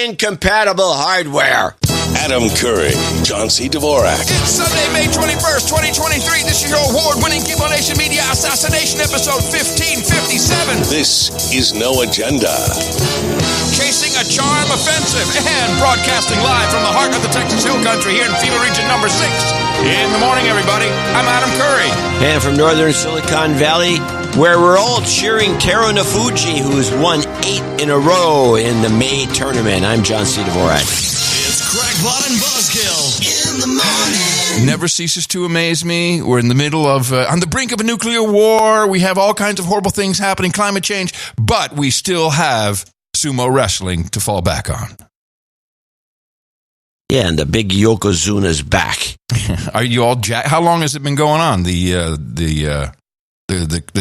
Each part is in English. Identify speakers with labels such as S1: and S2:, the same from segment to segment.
S1: incompatible hardware.
S2: Adam Curry, John C. Dvorak.
S3: It's Sunday, May 21st, 2023. This is your award-winning Cable Nation Media Assassination episode 1557.
S2: This is No Agenda.
S3: Chasing a charm offensive and broadcasting live from the heart of the Texas Hill Country here in Fever Region number 6. In the morning, everybody. I'm Adam Curry.
S1: And from northern Silicon Valley, where we're all cheering Taro Nafuji, who's won 8 in a row in the May tournament. I'm John C. Dvorak.
S3: Crackpot and Buzzkill in the morning. Never ceases to amaze me. We're in the middle of, on the brink of a nuclear war. We have all kinds of horrible things happening, climate change, but we still have sumo wrestling to fall back on.
S1: Yeah, and the big Yokozuna's back.
S3: Are you all how long has it been going on? The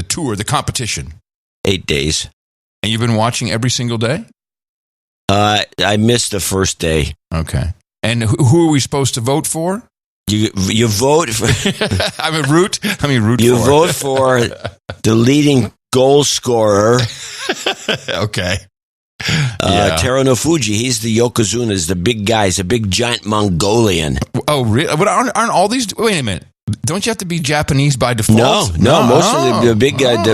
S3: tour, the competition?
S1: 8 days.
S3: And you've been watching every single day?
S1: I missed the first day.
S3: Okay. And who are we supposed to vote for?
S1: You vote for...
S3: root
S1: You
S3: for.
S1: vote for the leading goal scorer.
S3: Okay.
S1: Taro Nafuji, he's the Yokozuna's, the big guy. He's a big, giant Mongolian.
S3: Oh, really? But aren't all these... Wait a minute. Don't you have to be Japanese by default?
S1: No. Most of the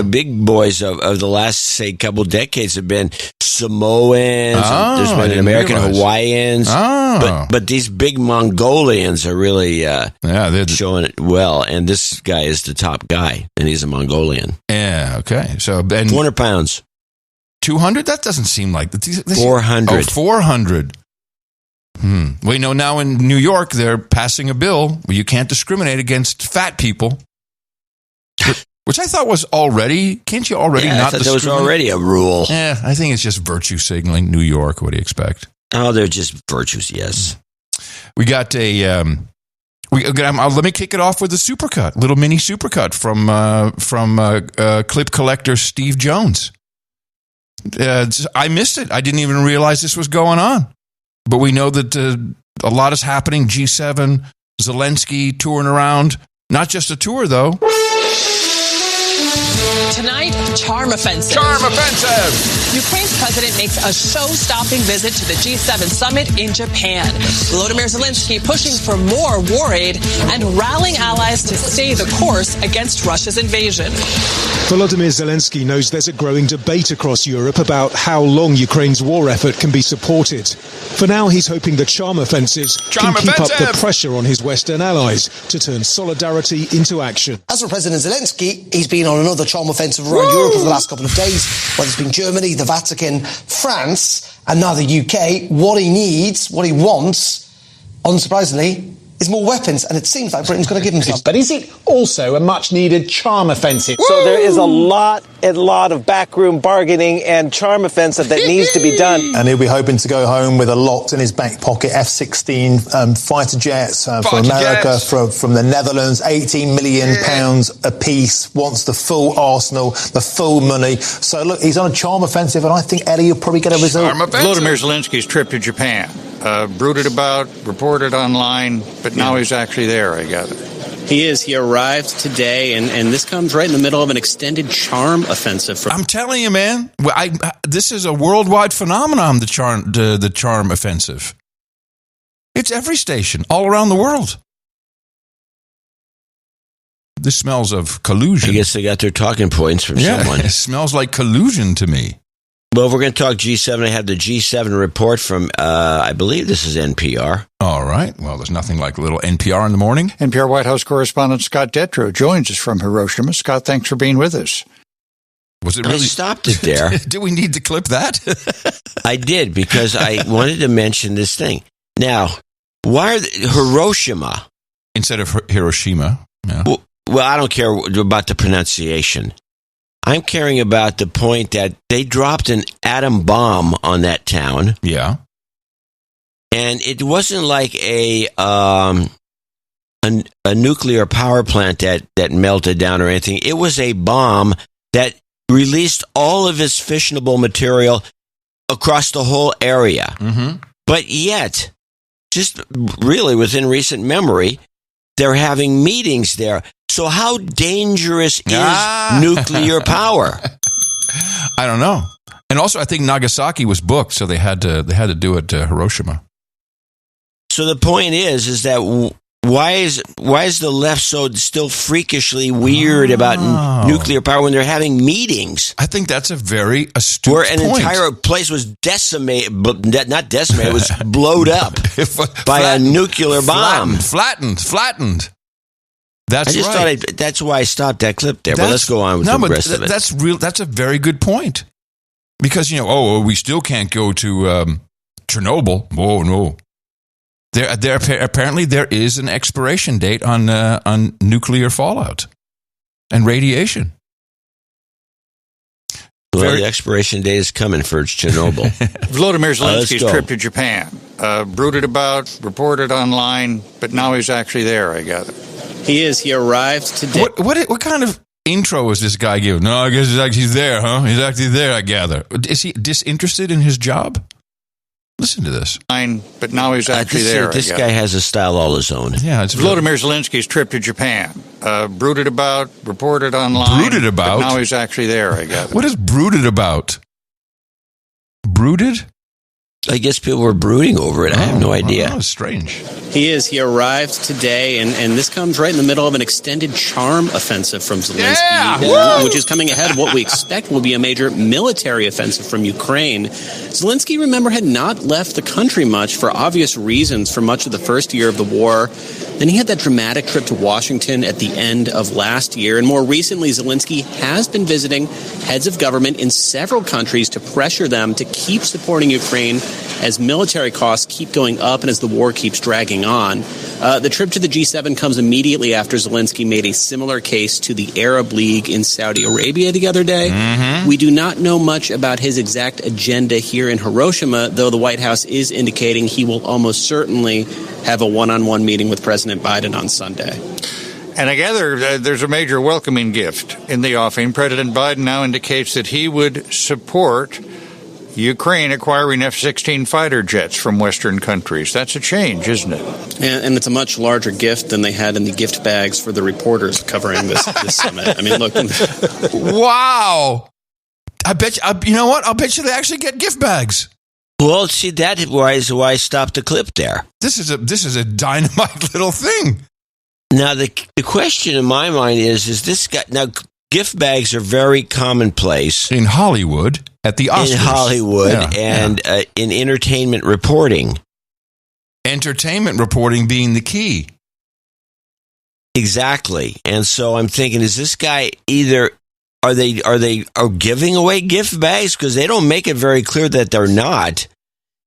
S1: big boys of the last, say, couple decades have been Samoans. There's been American Hawaiians. But these big Mongolians are really showing it well. And this guy is the top guy, and he's a Mongolian.
S3: Yeah, okay. So
S1: 200 pounds.
S3: 200? That doesn't seem like...
S1: 400.
S3: Oh, 400. We know now in New York they're passing a bill where you can't discriminate against fat people, which I thought was already. Can't you already not discriminate?
S1: There was already a rule.
S3: Yeah, I think it's just virtue signaling. New York, what do you expect?
S1: Oh, they're just virtues. Yes.
S3: We got a. Let me kick it off with a supercut, little mini supercut from clip collector Steve Jones. I missed it. I didn't even realize this was going on. But we know that a lot is happening. G7, Zelensky touring around. Not just a tour, though.
S4: Tonight, charm offensive.
S3: Charm offensive!
S4: Ukraine's president makes a show-stopping visit to the G7 summit in Japan. Volodymyr Zelensky pushing for more war aid and rallying allies to stay the course against Russia's invasion.
S5: Volodymyr Zelensky knows there's a growing debate across Europe about how long Ukraine's war effort can be supported. For now, he's hoping the charm offensives can keep up the pressure on his Western allies to turn solidarity into action.
S6: As for President Zelensky, he's been on another charm offensive around Europe over the last couple of days, whether it's been Germany, the Vatican, France, and now the UK. What he needs, what he wants, unsurprisingly, is more weapons, and it seems like Britain's going to give him some.
S7: But is it also a much-needed charm offensive? So there is a lot of backroom bargaining and charm offensive that needs to be done.
S8: And he'll be hoping to go home with a lot in his back pocket, F-16 fighter jets from America, from the Netherlands, £18 million a piece, wants the full arsenal, the full money. So, look, he's on a charm offensive, and I think, Eddie, you'll probably get a result.
S9: Volodymyr Zelensky's trip to Japan, brooded about, reported online, but now he's actually there, I gather.
S10: He is. He arrived today, and this comes right in the middle of an extended charm offensive.
S3: I'm telling you, man, this is a worldwide phenomenon, the charm offensive. It's every station, all around the world. This smells of collusion.
S1: I guess they got their talking points from someone.
S3: It smells like collusion to me.
S1: Well, if we're going to talk G7, I have the G7 report from, I believe this is NPR.
S3: All right. Well, there's nothing like a little NPR in the morning.
S9: NPR White House correspondent Scott Detrow joins us from Hiroshima. Scott, thanks for being with us.
S1: Was it really? I stopped it there.
S3: Do we need to clip that?
S1: I did, because I wanted to mention this thing. Now, why Hiroshima?
S3: Instead of Hiroshima. Yeah.
S1: Well, I don't care about the pronunciation. I'm caring about the point that they dropped an atom bomb on that town.
S3: Yeah.
S1: And it wasn't like a nuclear power plant that melted down or anything. It was a bomb that released all of its fissionable material across the whole area.
S3: Mm-hmm.
S1: But yet, just really within recent memory, they're having meetings there. So how dangerous is nuclear power?
S3: I don't know. And also, I think Nagasaki was booked, so they had to do it to Hiroshima.
S1: So the point is that why is the left so still freakishly weird about nuclear power when they're having meetings?
S3: I think that's a very astute
S1: where an
S3: point.
S1: entire place was decimated, not decimated, it was blowed up by a nuclear bomb.
S3: Flattened. That's
S1: that's why I stopped that clip there. But let's go on with the rest of it.
S3: That's a very good point. Because, we still can't go to Chernobyl. Oh, no. Apparently there is an expiration date on nuclear fallout and radiation.
S1: Well, the expiration date is coming for Chernobyl.
S9: Volodymyr Zelensky's trip to Japan. Brooded about, reported online, but now he's actually there, I gather.
S10: He is. He arrived today.
S3: What kind of intro is this guy giving? No, I guess he's there, huh? He's actually there, I gather. Is he disinterested in his job? Listen to this.
S9: But now he's actually there.
S1: This guy has a style all his own.
S3: Yeah, it's
S9: Volodymyr Zelensky's trip to Japan. Brooded about, reported online.
S3: Brooded about?
S9: But now he's actually there, I gather.
S3: What is brooded about? Brooded?
S1: I guess people were brooding over it. I have no idea.
S3: That was strange.
S10: He is. He arrived today, and this comes right in the middle of an extended charm offensive from Zelensky, which is coming ahead of what we expect will be a major military offensive from Ukraine. Zelensky, remember, had not left the country much for obvious reasons for much of the first year of the war. Then he had that dramatic trip to Washington at the end of last year. And more recently, Zelensky has been visiting heads of government in several countries to pressure them to keep supporting Ukraine as military costs keep going up and as the war keeps dragging on. The trip to the G7 comes immediately after Zelensky made a similar case to the Arab League in Saudi Arabia the other day. Mm-hmm. We do not know much about his exact agenda here in Hiroshima, though the White House is indicating he will almost certainly have a one-on-one meeting with President Biden on Sunday.
S9: And I gather there's a major welcoming gift in the offing. President Biden now indicates that he would support Ukraine acquiring F-16 fighter jets from Western countries. That's a change, isn't it?
S10: And it's a much larger gift than they had in the gift bags for the reporters covering this summit. I mean, look.
S3: Wow. I bet you know what? I'll bet you they actually get gift bags.
S1: Well, see, that is why I stopped the clip there.
S3: This is a dynamite little thing.
S1: Now, the question in my mind is this guy... Now, gift bags are very commonplace.
S3: In Hollywood, at the Oscars.
S1: In Hollywood, in entertainment reporting.
S3: Entertainment reporting being the key.
S1: Exactly. And so I'm thinking, is this guy either... Are they giving away gift bags? Because they don't make it very clear that they're not.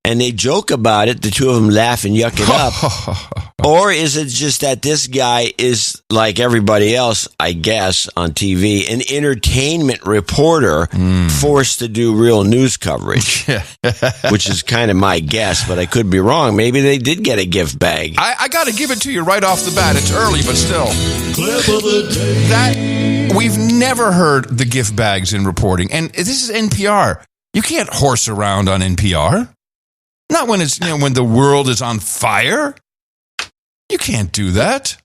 S1: And they joke about it. The two of them laugh and yuck it up. Or is it just that this guy is, like everybody else, I guess, on TV, an entertainment reporter forced to do real news coverage? Which is kind of my guess, but I could be wrong. Maybe they did get a gift bag.
S3: I got to give it to you right off the bat. It's early, but still. Clip of the day. We've never heard the gift bags in reporting. And this is NPR. You can't horse around on NPR. Not when it's when the world is on fire. You can't do that.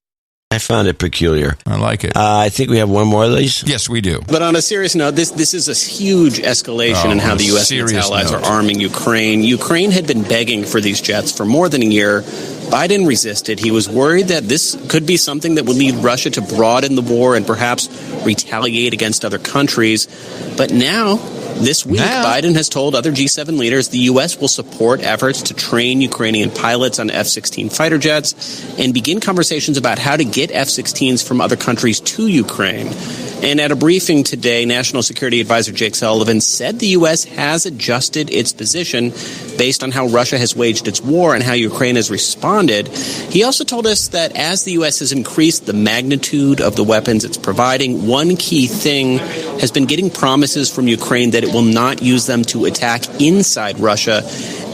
S1: I found it peculiar.
S3: I like it.
S1: I think we have one more of these.
S3: Yes, we do.
S10: But on a serious note, this is a huge escalation in how the U.S. and its allies are arming Ukraine. Ukraine had been begging for these jets for more than a year. Biden resisted. He was worried that this could be something that would lead Russia to broaden the war and perhaps retaliate against other countries. But now, this week, Biden has told other G7 leaders the U.S. will support efforts to train Ukrainian pilots on F-16 fighter jets and begin conversations about how to get F-16s from other countries to Ukraine. And at a briefing today, National Security Advisor Jake Sullivan said the U.S. has adjusted its position based on how Russia has waged its war and how Ukraine has responded. He also told us that as the U.S. has increased the magnitude of the weapons it's providing, one key thing has been getting promises from Ukraine that it will not use them to attack inside Russia.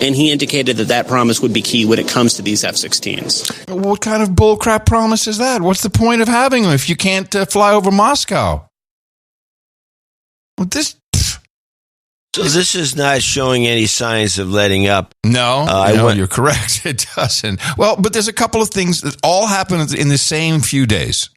S10: And he indicated that promise would be key when it comes to these F-16s.
S3: What kind of bullcrap promise is that? What's the point of having them if you can't fly over Moscow?
S1: So this is not showing any signs of letting up.
S3: No, you're correct. It doesn't. Well, but there's a couple of things that all happen in the same few days.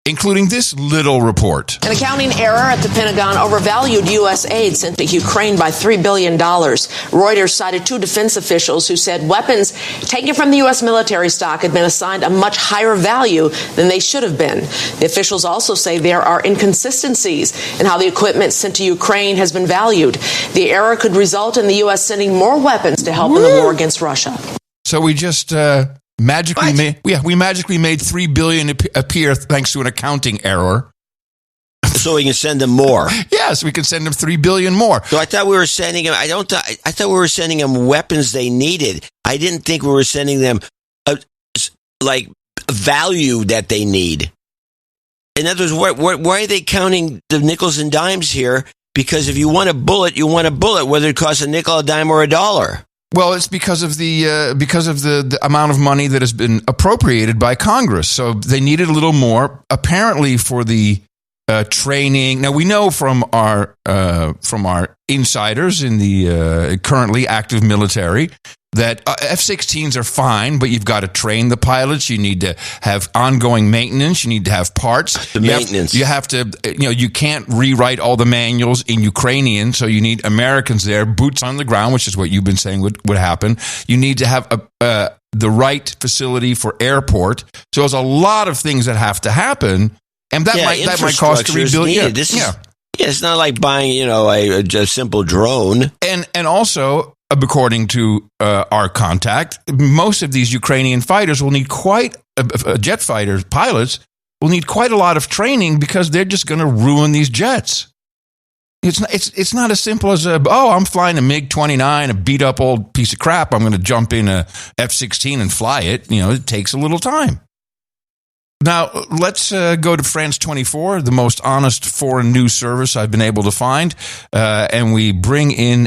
S3: including this little report.
S11: An accounting error at the Pentagon overvalued U.S. aid sent to Ukraine by $3 billion. Reuters cited two defense officials who said weapons taken from the U.S. military stock had been assigned a much higher value than they should have been. The officials also say there are inconsistencies in how the equipment sent to Ukraine has been valued. The error could result in the U.S. sending more weapons to help in the war against Russia.
S3: So we just magically made $3 billion appear thanks to an accounting error.
S1: So we can send them more.
S3: Yes, we can send them $3 billion more.
S1: So I thought we were sending them. I thought we were sending them weapons they needed. I didn't think we were sending them like value that they need. In other words, why are they counting the nickels and dimes here? Because if you want a bullet, you want a bullet, whether it costs a nickel, a dime, or a dollar.
S3: Well, it's because of the amount of money that has been appropriated by Congress. So they needed a little more, apparently, for the training. Now we know from our insiders in the currently active military that F-16s are fine, but you've got to train the pilots. You need to have ongoing maintenance. You need to have parts. You have to, you can't rewrite all the manuals in Ukrainian, so you need Americans there, boots on the ground, which is what you've been saying would happen. You need to have the right facility for airport. So there's a lot of things that have to happen, and that might cost $3 billion.
S1: It's not like buying, a simple drone.
S3: And also, according to our contact, most of these Ukrainian fighters will need jet fighters, pilots will need quite a lot of training because they're just going to ruin these jets. It's not as simple as I'm flying a MiG-29, a beat up old piece of crap. I'm going to jump in a F-16 and fly it. It takes a little time. Now, let's go to France 24, the most honest foreign news service I've been able to find, and we bring in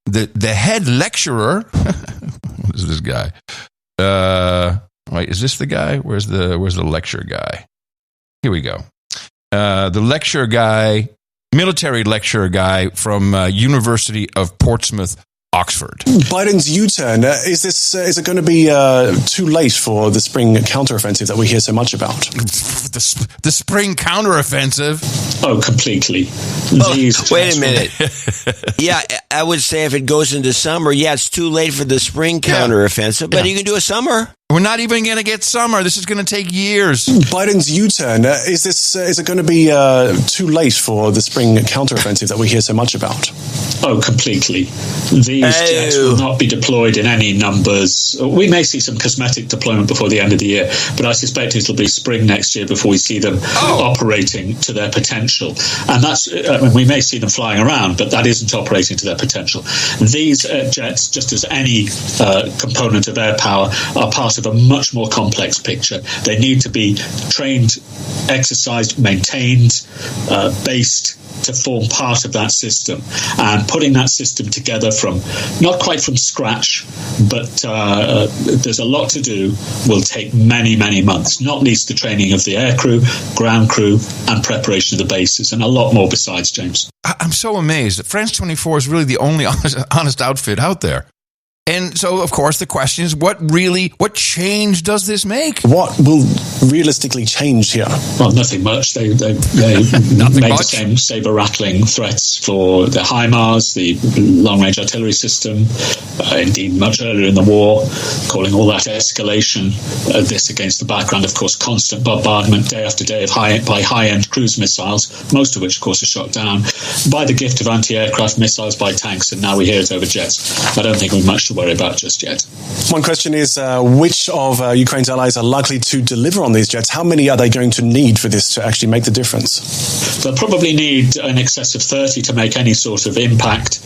S3: the head lecturer. What is this guy? Wait, is this the guy? Where's the lecture guy? Here we go. The lecture guy, military lecturer guy from University of Portsmouth, Oxford.
S12: Biden's U-turn, is it going to be too late for the spring counteroffensive that we hear so much about?
S3: The spring counteroffensive?
S13: Oh, completely.
S1: Wait a minute. Yeah, I would say if it goes into summer, it's too late for the spring counteroffensive, but you can do a summer.
S3: We're not even going to get summer. This is going to take years.
S12: Biden's U-turn, is it going to be too late for the spring counteroffensive that we hear so much about?
S13: Oh, completely. These jets will not be deployed in any numbers. We may see some cosmetic deployment before the end of the year, but I suspect it'll be spring next year before we see them operating to their potential. And we may see them flying around, but that isn't operating to their potential. These jets, just as any component of air power, are part of a much more complex picture. They need to be trained, exercised, maintained, based to form part of that system. And putting that system together not quite from scratch, but there's a lot to do, will take many, many months, not least the training of the air crew, ground crew, and preparation of the bases, and a lot more besides, James.
S3: I'm so amazed that France 24 is really the only honest outfit out there. And so, of course, the question is, what change does this make?
S12: What will realistically change here?
S13: Well, nothing much. They made the same saber-rattling threats for the HIMARS, the long-range artillery system, indeed much earlier in the war, calling all that escalation. This against the background, of course, constant bombardment day after day by high-end cruise missiles, most of which, of course, are shot down by the gift of anti-aircraft missiles, by tanks, and now we hear it over jets. I don't think we've much to worry about just yet.
S12: One question is, which of Ukraine's allies are likely to deliver on these jets? How many are they going to need for this to actually make the difference?
S13: They'll probably need in excess of 30 to make any sort of impact.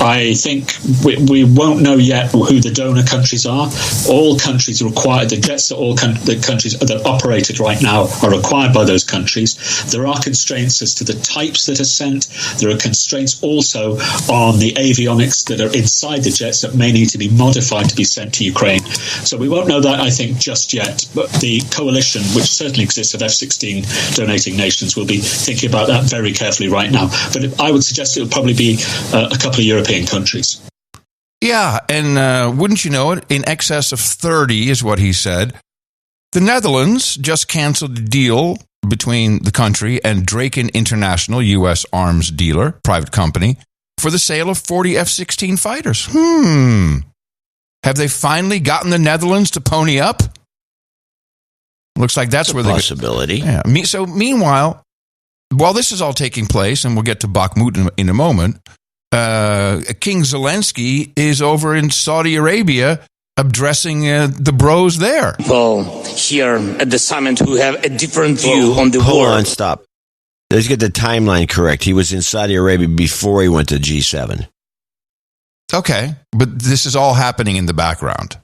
S13: I think we won't know yet who the donor countries are. All countries require the jets that the countries that are operated right now are required by those countries. There are constraints as to the types that are sent. There are constraints also on the avionics that are inside the jets that may need to be modified to be sent to Ukraine. So we won't know that, I think, just yet. But the coalition, which certainly exists of F-16 donating nations, will be thinking about that very carefully right now. But I would suggest it will probably be a couple of European countries.
S3: Yeah, and wouldn't you know it, in excess of 30 is what he said. The Netherlands just canceled a deal between the country and Draken International, U.S. arms dealer, private company, for the sale of 40 F-16 fighters. Have they finally gotten the Netherlands to pony up? Looks like that's where the
S1: possibility.
S3: Yeah. So meanwhile, while this is all taking place, and we'll get to Bakhmut in a moment, King Zelensky is over in Saudi Arabia addressing the bros there.
S14: Well, here at the summit, who have a different view on the war.
S1: Hold on, stop. Let's get the timeline correct. He was in Saudi Arabia before he went to G7.
S3: Okay, but this is all happening in the background.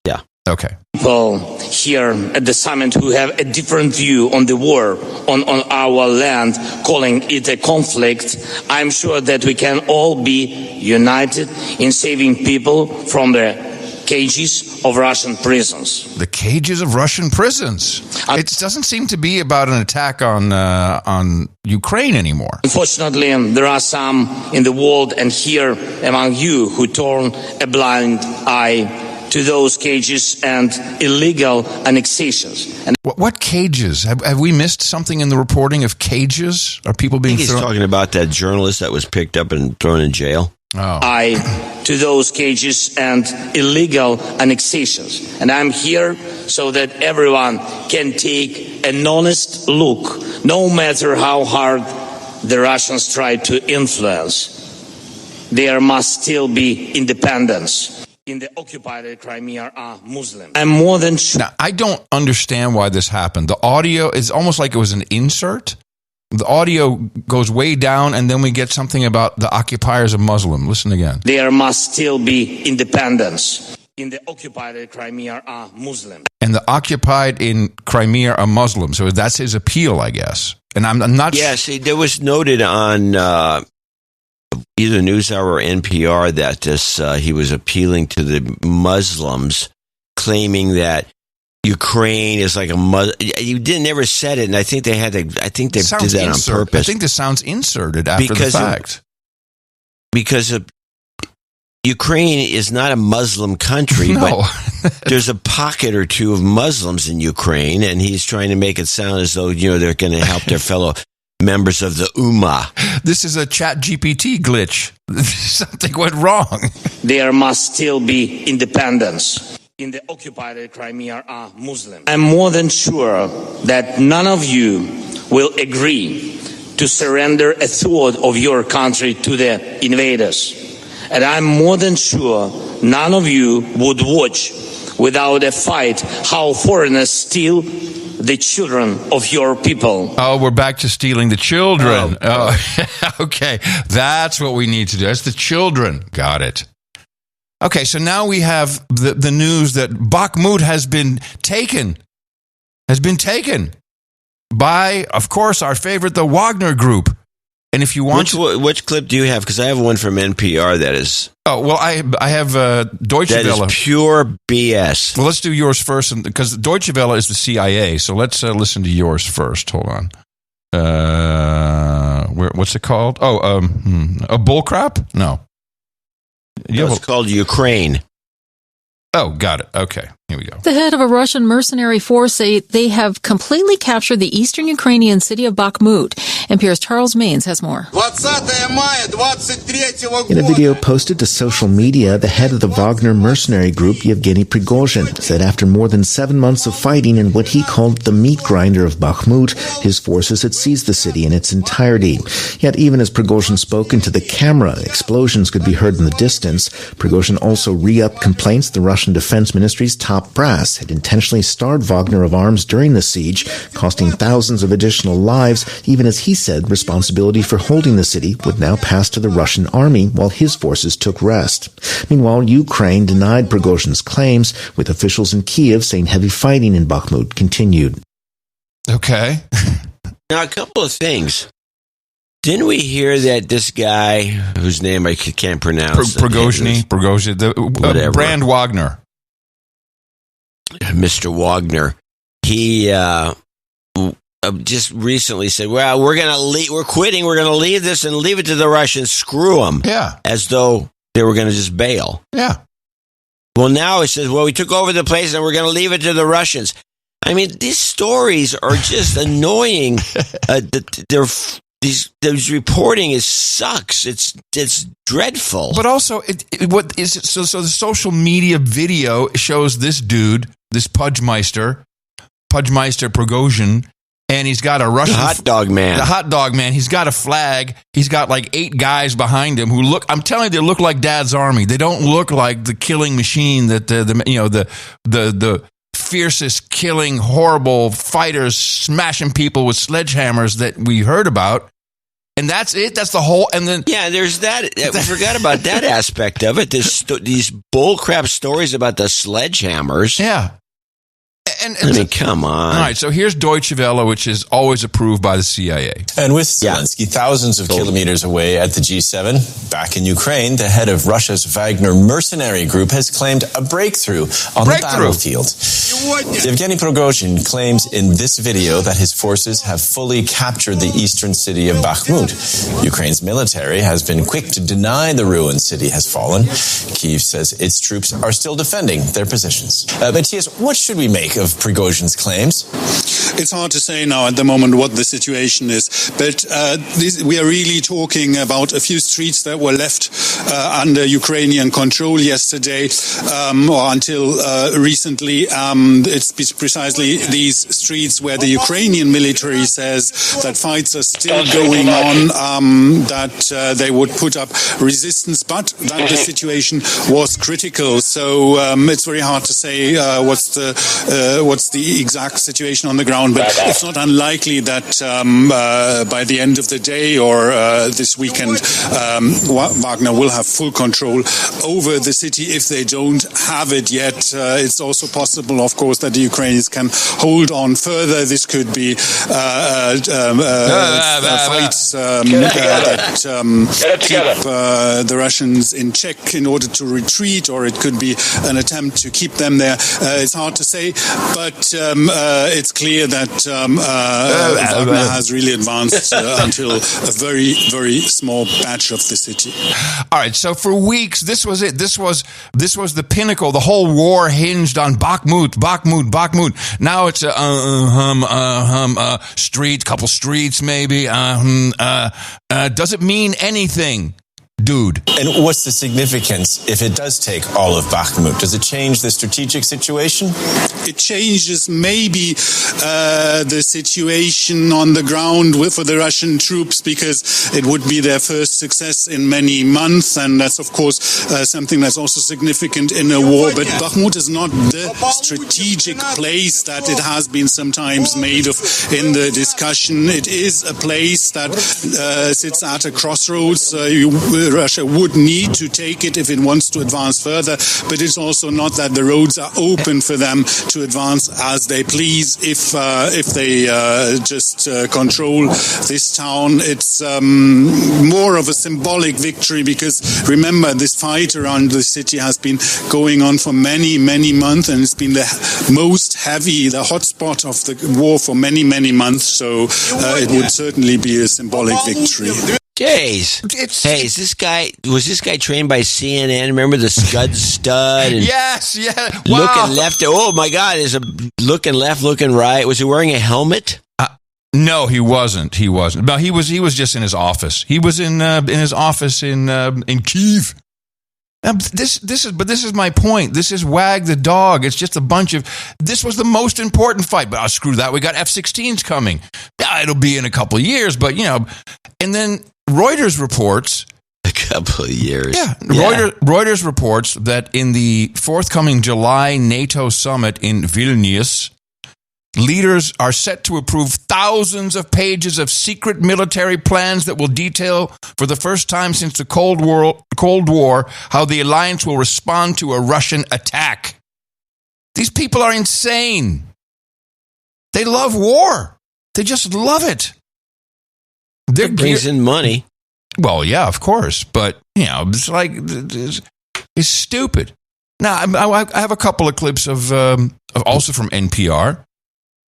S1: Yeah.
S3: Okay.
S14: Well, here at the summit, who have a different view on the war on our land, calling it a conflict, I'm sure that we can all be united in saving people from the cages of Russian prisons.
S3: The cages of Russian prisons. It doesn't seem to be about an attack on Ukraine anymore.
S14: Unfortunately, there are some in the world and here among you who turn a blind eye to those cages and illegal annexations. And
S3: what cages? Have we missed something in the reporting of cages? Are people being
S1: he's talking about that journalist that was picked up and thrown in jail?
S14: To those cages and illegal annexations. And I'm here so that everyone can take an honest look, no matter how hard the Russians try to influence. There must still be independence. In the occupied Crimea are Muslims. I'm more than sure.
S3: Now, I don't understand why this happened. The audio is almost like it was an insert. The audio goes way down, and then we get something about the occupiers are Muslim. Listen again.
S14: There must still be independence. In the occupied Crimea are Muslims.
S3: And the occupied in Crimea are Muslim. So that's his appeal, I guess. And I'm not.
S1: Yeah, see, there was noted on either NewsHour or NPR that he was appealing to the Muslims, claiming that Ukraine is like a Muslim. You never said it, and I think they had to. I think they did that on purpose.
S3: I think this sounds inserted after the fact.
S1: Because Ukraine is not a Muslim country, but there's a pocket or two of Muslims in Ukraine, and he's trying to make it sound as though they're going to help their fellow members of the Ummah.
S3: This is a ChatGPT glitch. Something went wrong.
S14: There must still be independence. In the occupied Crimea are Muslims. I'm more than sure that none of you will agree to surrender a third of your country to the invaders. And I'm more than sure none of you would watch without a fight how foreigners steal the children of your people.
S3: Oh, we're back to stealing the children. Okay. That's what we need to do. That's the children. Got it. Okay, so now we have the news that Bakhmut has been taken by, of course, our favorite, the Wagner Group. And if you want,
S1: which clip do you have? Because I have one from NPR that is.
S3: Oh well, I have Deutsche Welle.
S1: That is pure BS.
S3: Well, let's do yours first, because Deutsche Welle is the CIA. So let's listen to yours first. Hold on. What's it called? Oh, a bullcrap? No.
S1: It's called Ukraine.
S3: Oh, got it. Okay, here we go.
S15: The head of a Russian mercenary force say they have completely captured the eastern Ukrainian city of Bakhmut. NPR's Charles Maines has more.
S16: In a video posted to social media, the head of the Wagner mercenary group, Yevgeny Prigozhin, said after more than 7 months of fighting in what he called the meat grinder of Bakhmut, his forces had seized the city in its entirety. Yet even as Prigozhin spoke into the camera, explosions could be heard in the distance. Prigozhin also re-upped complaints the Russian Defense Ministry's top brass had intentionally starved Wagner of arms during the siege, costing thousands of additional lives, even as he said responsibility for holding the city would now pass to the Russian army while his forces took rest. Meanwhile, Ukraine denied Prigozhin's claims, with officials in Kyiv saying heavy fighting in Bakhmut continued.
S3: Okay.
S1: Now, a couple of things. Didn't we hear that this guy, whose name I can't pronounce,
S3: Prigozhin, Brand Wagner,
S1: Mr. Wagner, he just recently said, "Well, we're going to leave. We're quitting. We're going to leave this and leave it to the Russians. Screw them."
S3: Yeah,
S1: as though they were going to just bail.
S3: Yeah.
S1: Well, now he says, "Well, we took over the place and we're going to leave it to the Russians." I mean, these stories are just annoying. These reporting sucks. It's dreadful.
S3: But also, so the social media video shows this dude, this Pudgemeister Prigozhin, and he's got a Russian...
S1: The hot dog man. He's got a flag. He's got like 8 guys behind him who look... I'm telling you, they look like Dad's army. They don't look like the killing machine that the fiercest, killing, horrible fighters smashing people with sledgehammers that we heard about. And that's it. That's the whole. And then there's that. We forgot about that aspect of it. These bullcrap stories about the sledgehammers.
S3: Yeah.
S1: I mean, come on.
S3: All right, so here's Deutsche Welle, which is always approved by the CIA.
S17: And with Zelensky thousands of kilometers away at the G7, back in Ukraine, the head of Russia's Wagner mercenary group has claimed a breakthrough on the battlefield. Yevgeny Prigozhin claims in this video that his forces have fully captured the eastern city of Bakhmut. Ukraine's military has been quick to deny the ruined city has fallen. Kyiv says its troops are still defending their positions. Matthias, what should we make of Prigozhin's claims?
S18: It's hard to say now at the moment what the situation is, but we are really talking about a few streets that were left under Ukrainian control yesterday or until recently. It's precisely these streets where the Ukrainian military says that fights are still going on, that they would put up resistance, but that the situation was critical. So it's very hard to say what's the exact situation on the ground, but it's not unlikely that by the end of the day or this weekend, Wagner will have full control over the city if they don't have it yet. It's also possible, of course, that the Ukrainians can hold on further. This could be fights that keep the Russians in check in order to retreat, or it could be an attempt to keep them there. It's hard to say, but it's clear that Wagner has really advanced until a very, very small patch of the city.
S3: All right, so for weeks, this was it. This was the pinnacle. The whole war hinged on Bakhmut. Now it's couple streets maybe. Does it mean anything? Dude.
S17: And what's the significance if it does take all of Bakhmut? Does it change the strategic situation?
S18: It changes maybe the situation on the ground for the Russian troops, because it would be their first success in many months, and that's of course something that's also significant in a war. But Bakhmut is not the strategic place that it has been sometimes made of in the discussion. It is a place that sits at a crossroads. Russia would need to take it if it wants to advance further, but it's also not that the roads are open for them to advance as they please if they just control this town. It's more of a symbolic victory, because remember, this fight around the city has been going on for many, many months, and it's been the most heavy, the hotspot of the war for many, many months, so it would certainly be a symbolic victory.
S1: Jeez. Was this guy trained by CNN? Remember the Scud Stud? And
S3: yes, yeah.
S1: Wow. Looking left. Oh my God! Is a looking left, looking right. Was he wearing a helmet?
S3: No, he wasn't. No, he was just in his office. He was in his office in Kyiv. This is my point. This is Wag the dog. It's just a bunch of. This was the most important fight. But screw that. We got F-16s coming. Yeah, it'll be in a couple of years. But and then Reuters reports.
S1: A couple of years.
S3: Yeah. Reuters reports that in the forthcoming July NATO summit in Vilnius, leaders are set to approve thousands of pages of secret military plans that will detail, for the first time since the Cold War, how the alliance will respond to a Russian attack. These people are insane. They love war. They just love it.
S1: It brings in money.
S3: Well, yeah, of course. But, it's like, it's stupid. Now, I have a couple of clips of also from NPR,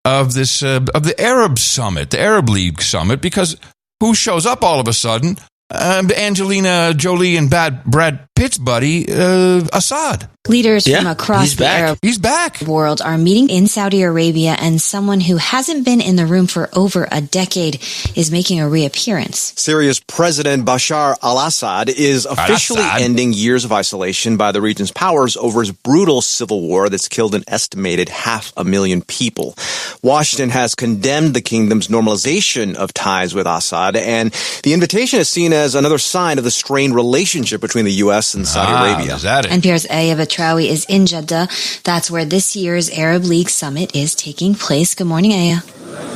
S3: of this of the Arab Summit, the Arab League Summit, because who shows up all of a sudden? Angelina Jolie and Brad Pitt's buddy, Assad.
S19: Leaders from across the Arab world are meeting in Saudi Arabia, and someone who hasn't been in the room for over a decade is making a reappearance.
S20: Syria's President Bashar al-Assad is officially ending years of isolation by the region's powers over his brutal civil war that's killed an estimated 500,000 people. Washington has condemned the kingdom's normalization of ties with Assad, and the invitation is seen as another sign of the strained relationship between the U.S. and Saudi Arabia.
S3: Is that it?
S19: NPR's Aya Batrawi is in Jeddah. That's where this year's Arab League Summit is taking place. Good morning, Aya.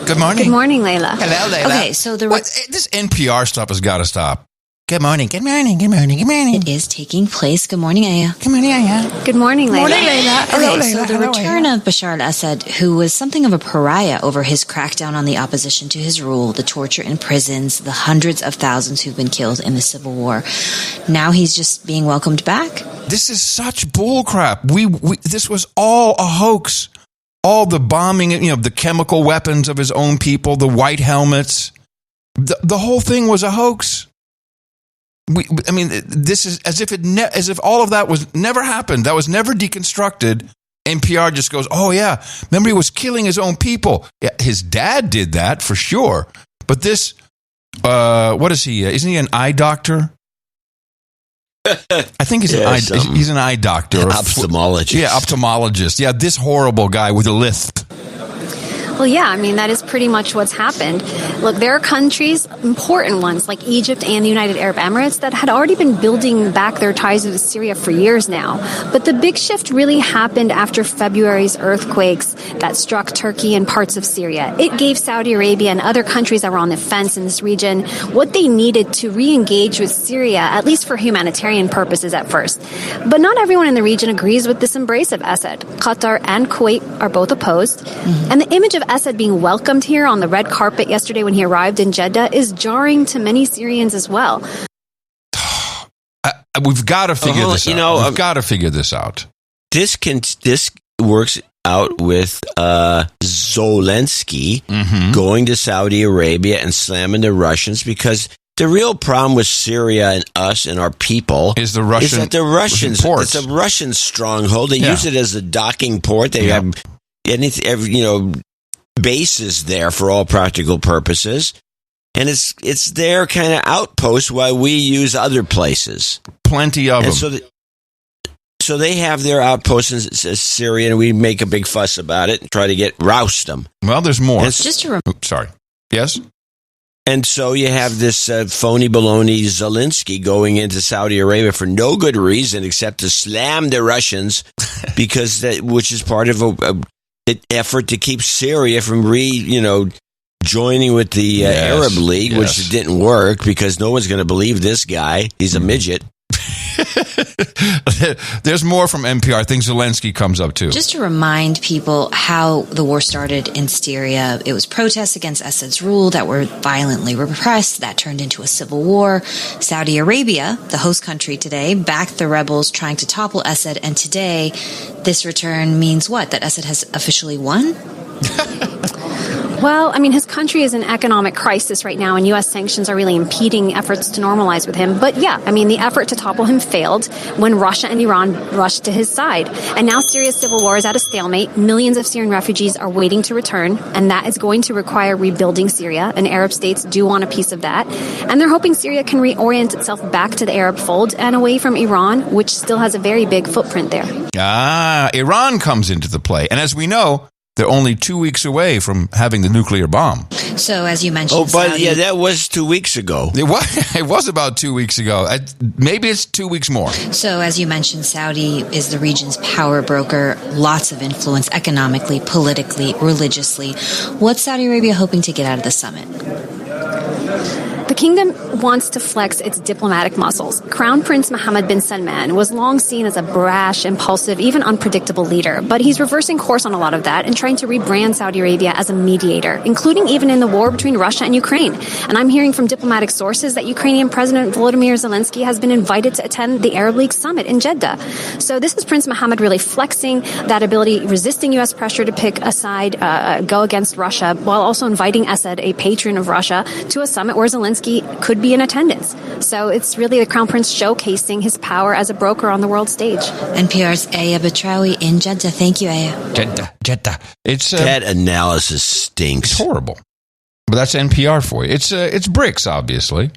S3: Good morning.
S21: Good morning, Layla.
S3: Hello, Layla.
S19: Okay, so
S3: this NPR stuff has got to stop. Good morning, good morning, good morning, good morning.
S19: It is taking place. Good morning, Aya.
S3: Good morning, Aya.
S21: Good morning, Layla.
S19: Morning, Layla.
S21: Hello,
S19: Okay, so
S21: Layla.
S19: the
S21: Hello,
S19: return of Bashar al-Assad, who was something of a pariah over his crackdown on the opposition to his rule, the torture in prisons, the hundreds of thousands who've been killed in the civil war. Now he's just being welcomed back.
S3: This is such bullcrap. This was all a hoax. All the bombing, the chemical weapons of his own people, the white helmets. The whole thing was a hoax. This is as if all of that was never happened. That was never deconstructed. NPR just goes, oh yeah, remember he was killing his own people. Yeah, his dad did that for sure. But this, what is he? Isn't he an eye doctor? I think he's an eye doctor.
S1: Ophthalmologist.
S3: Yeah, ophthalmologist. Yeah, this horrible guy with a lisp.
S21: Well, yeah, that is pretty much what's happened. Look, there are countries, important ones like Egypt and the United Arab Emirates, that had already been building back their ties with Syria for years now. But the big shift really happened after February's earthquakes that struck Turkey and parts of Syria. It gave Saudi Arabia and other countries that were on the fence in this region what they needed to re-engage with Syria, at least for humanitarian purposes at first. But not everyone in the region agrees with this embrace of Assad. Qatar and Kuwait are both opposed. Mm-hmm. And the image of Assad being welcomed here on the red carpet yesterday when he arrived in Jeddah is jarring to many Syrians as well.
S3: We've got to figure this out. We've got to figure this out.
S1: This works out with Zelensky going to Saudi Arabia and slamming the Russians, because the real problem with Syria and us and our people
S3: is the
S1: Russians. It's a Russian stronghold. They use it as a docking port. They have bases there for all practical purposes, and it's their kind of outpost while we use other places.
S3: Plenty of them.
S1: So they have their outposts in Syria, and we make a big fuss about it and try to roust them.
S3: Well, there's more.
S1: Sorry.
S3: Yes.
S1: And so you have this phony baloney Zelensky going into Saudi Arabia for no good reason except to slam the Russians, which is part of an effort to keep Syria from joining with the Arab League, which didn't work because no one's going to believe this guy. He's a midget.
S3: There's more from NPR. I think Zelensky comes up too.
S19: Just to remind people how the war started in Syria, it was protests against Assad's rule that were violently repressed. That turned into a civil war. Saudi Arabia, the host country today, backed the rebels trying to topple Assad. And today, this return means what? That Assad has officially won?
S21: Well, his country is in economic crisis right now, and U.S. sanctions are really impeding efforts to normalize with him. But yeah, the effort to topple him failed when Russia and Iran rushed to his side. And now Syria's civil war is at a stalemate. Millions of Syrian refugees are waiting to return, and that is going to require rebuilding Syria, and Arab states do want a piece of that. And they're hoping Syria can reorient itself back to the Arab fold and away from Iran, which still has a very big footprint there.
S3: Iran comes into the play. And as we know, they're only 2 weeks away from having the nuclear bomb.
S19: So, as you mentioned, Saudi,
S1: that was 2 weeks ago.
S3: It was about 2 weeks ago. Maybe it's 2 weeks more.
S19: So, as you mentioned, Saudi is the region's power broker, lots of influence economically, politically, religiously. What's Saudi Arabia hoping to get out of the summit?
S21: The kingdom wants to flex its diplomatic muscles. Crown Prince Mohammed bin Salman was long seen as a brash, impulsive, even unpredictable leader, but he's reversing course on a lot of that and trying to rebrand Saudi Arabia as a mediator, including even in the war between Russia and Ukraine. And I'm hearing from diplomatic sources that Ukrainian President Volodymyr Zelensky has been invited to attend the Arab League summit in Jeddah. So this is Prince Mohammed really flexing that ability, resisting U.S. pressure to pick a side, go against Russia, while also inviting Assad, a patron of Russia, to a summit where Zelensky Zelensky could be in attendance. So it's really the Crown Prince showcasing his power as a broker on the world stage.
S19: NPR's Aya Batrawi in Jeddah. Thank you, Aya.
S3: Jeddah. It's
S1: that analysis stinks.
S3: It's horrible. But that's NPR for you. It's BRICS, obviously.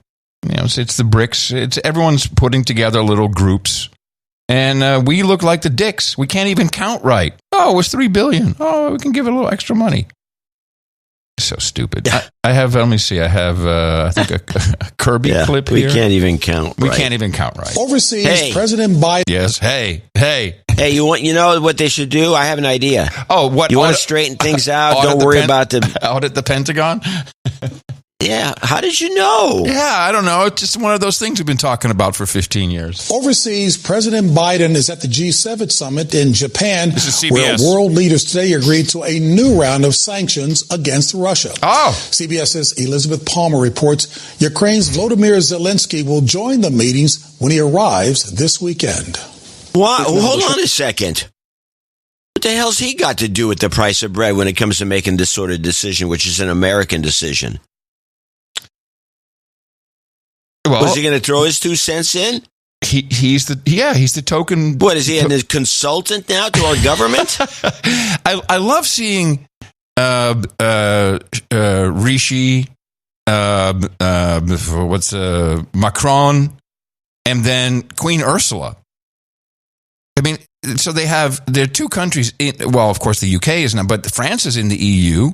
S3: It's the BRICS. It's everyone's putting together little groups. And we look like the dicks. We can't even count right. Oh, it was $3 billion. Oh, we can give it a little extra money. So stupid. I have, let me see, I have, I think a Kirby clip here.
S1: We can't even count right.
S3: We can't even count right.
S12: Overseas, President Biden.
S3: Yes, hey.
S1: Hey, you know what they should do? I have an idea.
S3: Oh, what?
S1: You want to straighten things out? Don't worry about the...
S3: Audit the Pentagon?
S1: Yeah, how did you know?
S3: Yeah, I don't know. It's just one of those things we've been talking about for 15 years.
S12: Overseas, President Biden is at the G7 summit in Japan,
S3: this is CBS.
S12: where world leaders today agreed to a new round of sanctions against Russia.
S3: Oh.
S12: CBS's Elizabeth Palmer reports Ukraine's Volodymyr Zelensky will join the meetings when he arrives this weekend.
S1: What? Hold on a second. What the hell's he got to do with the price of bread when it comes to making this sort of decision, which is an American decision?
S3: Well,
S1: was he going to throw his 2 cents in?
S3: He's the token.
S1: What is he? A consultant now to our government?
S3: I love seeing Rishi, Macron, and then Queen Ursula. I mean, so there are 2 countries. Of course, the UK is not, but France is in the EU.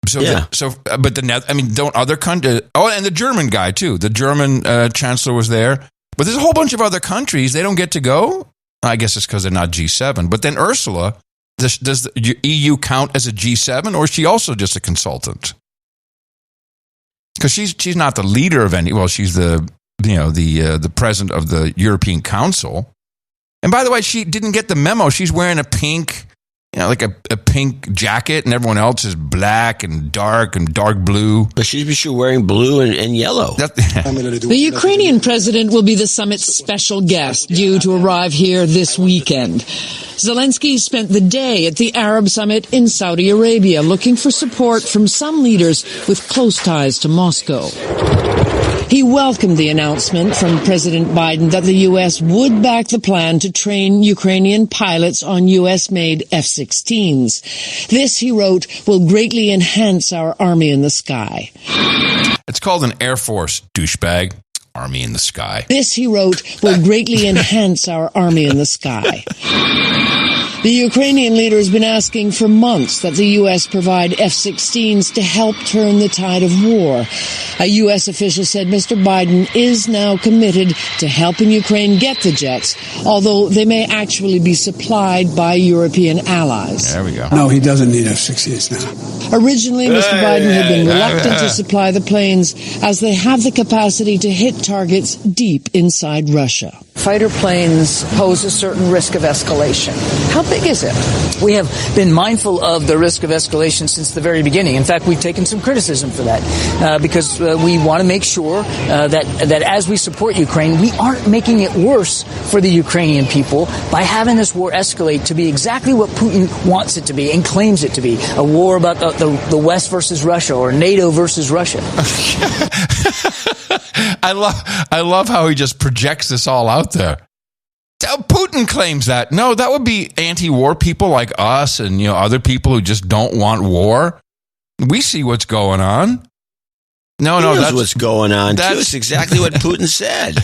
S3: So,
S1: yeah.
S3: Don't other countries? Oh, and the German guy too. The German chancellor was there. But there's a whole bunch of other countries. They don't get to go. I guess it's because they're not G7. But then Ursula, does the EU count as a G7, or is she also just a consultant? Because she's not the leader of any. Well, she's the president of the European Council. And by the way, she didn't get the memo. She's wearing a pink. Like a pink jacket, and everyone else is black and dark blue.
S1: But she's wearing blue and yellow.
S2: The Ukrainian president will be the summit's special guest, due to arrive here this weekend. Zelensky spent the day at the Arab summit in Saudi Arabia, looking for support from some leaders with close ties to Moscow. He welcomed the announcement from President Biden that the U.S. would back the plan to train Ukrainian pilots on U.S.-made F-16s. This, he wrote, will greatly enhance our army in the sky.
S3: It's called an Air Force, douchebag. Army in the sky.
S2: This, he wrote, will greatly enhance our army in the sky. The Ukrainian leader has been asking for months that the U.S. provide F-16s to help turn the tide of war. A U.S. official said Mr. Biden is now committed to helping Ukraine get the jets, although they may actually be supplied by European allies.
S3: There we go.
S22: No, he doesn't need F-16s now.
S2: Originally, Mr. Biden had been reluctant to supply the planes as they have the capacity to hit targets deep inside Russia.
S23: Fighter planes pose a certain risk of escalation. How big is it?
S24: We have been mindful of the risk of escalation since the very beginning. In fact, we've taken some criticism for that because we want to make sure that as we support Ukraine, we aren't making it worse for the Ukrainian people by having this war escalate to be exactly what Putin wants it to be and claims it to be, a war about the West versus Russia or NATO versus Russia.
S3: I love how he just projects this all out there. Putin claims that. No, that would be anti-war people like us and other people who just don't want war. We see what's going on.
S1: That's what's going on. That's exactly what Putin said.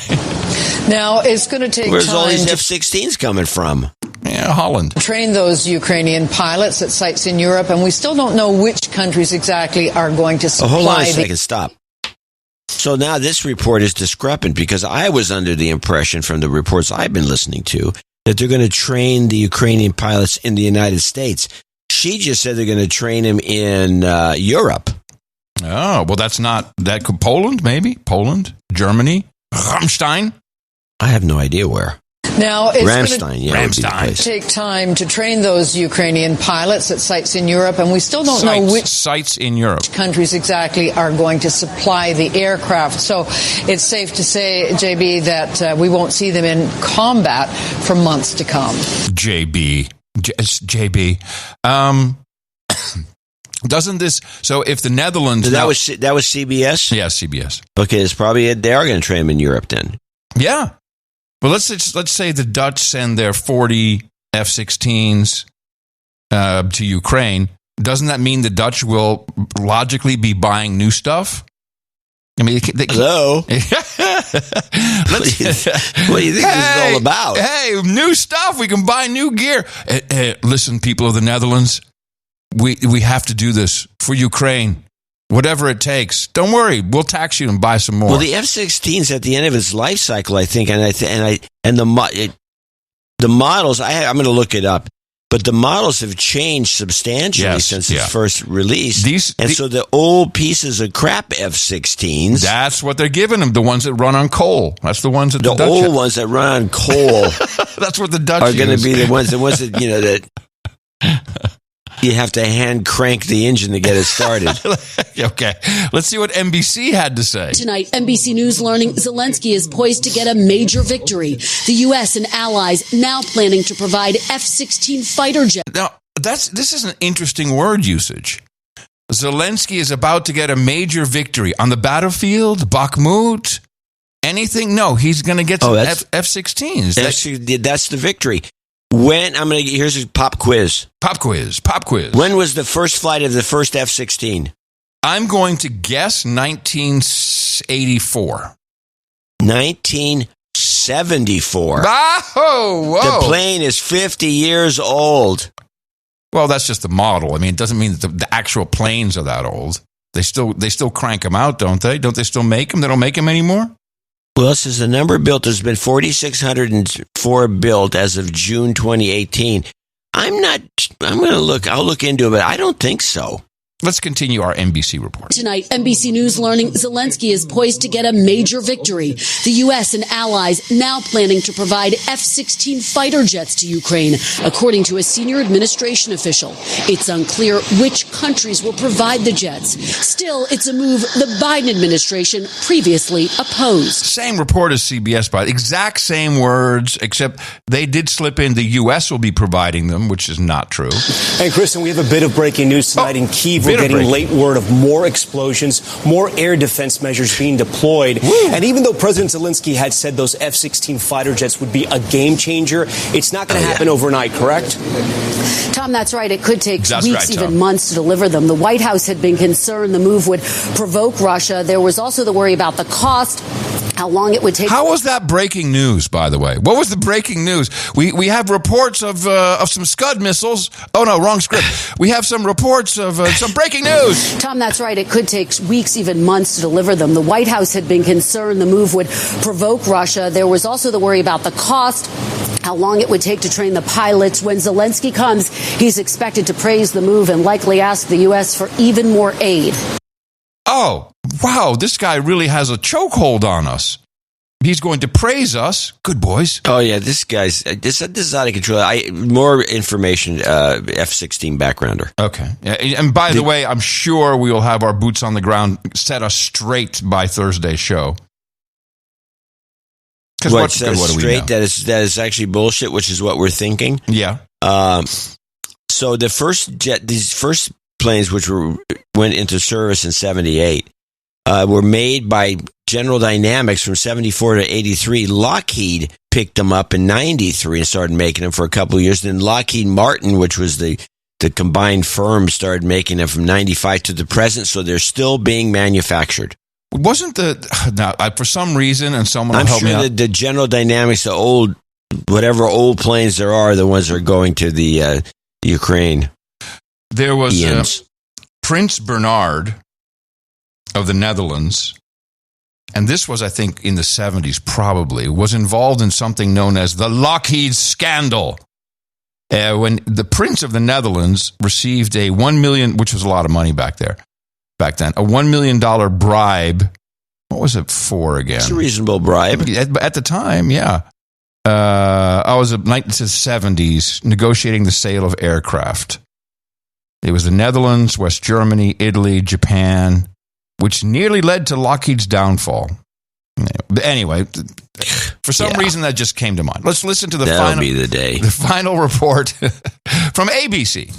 S23: Now, it's going to take
S1: Where's
S23: time
S1: all these F-16s coming from?
S3: Yeah, Holland.
S23: Train those Ukrainian pilots at sites in Europe, and we still don't know which countries exactly are going to supply.
S1: Hold on a second. Stop. So now this report is discrepant because I was under the impression from the reports I've been listening to that they're going to train the Ukrainian pilots in the United States. She just said they're going to train them in Europe.
S3: Oh, well, that's not that. Poland, maybe? Poland? Germany? Rammstein?
S1: I have no idea where.
S23: Now, it's
S1: going
S23: to take time to train those Ukrainian pilots at sites in Europe, and we still don't know which
S3: sites in Europe
S23: countries exactly are going to supply the aircraft. So it's safe to say, JB, that we won't see them in combat for months to come.
S3: JB. Doesn't this? So if the Netherlands,
S1: so that was CBS.
S3: Yeah, CBS.
S1: Okay, it's probably they are going to train them in Europe then.
S3: Yeah. Well, let's say the Dutch send their 40 F-16s to Ukraine. Doesn't that mean the Dutch will logically be buying new stuff? I mean,
S1: hello. What do you think this is all about?
S3: Hey, new stuff. We can buy new gear. Listen, people of the Netherlands, we have to do this for Ukraine. Whatever it takes. Don't worry, we'll tax you and buy some more.
S1: Well, the F-16's at the end of its life cycle, I think, and the models. I'm going to look it up, but the models have changed substantially since its first release. So the old pieces of crap F-16s.
S3: That's what they're giving them. The ones that run on coal. That's the ones that the Dutch
S1: old ones that run on coal.
S3: That's what the Dutch
S1: are going to be the ones that that. You have to hand crank the engine to get it started.
S3: Okay. Let's see what NBC had to say.
S4: Tonight, NBC News learning Zelensky is poised to get a major victory. The U.S. and allies now planning to provide F-16 fighter jets.
S3: Now, this is an interesting word usage. Zelensky is about to get a major victory on the battlefield, Bakhmut, anything? No, he's going to get some F-16s.
S1: That's the victory. Here's a pop quiz.
S3: Pop quiz.
S1: When was the first flight of the first F-16?
S3: I'm going to guess 1984.
S1: 1974.
S3: Oh, whoa.
S1: The plane is 50 years old.
S3: Well, that's just the model. I mean, it doesn't mean that the actual planes are that old. They still crank them out, don't they? Don't they still make them? They don't make them anymore?
S1: Well, says the number built, there's been 4,604 built as of June 2018. I'll look into it, but I don't think so.
S3: Let's continue our NBC report.
S4: Tonight, NBC News learning Zelensky is poised to get a major victory. The U.S. and allies now planning to provide F-16 fighter jets to Ukraine, according to a senior administration official. It's unclear which countries will provide the jets. Still, it's a move the Biden administration previously opposed.
S3: Same report as CBS, by exact same words, except they did slip in the U.S. will be providing them, which is not true.
S5: Hey, Kristen, we have a bit of breaking news tonight in Kyiv. We're getting late word of more explosions, more air defense measures being deployed. Woo. And even though President Zelensky had said those F-16 fighter jets would be a game changer, it's not going to happen overnight, correct?
S4: Tom, that's right. It could take weeks, even months to deliver them. The White House had been concerned the move would provoke Russia. There was also the worry about the cost, how long it would take.
S3: How was that breaking news, by the way? What was the breaking news? We have reports of some Scud missiles. Oh, no, wrong script. We have some reports of some breaking news.
S4: Tom, that's right. It could take weeks, even months to deliver them. The White House had been concerned the move would provoke Russia. There was also the worry about the cost, how long it would take to train the pilots. When Zelensky comes, he's expected to praise the move and likely ask the U.S. for even more aid.
S3: Oh, wow, this guy really has a chokehold on us. He's going to praise us. Good boys.
S1: Oh, yeah, this is out of control. More information, F-16 backgrounder.
S3: Okay. And by the way, I'm sure we will have our boots on the ground set us straight by Thursday's show.
S1: What do we know? That is actually bullshit, which is what we're thinking.
S3: Yeah.
S1: So these first planes, which went into service in 78, were made by General Dynamics from 74 to 83. Lockheed picked them up in 93 and started making them for a couple of years. Then Lockheed Martin, which was the combined firm, started making them from 95 to the present. So they're still being manufactured.
S3: Wasn't for some reason, and someone will help me out. I'm sure
S1: the General Dynamics, whatever old planes there are, the ones that are going to the Ukraine.
S3: There was Prince Bernhard of the Netherlands, and this was, I think, in the 70s probably, was involved in something known as the Lockheed scandal. When the Prince of the Netherlands received a $1 million, which was a lot of money back then, a $1 million bribe. What was it for again?
S1: It's a reasonable bribe.
S3: At the time, yeah. I was in the 70s negotiating the sale of aircraft. It was the Netherlands, West Germany, Italy, Japan, which nearly led to Lockheed's downfall. But anyway, for some reason that just came to mind. Let's listen to the final report from ABC.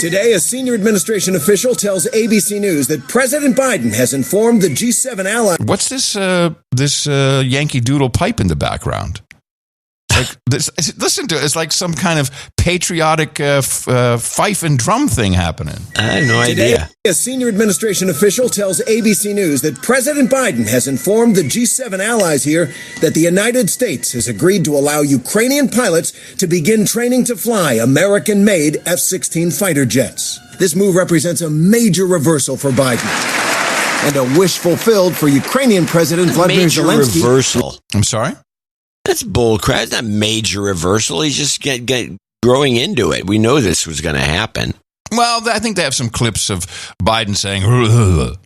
S6: Today, a senior administration official tells ABC News that President Biden has informed the G7 ally.
S3: What's this Yankee Doodle pipe in the background? Like this, listen to it. It's like some kind of patriotic fife and drum thing happening.
S1: I have no idea.
S6: A senior administration official tells ABC News that President Biden has informed the G7 allies here that the United States has agreed to allow Ukrainian pilots to begin training to fly American-made F-16 fighter jets. This move represents a major reversal for Biden and a wish fulfilled for Ukrainian President Vladimir Zelensky.
S1: Major reversal.
S3: I'm sorry?
S1: That's bullcrap. It's not major reversal. He's just growing into it. We know this was going to happen.
S3: Well, I think they have some clips of Biden saying,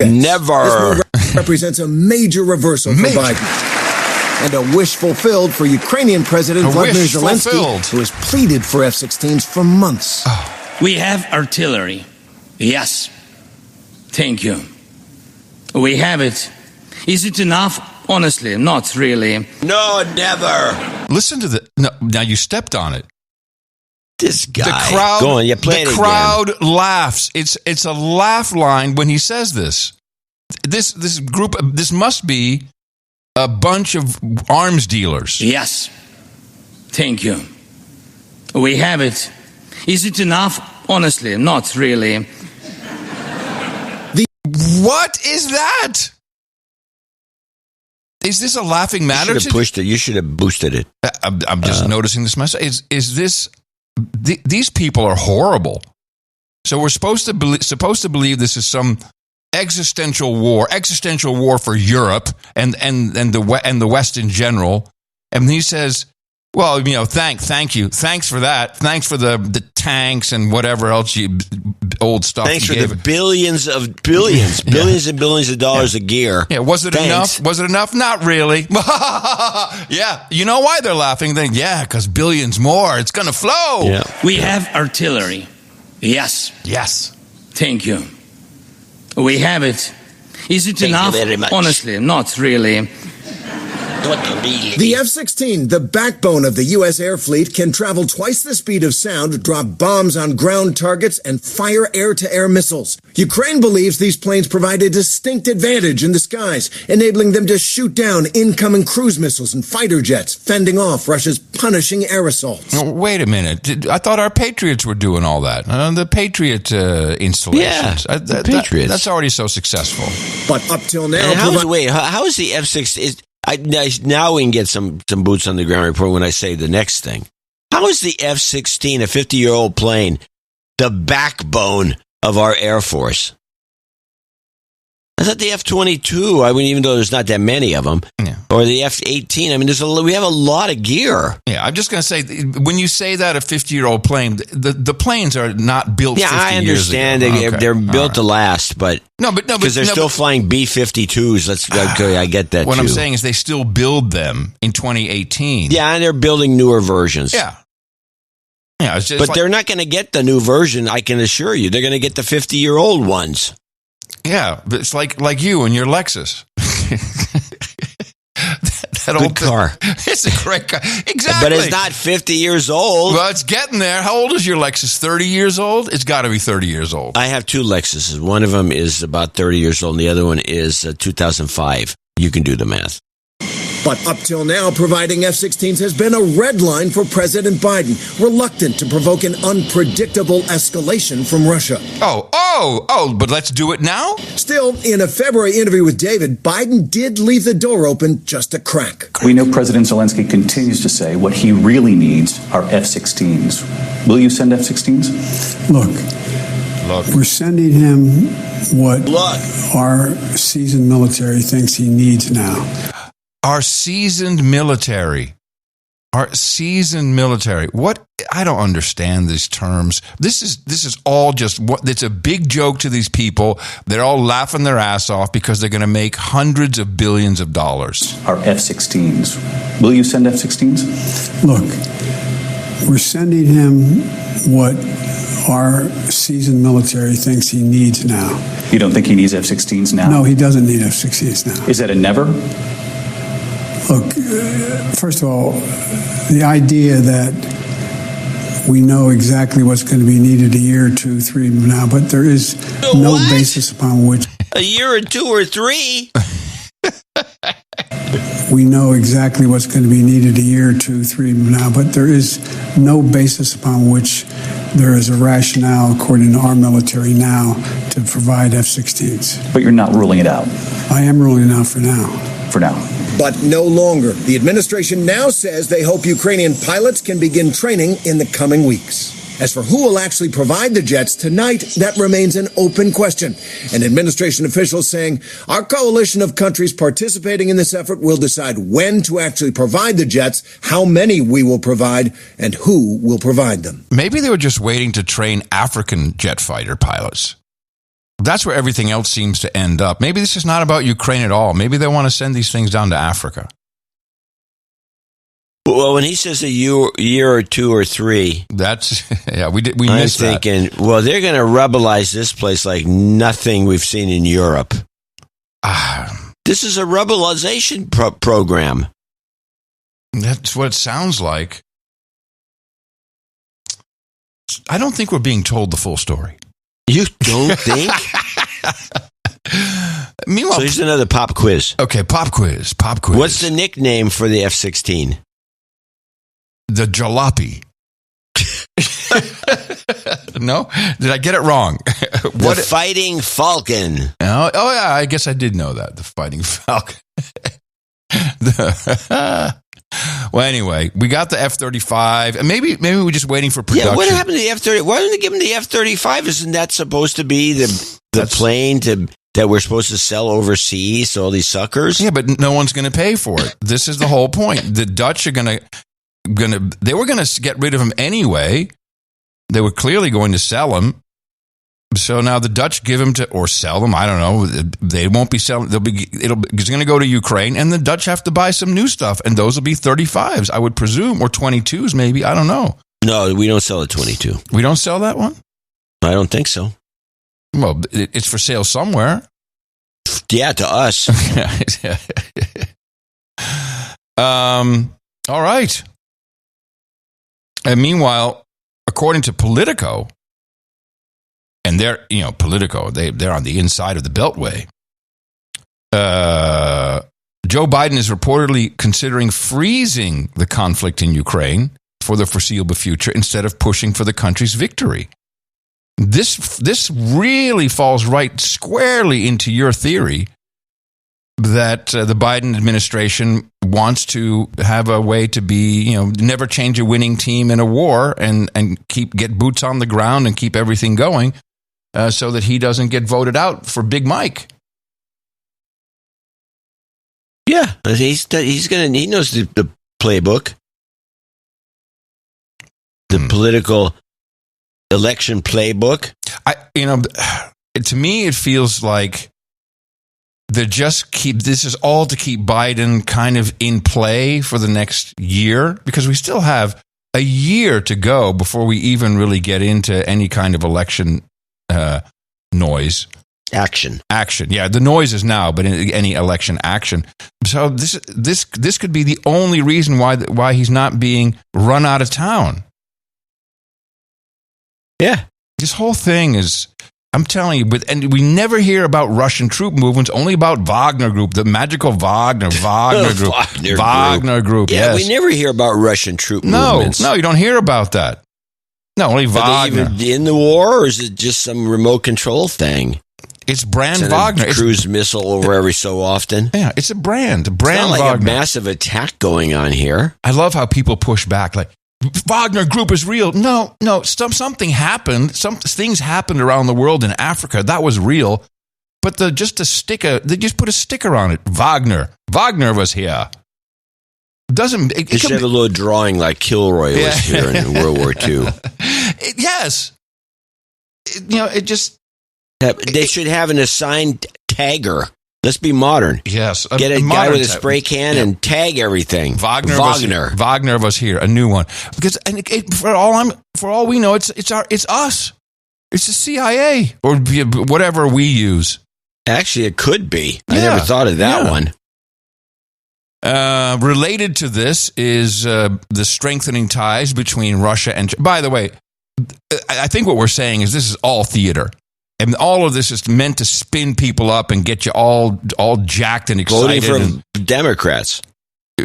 S1: never.
S6: This represents a major reversal for Biden and a wish fulfilled for Ukrainian President Vladimir Zelensky, who has pleaded for F-16s for months.
S14: We have artillery. Yes. Thank you. We have it. Is it enough? Honestly, not really.
S1: No, never.
S3: Listen to the... No, now you stepped on it.
S1: This guy.
S3: The crowd,
S1: Go on, play
S3: the
S1: it
S3: crowd
S1: again.
S3: laughs. It's a laugh line when he says this. This group, this must be a bunch of arms dealers.
S14: Yes. Thank you. We have it. Is it enough? Honestly, not really.
S3: What is that? Is this a laughing matter?
S1: You should have pushed it. You should have boosted it.
S3: I'm just noticing this message. Is this? These people are horrible. So we're supposed to believe this is some existential war for Europe and the West in general. And he says, well, thank you, thanks for that, thanks for the tanks and whatever else old stuff.
S1: Thanks for the billions and billions of dollars of gear.
S3: Yeah, was it enough? Was it enough? Not really. Yeah, you know why they're laughing? Because billions more, it's going to flow.
S1: Yeah.
S14: We have artillery. Yes. Thank you. We have it. Is it enough?
S1: Thank you very much.
S14: Honestly, not really.
S6: The F-16, the backbone of the U.S. air fleet, can travel twice the speed of sound, drop bombs on ground targets, and fire air-to-air missiles. Ukraine believes these planes provide a distinct advantage in the skies, enabling them to shoot down incoming cruise missiles and fighter jets, fending off Russia's punishing air assaults.
S3: Oh, wait a minute. I thought our Patriots were doing all that. The Patriot installations.
S1: Yeah, the Patriots.
S3: That's already so successful.
S6: But up till now...
S1: How is the F-16... now we can get some boots on the ground report when I say the next thing. How is the F-16, a 50-year-old plane, the backbone of our Air Force? I thought the F-22, even though there's not that many of them, or the F-18, we have a lot of gear.
S3: Yeah, I'm just going to say, when you say that, a 50-year-old plane, the planes are not built 50 years ago.
S1: Yeah, I understand. They're built to last, but because they're still flying B-52s. I get that,
S3: What
S1: too.
S3: I'm saying is they still build them in 2018.
S1: Yeah, and they're building newer versions.
S3: Yeah. Yeah, it's just
S1: but they're not going to get the new version, I can assure you. They're going to get the 50-year-old ones.
S3: Yeah, but it's like you and your Lexus. that old
S1: car.
S3: It's a great car. Exactly.
S1: But it's not 50 years old.
S3: Well, it's getting there. How old is your Lexus? 30 years old? It's got to be 30 years old.
S1: I have two Lexuses. One of them is about 30 years old, and the other one is 2005. You can do the math.
S6: But up till now, providing F-16s has been a red line for President Biden, reluctant to provoke an unpredictable escalation from Russia.
S3: But let's do it now?
S6: Still, in a February interview with David, Biden did leave the door open just a crack.
S7: We know President Zelensky continues to say what he really needs are F-16s. Will you send F-16s?
S22: Look, we're sending him what our seasoned military thinks he needs now.
S3: Our seasoned military. What? I don't understand these terms. This is all just it's a big joke to these people. They're all laughing their ass off because they're going to make hundreds of billions of dollars.
S7: Our F-16s. Will you send F-16s?
S22: Look, we're sending him what our seasoned military thinks he needs now.
S7: You don't think he needs F-16s now?
S22: No, he doesn't need F-16s now.
S7: Is that a never?
S22: Look, first of all, the idea that We know exactly what's going to be needed a year, 2, 3 from now, but there is no basis upon which...
S1: A year or 2 or 3?
S22: We know exactly what's going to be needed a year, 2, 3 from now, but there is no basis upon which there is a rationale, according to our military now, to provide F-16s.
S7: But you're not ruling it out?
S22: I am ruling it out for now.
S7: For now.
S6: But no longer. The administration now says they hope Ukrainian pilots can begin training in the coming weeks. As for who will actually provide the jets tonight, that remains an open question. And administration officials saying our coalition of countries participating in this effort will decide when to actually provide the jets, how many we will provide, and who will provide them.
S3: Maybe they were just waiting to train African jet fighter pilots. That's where everything else seems to end up. Maybe this is not about Ukraine at all. Maybe they want to send these things down to Africa.
S1: Well, when he says a year or 2 or 3,
S3: that's we missed that.
S1: I'm thinking, well, they're going to rebelize this place like nothing we've seen in Europe. This is a rebelization program.
S3: That's what it sounds like. I don't think we're being told the full story.
S1: You don't think?
S3: Meanwhile,
S1: so here's another pop quiz.
S3: Okay, pop quiz.
S1: What's the nickname for the F-16?
S3: The jalopy. No? Did I get it wrong?
S1: The Fighting Falcon.
S3: Oh, yeah, I guess I did know that. The Fighting Falcon. Well, anyway, we got the F-35. And maybe we're just waiting for production.
S1: Yeah, what happened to the F-35? Why didn't they give them the F-35? Isn't that supposed to be the plane that we're supposed to sell overseas to all these suckers?
S3: Yeah, but no one's going to pay for it. This is the whole point. The Dutch are they were going to get rid of them anyway. They were clearly going to sell them. So now the Dutch give them or sell them. I don't know. They won't be selling. It's going to go to Ukraine, and the Dutch have to buy some new stuff, and those will be 35s, I would presume, or 22s maybe. I don't know.
S1: No, we don't sell a 22.
S3: We don't sell that one?
S1: I don't think so.
S3: Well, it's for sale somewhere.
S1: Yeah, to us.
S3: All right. And meanwhile, according to Politico, and they're on the inside of the Beltway. Joe Biden is reportedly considering freezing the conflict in Ukraine for the foreseeable future instead of pushing for the country's victory. This really falls right squarely into your theory that the Biden administration wants to have a way to be, never change a winning team in a war and get boots on the ground and keep everything going so that he doesn't get voted out for Big Mike.
S1: Yeah, he knows the playbook, the political election playbook.
S3: To me, it feels like this is all to keep Biden kind of in play for the next year, because we still have a year to go before we even really get into any kind of election noise.
S1: Action.
S3: Yeah, the noise is now, but any election action. So this could be the only reason why he's not being run out of town.
S1: Yeah.
S3: This whole thing is, I'm telling you, and we never hear about Russian troop movements, only about Wagner Group, the magical Wagner Group. Wagner Group,
S1: yeah,
S3: yes.
S1: We never hear about Russian troop movements.
S3: No, you don't hear about that. No, only Wagner.
S1: Are they even in the war, or is it just some remote control thing?
S3: It's brand Wagner.
S1: A cruise missile over every so often.
S3: Yeah, it's a brand.
S1: It's not like
S3: Wagner.
S1: A massive attack going on here.
S3: I love how people push back, like, Wagner Group is real. No, something happened. Some things happened around the world in Africa. That was real. But they just put a sticker on it. Wagner was here.
S1: It should have a little drawing like Kilroy was here in World War II.
S3: Yes.
S1: They should have an assigned tagger. Let's be modern.
S3: Yes.
S1: Get a guy with a spray can and tag everything.
S3: Wagner was here, a new one. Because for all we know, it's us. It's the CIA or whatever we use.
S1: Actually, it could be. I never thought of that one.
S3: Related to this is the strengthening ties between Russia and... By the way, I think what we're saying is this is all theater. And all of this is meant to spin people up and get you all jacked and excited.
S1: Voting for Democrats.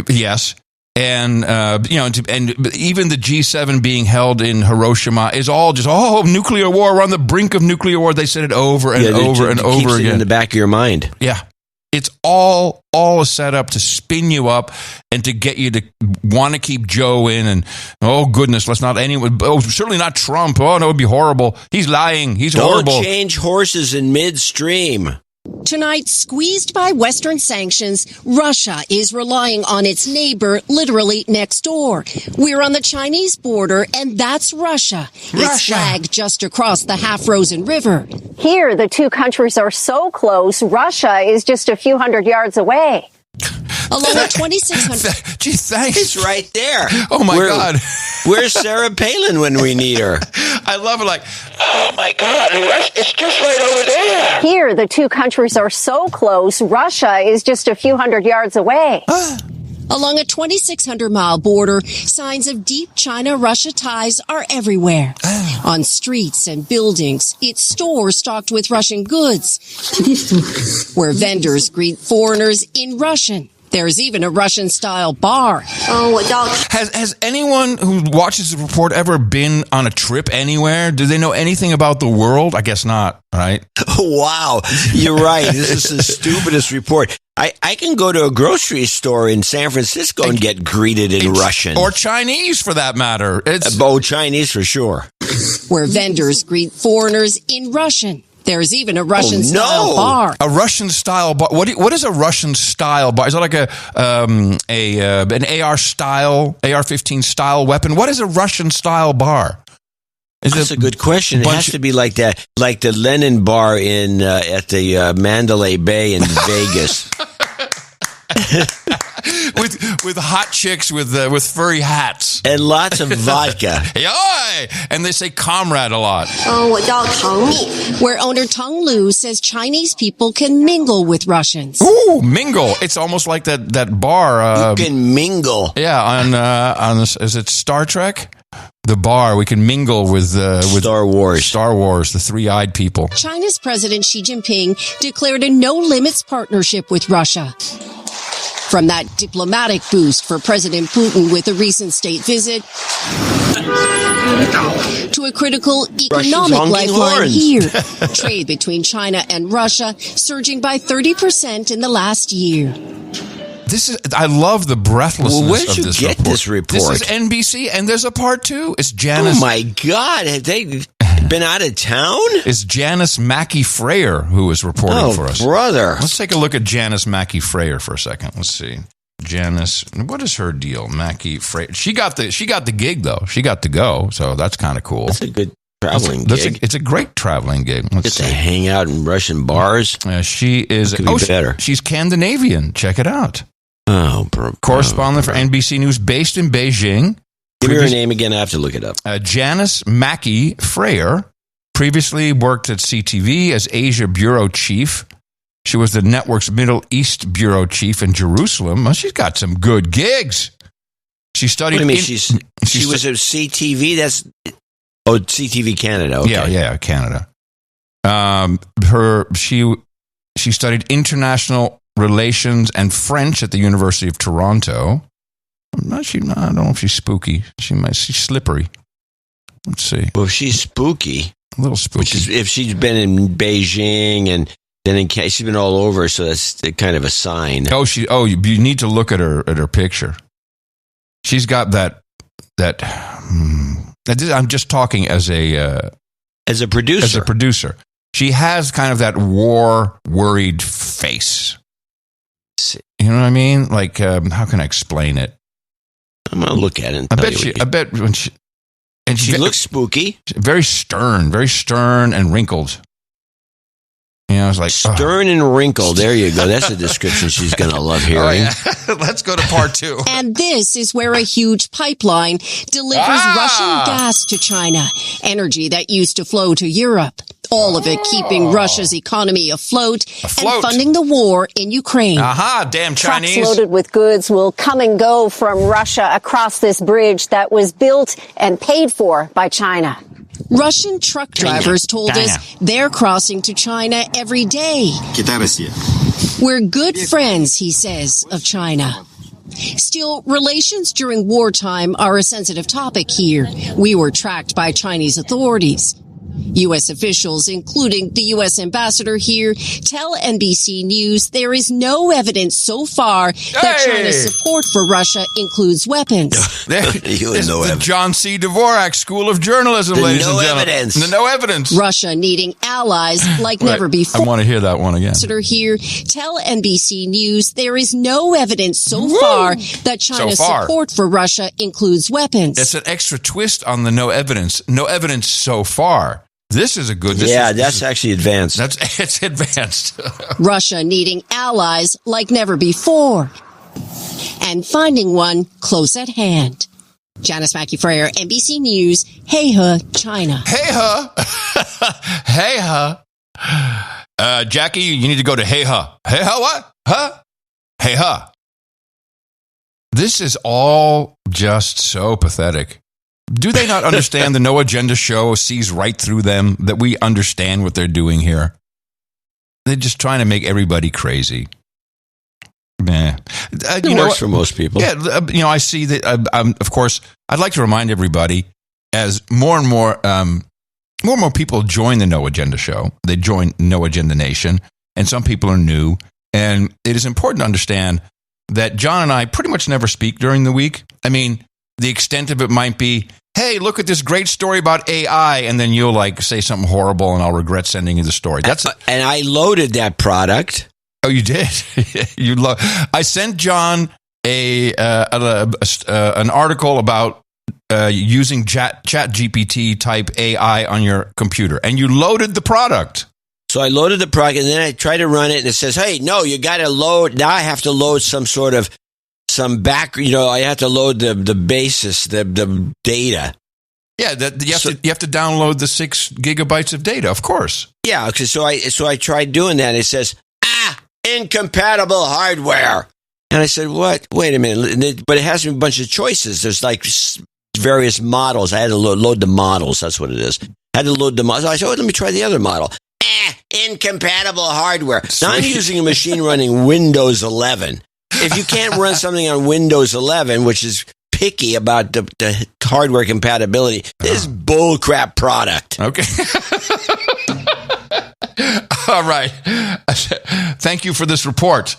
S3: Yes. And, and even the G7 being held in Hiroshima is all just, nuclear war. We're on the brink of nuclear war. They said it over and over and over again.
S1: In the back of your mind.
S3: Yeah. It's all a setup to spin you up and to get you to want to keep Joe in. And, oh, goodness, let's not anyone. Oh, certainly not Trump. Oh, no, it would be horrible. He's lying. He's horrible.
S1: Don't change horses in midstream.
S8: Tonight, squeezed by Western sanctions, Russia is relying on its neighbor literally next door. We're on the Chinese border, and that's Russia. Its flag just across the half-frozen river.
S21: Here, the two countries are so close, Russia is just a few hundred yards away.
S8: Along a 2,600...
S3: Gee, thanks.
S1: It's right there.
S3: Oh, my God.
S1: Where's Sarah Palin when we need her?
S3: I love it like,
S14: oh, my God, it's just right over there.
S21: Here, the two countries are so close, Russia is just a few hundred yards away.
S8: Along a 2,600-mile border, signs of deep China-Russia ties are everywhere. On streets and buildings, it's stores stocked with Russian goods, where vendors greet foreigners in Russian. There's even a Russian-style bar.
S3: Has anyone who watches the report ever been on a trip anywhere? Do they know anything about the world? I guess not, right?
S1: Wow, you're right. This is the stupidest report. I can go to a grocery store in San Francisco and get greeted in Russian.
S3: Or Chinese, for that matter.
S1: Chinese for sure.
S8: Where vendors greet foreigners in Russian. There's even a Russian-style bar.
S3: A Russian-style bar. What is a Russian-style bar? Is that like an AR-15 style weapon? What is a Russian-style bar?
S1: That's a good question. It has to be like that, like the Lenin bar in at the Mandalay Bay in Vegas.
S3: with hot chicks with furry hats
S1: and lots of vodka.
S3: And they say comrade a lot.
S8: Where owner Tong Lu says Chinese people can mingle with Russians.
S3: Ooh, mingle! It's almost like that bar.
S1: You can mingle.
S3: Yeah, on is it Star Trek? The bar, we can mingle with
S1: Star Wars.
S3: Star Wars, the three-eyed people.
S8: China's President Xi Jinping declared a no-limits partnership with Russia. From that diplomatic boost for President Putin with a recent state visit to a critical economic lifeline here. Trade between China and Russia surging by 30% in the last year.
S3: I love the breathlessness
S1: where did
S3: of
S1: you
S3: this
S1: get
S3: report.
S1: This report?
S3: This is NBC, and there's a part two. It's Janice.
S1: Oh my God, have they been out of town?
S3: It's Janice Mackey Freyer who is reporting for us.
S1: Brother.
S3: Let's take a look at Janice Mackey Freyer for a second. Let's see. Janice, what is her deal? Mackey Freyer. She got the gig though. She got to go, so that's kind of cool.
S1: That's a good traveling gig.
S3: It's a great traveling gig.
S1: Let's see. To hang out in Russian bars.
S3: She is
S1: better.
S3: She's Scandinavian. Check it out. Correspondent for NBC News based in Beijing.
S1: Give me her name again. I have to look it up.
S3: Janice Mackey Freyer previously worked at CTV as Asia Bureau Chief. She was the network's Middle East Bureau Chief in Jerusalem. Well, she's got some good gigs. She studied...
S1: What do you mean? She was at CTV? That's... Oh, CTV Canada. Okay.
S3: Yeah, Canada. She studied international relations and French at the University of Toronto. I don't know if she's spooky. She's slippery. Let's see.
S1: Well, if she's spooky.
S3: A little spooky.
S1: Which is, if she's been in Beijing and then she's been all over, so that's kind of a sign.
S3: You need to look at her picture. She's got that. I'm just talking as a
S1: producer.
S3: As a producer, she has kind of that war-worried face. You know what I mean? Like, how can I explain it?
S1: I'm gonna look at it.
S3: I bet when she
S1: looks spooky,
S3: very stern and wrinkled. You know, I was like
S1: stern and wrinkled. There you go. That's a description she's gonna love hearing.
S3: Let's go to part two.
S8: And this is where a huge pipeline delivers Russian gas to China, energy that used to flow to Europe. All of it keeping Russia's economy afloat and funding the war in Ukraine.
S3: Aha, damn Chinese.
S9: Trucks loaded with goods will come and go from Russia across this bridge that was built and paid for by China.
S8: Russian truck drivers told us they're crossing to China every day. We're good friends, he says, of China. Still, relations during wartime are a sensitive topic here. We were tracked by Chinese authorities. U.S. officials, including the U.S. ambassador here, tell NBC News there is no evidence so far that China's support for Russia includes weapons.
S3: The John C. Dvorak School of Journalism, ladies and gentlemen. No evidence.
S8: Russia needing allies like never before.
S3: I want to hear that one again.
S8: Ambassador here, tell NBC News there is no evidence so far that China's support for Russia includes weapons.
S3: It's an extra twist on the no evidence. No evidence so far. This is a good...
S1: That's actually advanced.
S3: It's advanced.
S8: Russia needing allies like never before. And finding one close at hand. Janice Mackey-Freyer, NBC News, Heihe, China.
S3: Heihe? Heihe. Jackie, you need to go to Heihe. Heihe what? Huh? Heihe. This is all just so pathetic. Do they not understand the No Agenda show sees right through them, that we understand what they're doing here? They're just trying to make everybody crazy.
S1: It works for most people.
S3: Yeah, I see that. Of course, I'd like to remind everybody, as more and more people join the No Agenda show, they join No Agenda Nation, and some people are new, and it is important to understand that John and I pretty much never speak during the week. I mean, the extent of it might be, hey, look at this great story about AI, and then you'll say something horrible, and I'll regret sending you the story.
S1: And I loaded that product.
S3: Oh, you did? I sent John an article about using Chat GPT type AI on your computer, and you loaded the product.
S1: So I loaded the product, and then I tried to run it, and it says, hey, no, you got to load. Now I have to load some back, I have to load the basis, the data.
S3: Yeah, you have to download the 6 gigabytes of data, of course.
S1: Yeah, okay, so I tried doing that, and it says, incompatible hardware. And I said, what? Wait a minute. But it has a bunch of choices. There's various models. I had to load the models. That's what it is. I had to load the models. I said, let me try the other model. Incompatible hardware. Now I'm using a machine running Windows 11. If you can't run something on Windows 11, which is picky about the hardware compatibility, this is bullcrap product.
S3: Okay. All right. Thank you for this report.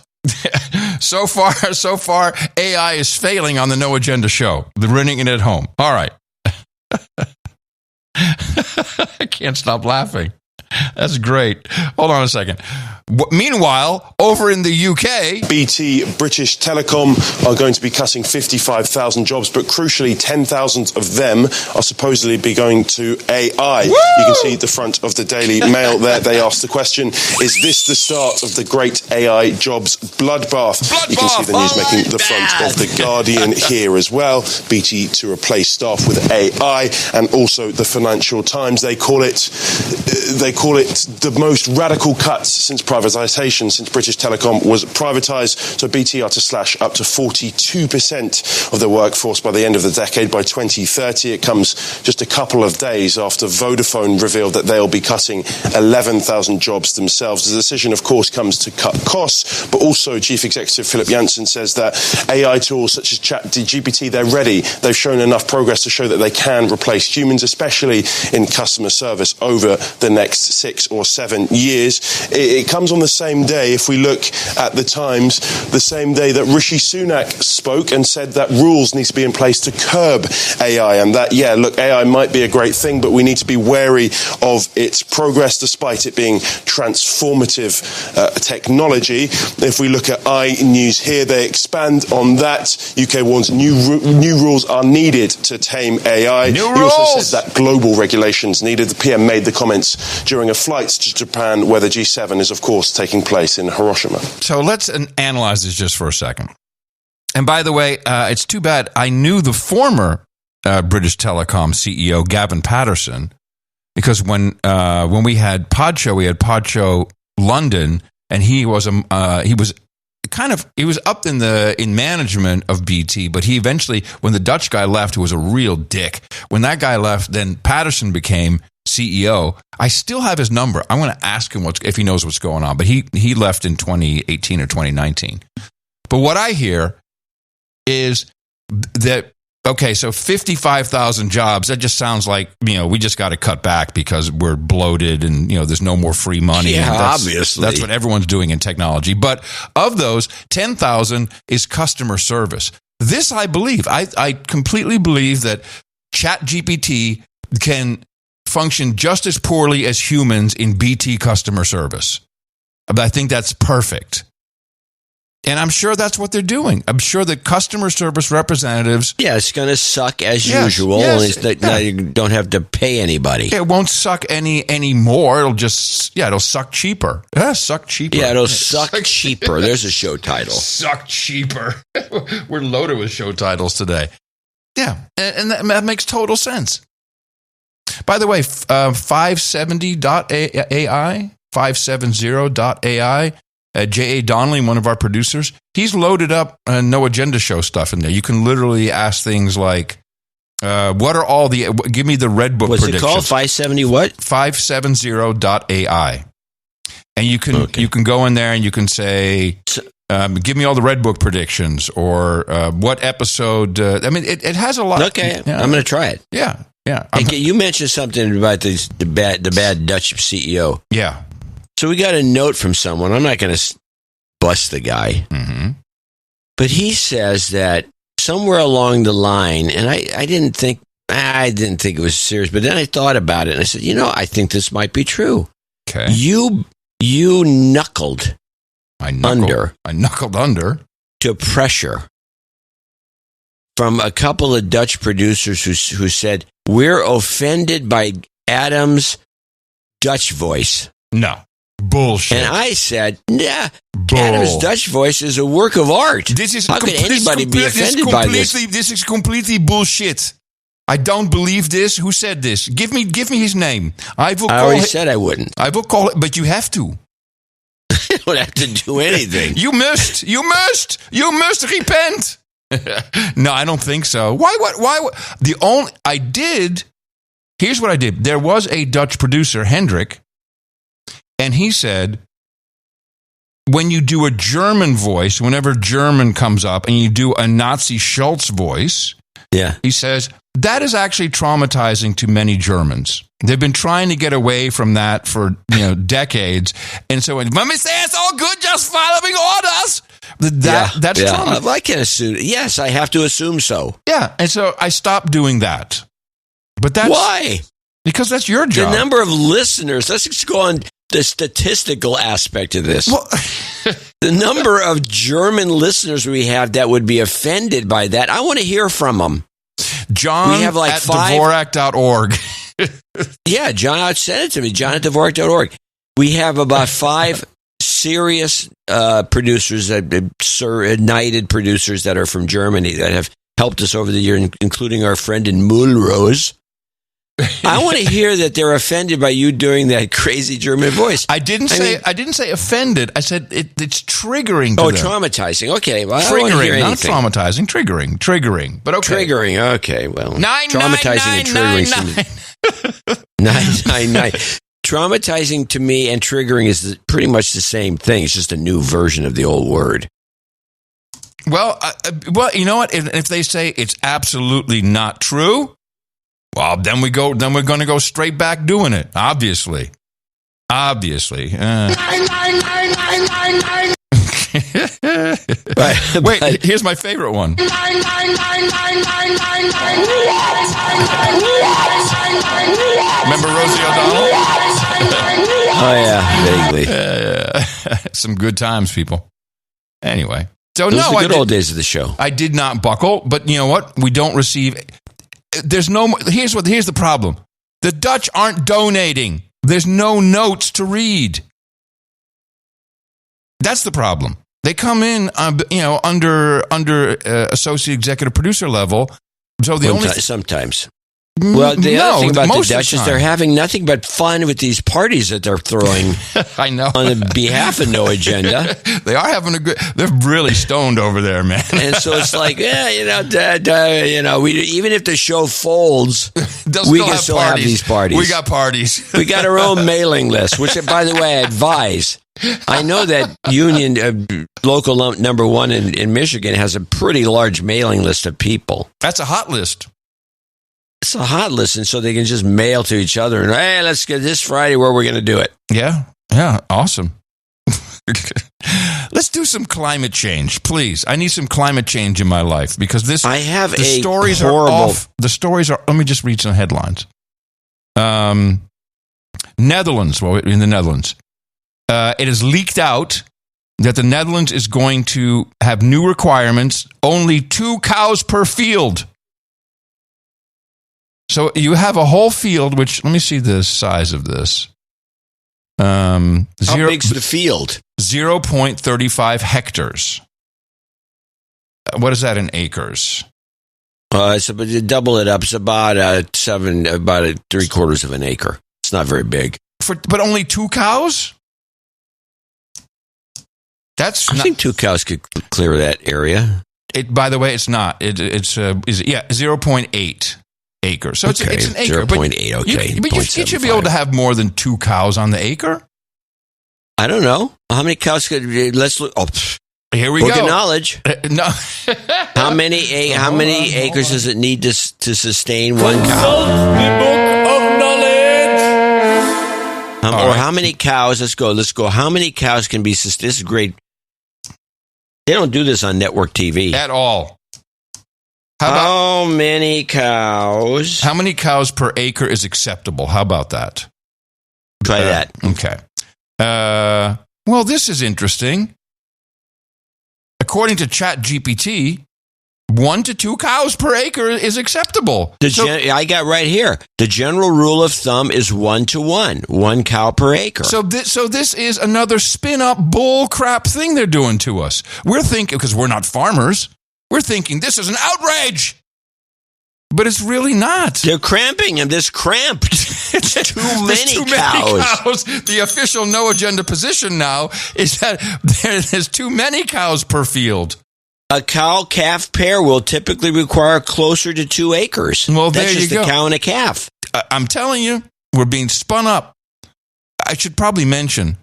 S3: So far, AI is failing on the No Agenda show. They're running it at home. All right. I can't stop laughing. That's great. Hold on a second. Meanwhile, over in the UK,
S10: BT, British Telecom, are going to be cutting 55,000 jobs, but crucially, 10,000 of them are supposedly be going to AI. Woo! You can see the front of the Daily Mail there. They asked the question, is this the start of the great AI jobs bloodbath? You can see the news making the front of the Guardian here as well. BT to replace staff with AI, and also the Financial Times. They call it the most radical cuts since privatisation, since British Telecom was privatised. So BT are to slash up to 42% of their workforce by the end of the decade. By 2030, it comes just a couple of days after Vodafone revealed that they'll be cutting 11,000 jobs themselves. The decision, of course, comes to cut costs, but also Chief Executive Philip Jansen says that AI tools such as ChatGPT, they're ready. They've shown enough progress to show that they can replace humans, especially in customer service, over the next 6 or 7 years. It comes on the same day, if we look at the Times, the same day that Rishi Sunak spoke and said that rules need to be in place to curb AI, and that, AI might be a great thing, but we need to be wary of its progress despite it being transformative technology. If we look at iNews here, they expand on that. UK warns new rules are needed to tame AI. He also said that global regulations needed. The PM made the comments during a flight to Japan, where the G7 is, of course, taking place in Hiroshima.
S3: So let's analyze this just for a second. And by the way, it's too bad I knew the former British Telecom CEO, Gavin Patterson, Because when we had Pod Show London, and he was up in management of BT, but he eventually, when the Dutch guy left, who was a real dick, when that guy left, then Patterson became CEO. I still have his number. I want to ask him if he knows what's going on, but he left in 2018 or 2019. But what I hear is that, okay, so 55,000 jobs, that just sounds like, we just got to cut back because we're bloated and, there's no more free money.
S1: Yeah,
S3: obviously. That's what everyone's doing in technology. But of those, 10,000 is customer service. This I believe. I completely believe that ChatGPT can function just as poorly as humans in BT customer service. But I think that's perfect. And I'm sure that's what they're doing. I'm sure that customer service representatives...
S1: Yeah, it's going to suck as usual. Yes, now you don't have to pay anybody.
S3: It won't suck any more. It'll just... Yeah, it'll suck cheaper. Yeah, suck cheaper.
S1: Yeah, it'll suck cheaper. There's a show title.
S3: Suck cheaper. We're loaded with show titles today. Yeah, and that makes total sense. By the way, 570.ai, 570.ai... J.A. Donnelly, one of our producers, he's loaded up No Agenda Show stuff in there. You can literally ask things like, what are all the... Give me the Red Book predictions.
S1: What's it called? 570 what?
S3: 570.ai. And you can go in there and you can say, give me all the Red Book predictions, or what episode... it has a lot...
S1: Okay, I'm going to try it.
S3: Yeah.
S1: Hey, you mentioned something about the bad Dutch CEO.
S3: Yeah.
S1: So we got a note from someone. I'm not going to bust the guy.
S3: Mm-hmm.
S1: But he says that somewhere along the line, and I didn't think it was serious, but then I thought about it, and I said, I think this might be true.
S3: Okay.
S1: You knuckled under.
S3: I knuckled under.
S1: To pressure from a couple of Dutch producers who said, we're offended by Adam's Dutch voice.
S3: No. Bullshit.
S1: And I said, Adam's Dutch voice is a work of art. How could anybody be offended by this?
S3: This is completely bullshit. I don't believe this. Who said this? Give me his name. I
S1: already said I wouldn't.
S3: I will call it, but you have to.
S1: You don't have to do anything.
S3: You must repent. No, I don't think so. Why? Here's what I did. There was a Dutch producer, Hendrik, and he said, when you do a German voice, whenever German comes up and you do a Nazi Schultz voice, he says, that is actually traumatizing to many Germans. They've been trying to get away from that for decades. And so when Mummy says it's all good, just following orders, that's trauma.
S1: I can assume. Yes, I have to assume so.
S3: Yeah, and so I stopped doing that. But that's...
S1: Why?
S3: Because that's your job.
S1: The number of listeners, let's just go on the statistical aspect of this.
S3: Well,
S1: the number of German listeners we have that would be offended by that, I want to hear from them.
S3: John
S1: we have like
S3: at Dvorak.org.
S1: Yeah, John, send it to me, John at Dvorak.org. We have about 5 serious producers, knighted producers that are from Germany that have helped us over the year, including our friend in Mulrose. I want to hear that they're offended by you doing that crazy German voice.
S3: I didn't say offended. I said it's triggering to them.
S1: Traumatizing. Okay, well,
S3: triggering, not traumatizing. Triggering. But okay,
S1: triggering. Okay, well,
S3: traumatizing
S1: and triggering. 999. Traumatizing to me and triggering is pretty much the same thing. It's just a new version of the old word.
S3: Well, you know what? If they say it's absolutely not true, well, then we're going to go straight back doing it. Obviously. Wait, here's my favorite one. Remember Rosie O'Donnell?
S1: Oh, yeah, vaguely.
S3: Some good times, people. Anyway. So
S1: those are the good old days of the show.
S3: I did not buckle, but you know what? We don't receive... There's no... Here's the problem. The Dutch aren't donating. There's no notes to read. That's the problem. They come in, under associate executive producer level. So the
S1: sometimes. Well, the other thing about the Dutch is they're having nothing but fun with these parties that they're throwing.
S3: I know.
S1: On the behalf of no agenda.
S3: They are having they're really stoned over there, man.
S1: And so it's like, even if the show folds, we can still have these parties.
S3: We got parties.
S1: We got our own mailing list, which, by the way, I advise. I know that Union, local number 1 in Michigan, has a pretty large mailing list of people.
S3: That's a hot list.
S1: It's a hot list, and so they can just mail to each other. And, hey, let's get this Friday where we're going to do it.
S3: Yeah, awesome. Let's do some climate change, please. I need some climate change in my life because the stories are off. The stories are. Let me just read some headlines. Netherlands. Well, in the Netherlands, it is leaked out that the Netherlands is going to have new requirements: only 2 cows per field. So you have a whole field, which, let me see the size of this.
S1: How big's the field?
S3: 0.35 hectares. What is that in acres?
S1: So but you double it up. It's about about 3/4 of an acre. It's not very big.
S3: But only 2 cows?
S1: I think 2 cows could clear that area.
S3: By the way, it's not. It's 0.8. acres. So it's an acre.
S1: 0.8, okay.
S3: But you should be able to have more than 2 cows on the acre.
S1: I don't know. How many cows could let's look? Oh,
S3: here we
S1: book
S3: go.
S1: Of knowledge.
S3: No.
S1: How many acres does it need to sustain 1 cow?
S11: Consult the book of knowledge.
S1: Or how many cows? Let's go. How many cows can be sustained? This is great. They don't do this on network TV
S3: at all.
S1: How many cows?
S3: How many cows per acre is acceptable? How about that?
S1: Try that.
S3: Okay. Well, this is interesting. According to ChatGPT, 1 to 2 cows per acre is acceptable.
S1: I got right here. The general rule of thumb is 1 to 1, 1 cow per acre.
S3: So this is another spin-up bull crap thing they're doing to us. We're thinking, because we're not farmers, we're thinking this is an outrage. But it's really not.
S1: They're cramping him. This cramped. It's too many cows.
S3: The official no agenda position now is that there's too many cows per field.
S1: A cow-calf pair will typically require closer to 2 acres.
S3: Well,
S1: that's
S3: there you go.
S1: That's just a cow and a calf.
S3: I'm telling you, we're being spun up. I should probably mention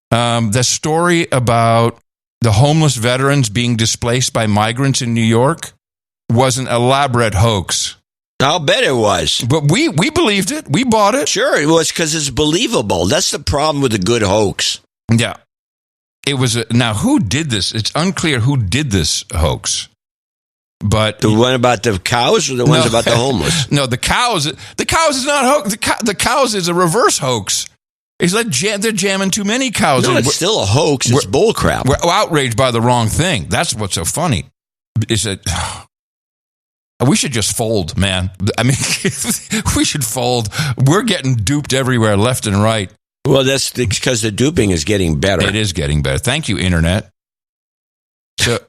S3: the story about the homeless veterans being displaced by migrants in New York was an elaborate hoax.
S1: I'll bet it was.
S3: But we believed it. We bought it.
S1: Sure, it was because it's believable. That's the problem with a good hoax.
S3: Yeah. It was now, who did this? It's unclear who did this hoax. But
S1: the one about the cows or the ones about the homeless?
S3: No, the cows is not hoax. The cows is a reverse hoax. It's like they're jamming too many cows.
S1: No, it's still a hoax. It's bullcrap.
S3: We're outraged by the wrong thing. That's what's so funny. Is that we should just fold, man. I mean, we should fold. We're getting duped everywhere, left and right.
S1: Well, that's because the duping is getting better.
S3: It is getting better. Thank you, Internet. So,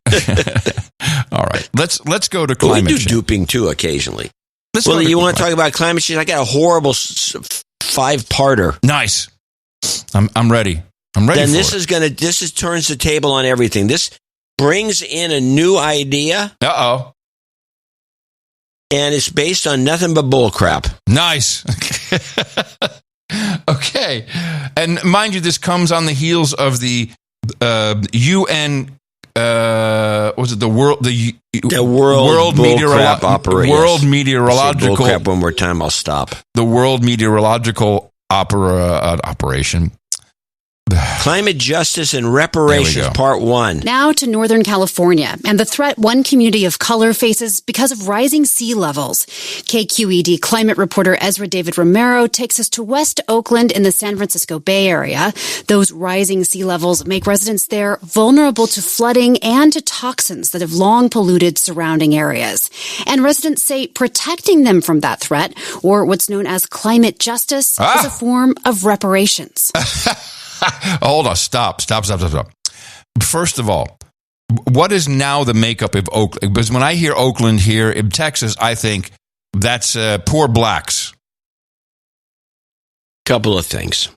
S3: all right, let's go to climate change.
S1: We do duping too occasionally. Well, you want to talk about climate change? I got a horrible 5-parter.
S3: Nice. I'm ready. I'm ready.
S1: Then
S3: for
S1: this
S3: it.
S1: This turns the table on everything. This brings in a new idea.
S3: Uh-oh.
S1: And it's based on nothing but bullcrap.
S3: Nice. Okay. And mind you, this comes on the heels of the UN. Was it the World Meteorological
S1: bullcrap? One more time, I'll stop.
S3: The World Meteorological Operation.
S1: Climate Justice and Reparations, Part 1.
S4: Now to Northern California and the threat one community of color faces because of rising sea levels. KQED climate reporter Ezra David Romero takes us to West Oakland in the San Francisco Bay Area. Those rising sea levels make residents there vulnerable to flooding and to toxins that have long polluted surrounding areas. And residents say protecting them from that threat, or what's known as climate justice, is a form of reparations.
S3: Hold on, stop. First of all, what is now the makeup of Oakland? Because when I hear Oakland here in Texas, I think That's poor blacks.
S1: Couple of things.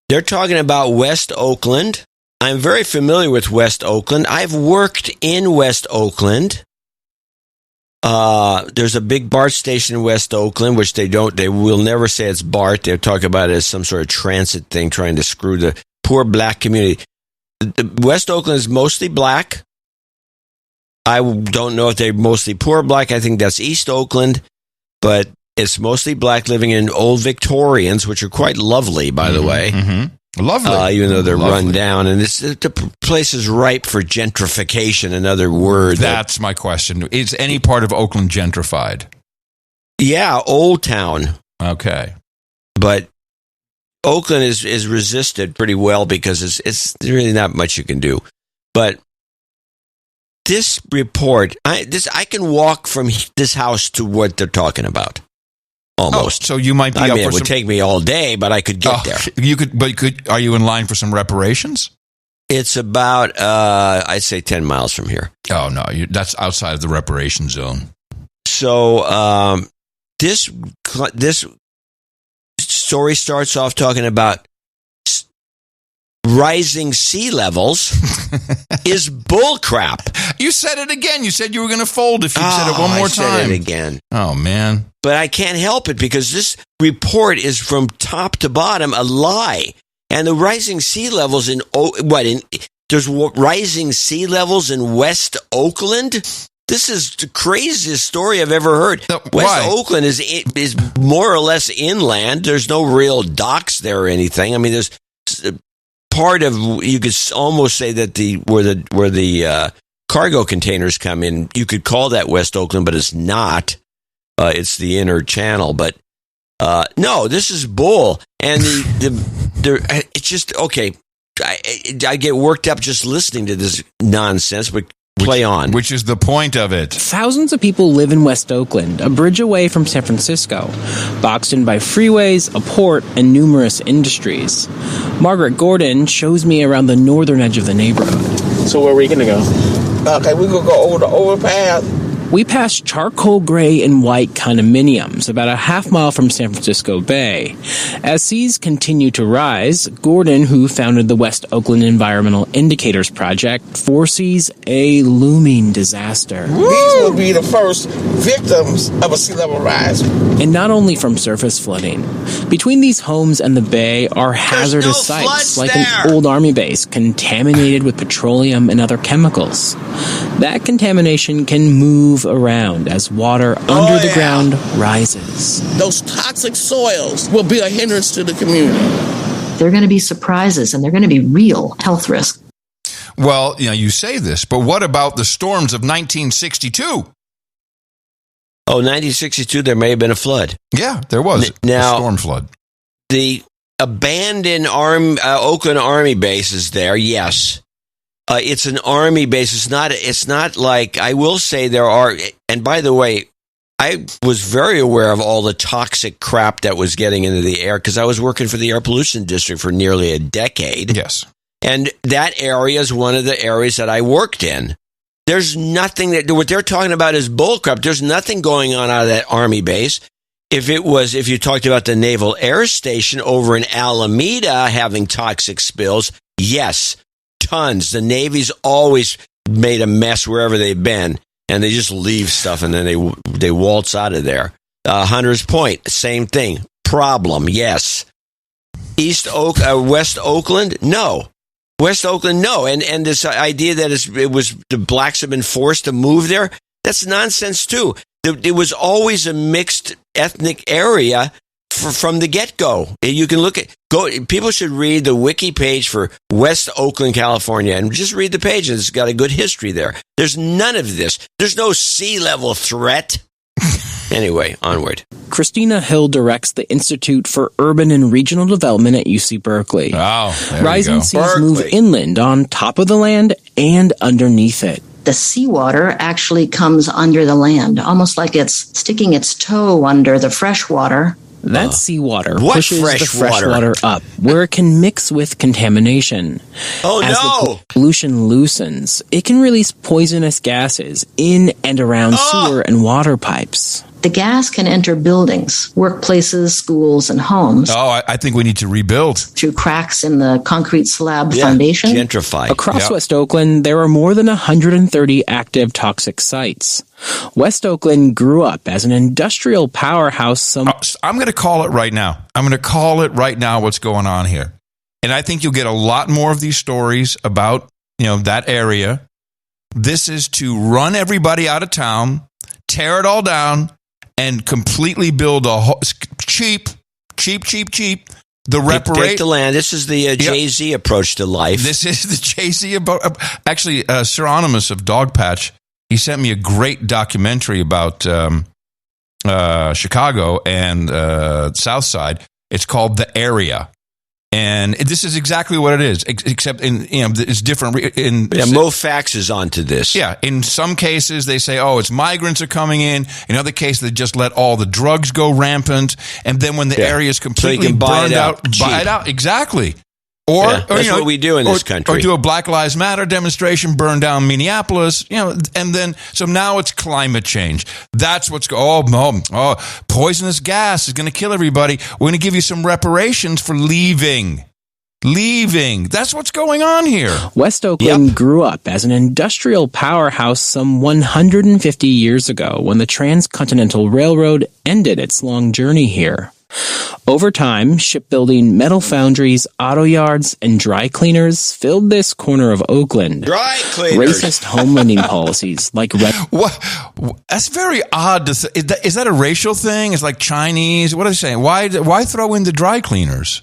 S1: They're talking about West Oakland. I'm very familiar with West Oakland. I've worked in West Oakland. There's a big BART station in West Oakland, which they will never say it's BART. They'll talk about it as some sort of transit thing, trying to screw the poor black community. West Oakland is mostly black. I don't know if they're mostly poor black. I think that's East Oakland, but it's mostly black living in old Victorians, which are quite lovely, by the way.
S3: Mm-hmm. Lovely.
S1: Even though they're run down. And the place is ripe for gentrification, another word.
S3: That's my question. Is any part of Oakland gentrified?
S1: Yeah, Old Town.
S3: Okay.
S1: But Oakland is resisted pretty well because it's really not much you can do. But this report, I can walk from this house to what they're talking about. Almost.
S3: So you might be up for
S1: it would take me all day, but I could get there.
S3: You could, are you in line for some reparations?
S1: It's about, I'd say 10 miles from here.
S3: Oh, no, that's outside of the reparation zone.
S1: So this story starts off talking about rising sea levels is bullcrap.
S3: You said it again. You said you were going to fold if you said it one more time.
S1: I said it again.
S3: Oh, man.
S1: But I can't help it because this report is from top to bottom a lie. And the rising sea levels there's rising sea levels in West Oakland? This is the craziest story I've ever heard. West Oakland is more or less inland. There's no real docks there or anything. I mean, there's part of, you could almost say that where the cargo containers come in, you could call that West Oakland, but it's not. It's the inner channel. But no, this is bull. And it's just, okay, I get worked up just listening to this nonsense, but play on.
S3: Which is the point of it.
S13: Thousands of people live in West Oakland, a bridge away from San Francisco, boxed in by freeways, a port, and numerous industries. Margaret Gordon shows me around the northern edge of the neighborhood.
S15: So where are we going to go? Okay, we're going to go over the overpass.
S13: We pass charcoal gray and white condominiums about a half mile from San Francisco Bay. As seas continue to rise, Gordon, who founded the West Oakland Environmental Indicators Project, foresees a looming disaster.
S15: These will be the first victims of a sea level rise.
S13: And not only from surface flooding. Between these homes and the bay are hazardous sites like an old army base contaminated with petroleum and other chemicals. That contamination can move around as water under the ground rises.
S15: Those toxic soils will be a hindrance to the community.
S16: There are going to be surprises, and they're going to be real health risks.
S3: Well, you say this, but what about the storms of 1962?
S1: Oh, 1962, there may have been a flood.
S3: Yeah, there was a storm flood.
S1: The abandoned Oakland Army base is there, yes. It's an army base. It's not like, I will say there are, and by the way, I was very aware of all the toxic crap that was getting into the air because I was working for the air pollution district for nearly a decade.
S3: Yes.
S1: And that area is one of the areas that I worked in. There's nothing what they're talking about is bullcrap. There's nothing going on out of that army base. If you talked about the Naval Air Station over in Alameda having toxic spills, yes. Tons. The Navy's always made a mess wherever they've been, and they just leave stuff, and then they waltz out of there. Hunters Point, same thing. Problem, yes. West Oakland, no. West Oakland, no. And this idea that the blacks have been forced to move there, that's nonsense too. It was always a mixed ethnic area from the get-go. You can people should read the wiki page for West Oakland, California, and just read the page. It's got a good history there. There's none of this. There's no sea level threat. Anyway, onward.
S13: Christina Hill directs the Institute for Urban and Regional Development at UC Berkeley.
S3: Oh,
S13: Rising seas move inland on top of the land and underneath it.
S16: The seawater actually comes under the land, almost like it's sticking its toe under the fresh water.
S13: That seawater pushes the fresh water up, where it can mix with contamination.
S1: Oh,
S13: As the pollution loosens, it can release poisonous gases in and around sewer and water pipes.
S16: the gas can enter buildings, workplaces, schools, and homes.
S3: Oh, I think we need to rebuild.
S16: Through cracks in the concrete slab foundation.
S1: Gentrify.
S13: Across West Oakland, there are more than 130 active toxic sites. West Oakland grew up as an industrial powerhouse.
S3: I'm going to call it right now. What's going on here. And I think you'll get a lot more of these stories about, that area. This is to run everybody out of town, tear it all down, and completely build a cheap.
S1: Take the land. This is the Jay-Z approach to life.
S3: This is the Jay-Z actually, Sir Onimus of Dogpatch, he sent me a great documentary about Chicago and South Side. It's called The Area. And this is exactly what it is, except it's different.
S1: Mo faxes onto this.
S3: Yeah, in some cases they say, it's migrants are coming in. In other cases, they just let all the drugs go rampant, and then when the area is completely burned out, buy it out. Exactly. Or
S1: that's what we do in this country.
S3: Or do a Black Lives Matter demonstration, burn down Minneapolis, and then, so now it's climate change. That's what's poisonous gas is going to kill everybody. We're going to give you some reparations for leaving. That's what's going on here.
S13: West Oakland grew up as an industrial powerhouse some 150 years ago when the Transcontinental Railroad ended its long journey here. Over time, shipbuilding, metal foundries, auto yards, and dry cleaners filled this corner of Oakland.
S1: Dry cleaners.
S13: Racist home lending policies like
S3: That's very odd. Is that a racial thing? It's like Chinese. What are they saying? Why throw in the dry cleaners?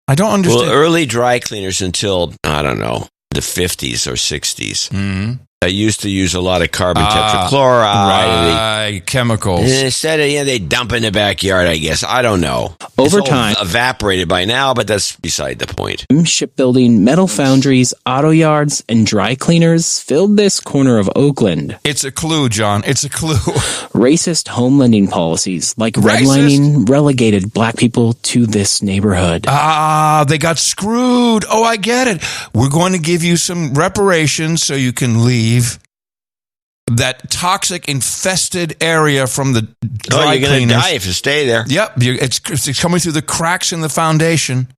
S3: I don't understand.
S1: Well, early dry cleaners until, I don't know, the 50s or 60s. Mm-hmm. I used to use a lot of carbon tetrachloride.
S3: Chemicals.
S1: And instead of, they dump in the backyard, I guess. I don't know.
S13: Over time.
S1: Evaporated by now, but that's beside the point.
S13: Shipbuilding, metal foundries, auto yards, and dry cleaners filled this corner of Oakland.
S3: It's a clue, John. It's a clue.
S13: Racist home lending policies like redlining relegated black people to this neighborhood.
S3: They got screwed. Oh, I get it. We're going to give you some reparations so you can leave that toxic infested area from the dry
S1: you're going to die if you stay there.
S3: Yep, it's coming through the cracks in the foundation.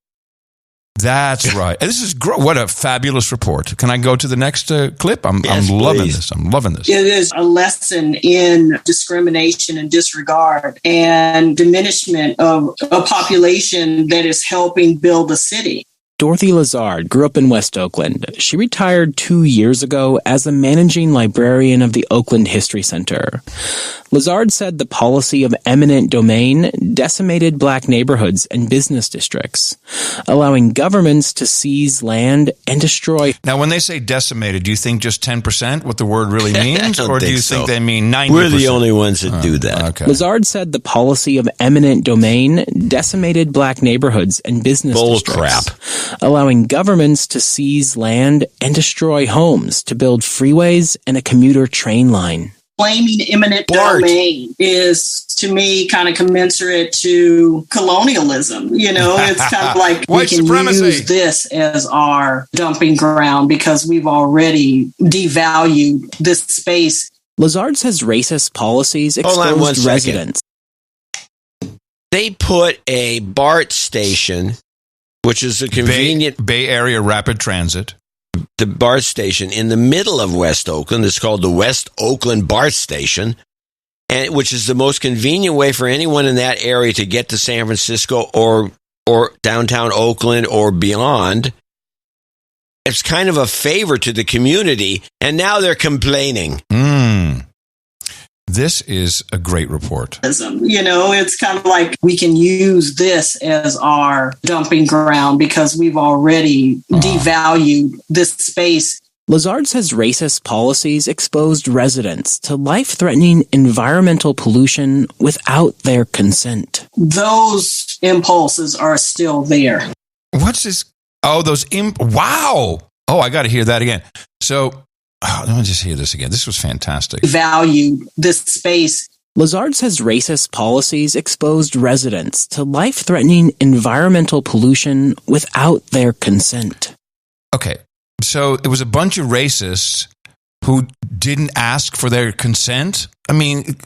S3: That's right. This is what a fabulous report. Can I go to the next clip? I'm loving this. I'm loving this.
S17: It is a lesson in discrimination and disregard and diminishment of a population that is helping build a city.
S13: Dorothy Lazard grew up in West Oakland. She retired 2 years ago as the managing librarian of the Oakland History Center. Lazard said the policy of eminent domain decimated black neighborhoods and business districts, allowing governments to seize land and destroy.
S3: Now, when they say decimated, do you think just 10% what the word really means? Or do you think they mean 90%?
S1: We're the only ones that do that.
S3: Okay.
S13: Lazard said the policy of eminent domain decimated black neighborhoods and business districts, allowing governments to seize land and destroy homes to build freeways and a commuter train line.
S17: Claiming eminent domain is, to me, kind of commensurate to colonialism. It's kind of like we can use this as our dumping ground because we've already devalued this space.
S13: Lazard says racist policies exposed residents.
S1: They put a BART station, which is a convenient
S3: Bay Area Rapid Transit.
S1: The BART station in the middle of West Oakland. It's called the West Oakland BART station, and which is the most convenient way for anyone in that area to get to San Francisco or downtown Oakland or beyond. It's kind of a favor to the community, and now they're complaining.
S3: This is a great report.
S17: It's kind of like we can use this as our dumping ground because we've already devalued this space.
S13: Lazard says racist policies exposed residents to life-threatening environmental pollution without their consent.
S17: Those impulses are still there.
S3: What's this? Oh, wow. Oh, I got to hear that again. So, let me just hear this again. This was fantastic.
S17: Valued this space.
S13: Lazard says racist policies exposed residents to life-threatening environmental pollution without their consent.
S3: Okay, so it was a bunch of racists who didn't ask for their consent? I mean,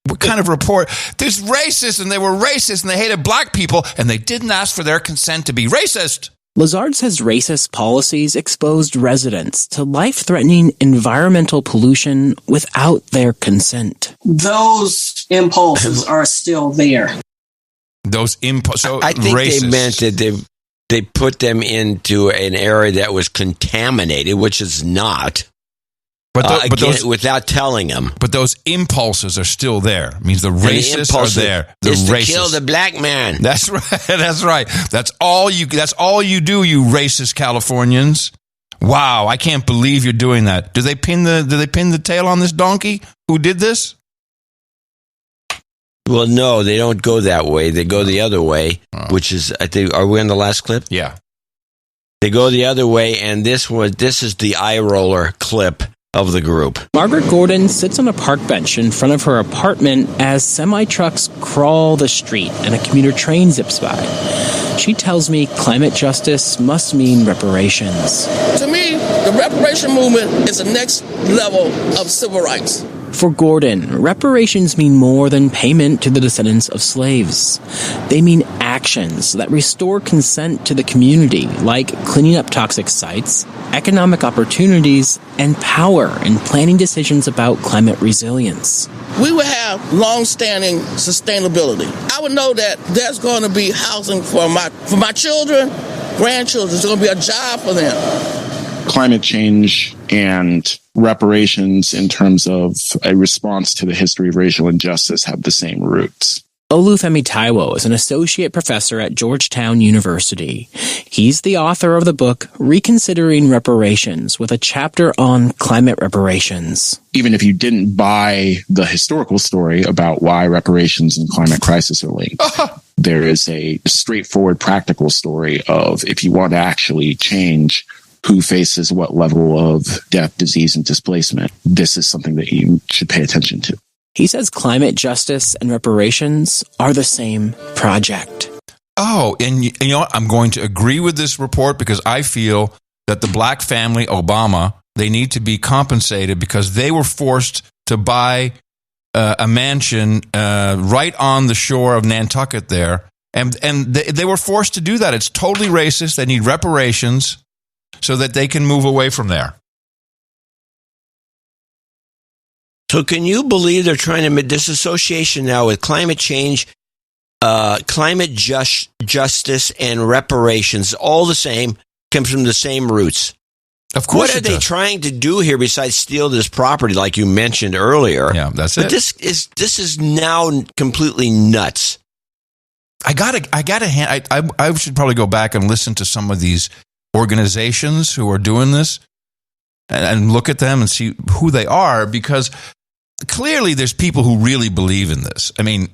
S3: what kind of report? There's racists, and they were racist, and they hated black people, and they didn't ask for their consent to be racist.
S13: Lazard says racist policies exposed residents to life-threatening environmental pollution without their consent.
S17: Those impulses are still there.
S3: Those impulses. So
S1: I think
S3: racist.
S1: they meant that they put them into an area that was contaminated, which is not. But those, without telling them.
S3: But those impulses are still there. It means the racists are there. The
S1: is
S3: racists.
S1: to kill the black man.
S3: That's right. That's right. That's all you do, you racist Californians. Wow, I can't believe you're doing that. Do they pin the tail on this donkey who did this?
S1: Well, no, they don't go that way. They go the other way, which is, I think, are we on the last clip?
S3: Yeah.
S1: They go the other way, and this is the eye roller clip of the group.
S13: Margaret Gordon sits on a park bench in front of her apartment as semi-trucks crawl the street and a commuter train zips by. She tells me climate justice must mean reparations.
S15: To me, the reparation movement is the next level of civil rights.
S13: For Gordon, reparations mean more than payment to the descendants of slaves. They mean actions that restore consent to the community, like cleaning up toxic sites, economic opportunities, and power in planning decisions about climate resilience.
S15: We would have long-standing sustainability. I would know that there's going to be housing for my children, grandchildren. There's going to be a job for them.
S12: Climate change and reparations in terms of a response to the history of racial injustice have the same roots.
S13: Olufemi Taiwo is an associate professor at Georgetown University. He's the author of the book Reconsidering Reparations, with a chapter on climate reparations.
S12: Even if you didn't buy the historical story about why reparations and climate crisis are linked, there is a straightforward practical story of if you want to actually change who faces what level of death, disease, and displacement, this is something that you should pay attention to.
S13: He says climate justice and reparations are the same project.
S3: Oh, and you know what? I'm going to agree with this report because I feel that the black family, Obama, they need to be compensated because they were forced to buy a mansion right on the shore of Nantucket there. And they were forced to do that. It's totally racist. They need reparations so that they can move away from there.
S1: So can you believe they're trying to make this association now with climate change, climate justice, and reparations, all the same, comes from the same roots?
S3: Of course.
S1: What are they trying to do here besides steal this property, like you mentioned earlier?
S3: Yeah, that's
S1: but
S3: it.
S1: This is now completely nuts.
S3: I should probably go back and listen to some of these organizations who are doing this and look at them and see who they are, because clearly there's people who really believe in this. I mean,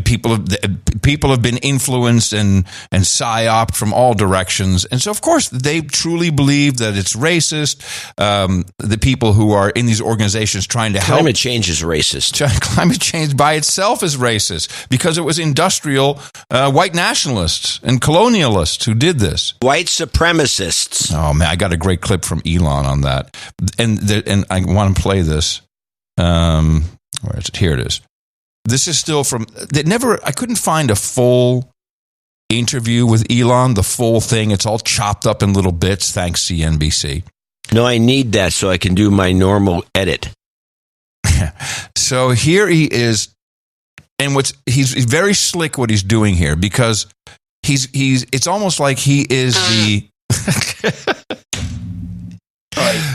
S3: people have been influenced and psyoped from all directions. And so, of course, they truly believe that it's racist. The people who are in these organizations trying to help.
S1: Climate change is racist.
S3: Climate change by itself is racist because it was industrial white nationalists and colonialists who did this.
S1: White supremacists.
S3: Oh, man, I got a great clip from Elon on that. And I want to play this. Where is it? Here it is. This is still from, I couldn't find a full interview with Elon, the full thing. It's all chopped up in little bits, thanks CNBC.
S1: No, I need that so I can do my normal edit.
S3: So here he is, and he's very slick what he's doing here, because it's almost like he is the...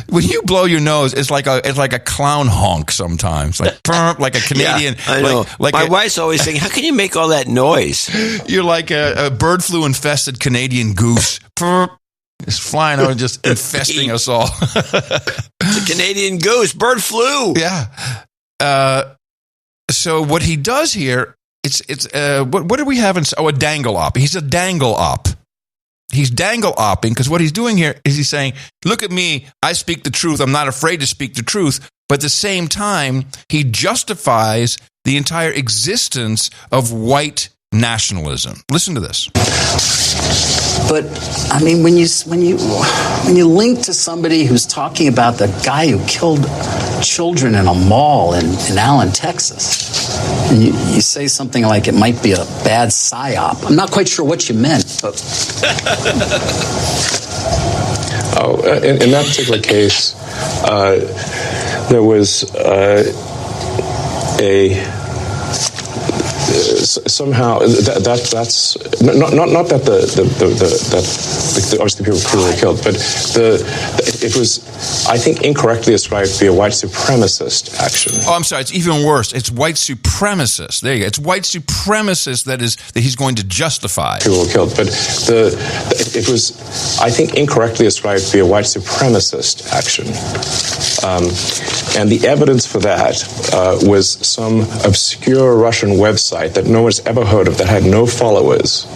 S3: When you blow your nose, it's like a clown honk sometimes, like a Canadian.
S1: Yeah, I know. My wife's always saying, "How can you make all that noise?"
S3: You're like a bird flu infested Canadian goose. It's flying over, just infesting us all.
S1: It's a Canadian goose, bird flu.
S3: Yeah. So what he does here, it's what do we have? A dangle op. He's a dangle op. He's dangle-opping because what he's doing here is he's saying, look at me, I speak the truth, I'm not afraid to speak the truth. But at the same time, he justifies the entire existence of white nationalism. Listen to this.
S2: But I mean, when you link to somebody who's talking about the guy who killed children in a mall in Allen, Texas, and you say something like it might be a bad psyop, I'm not quite sure what you meant. But
S18: in that particular case, there was somehow that's not that the obviously people were killed, but it was, I think, incorrectly ascribed to be a white supremacist action.
S3: Oh, I'm sorry. It's even worse. It's white supremacist. There you go. It's white supremacist that he's going to justify.
S18: People were killed, but it was, I think, incorrectly ascribed to be a white supremacist action. And the evidence for that was some obscure Russian website that no one's ever heard of, that had no followers,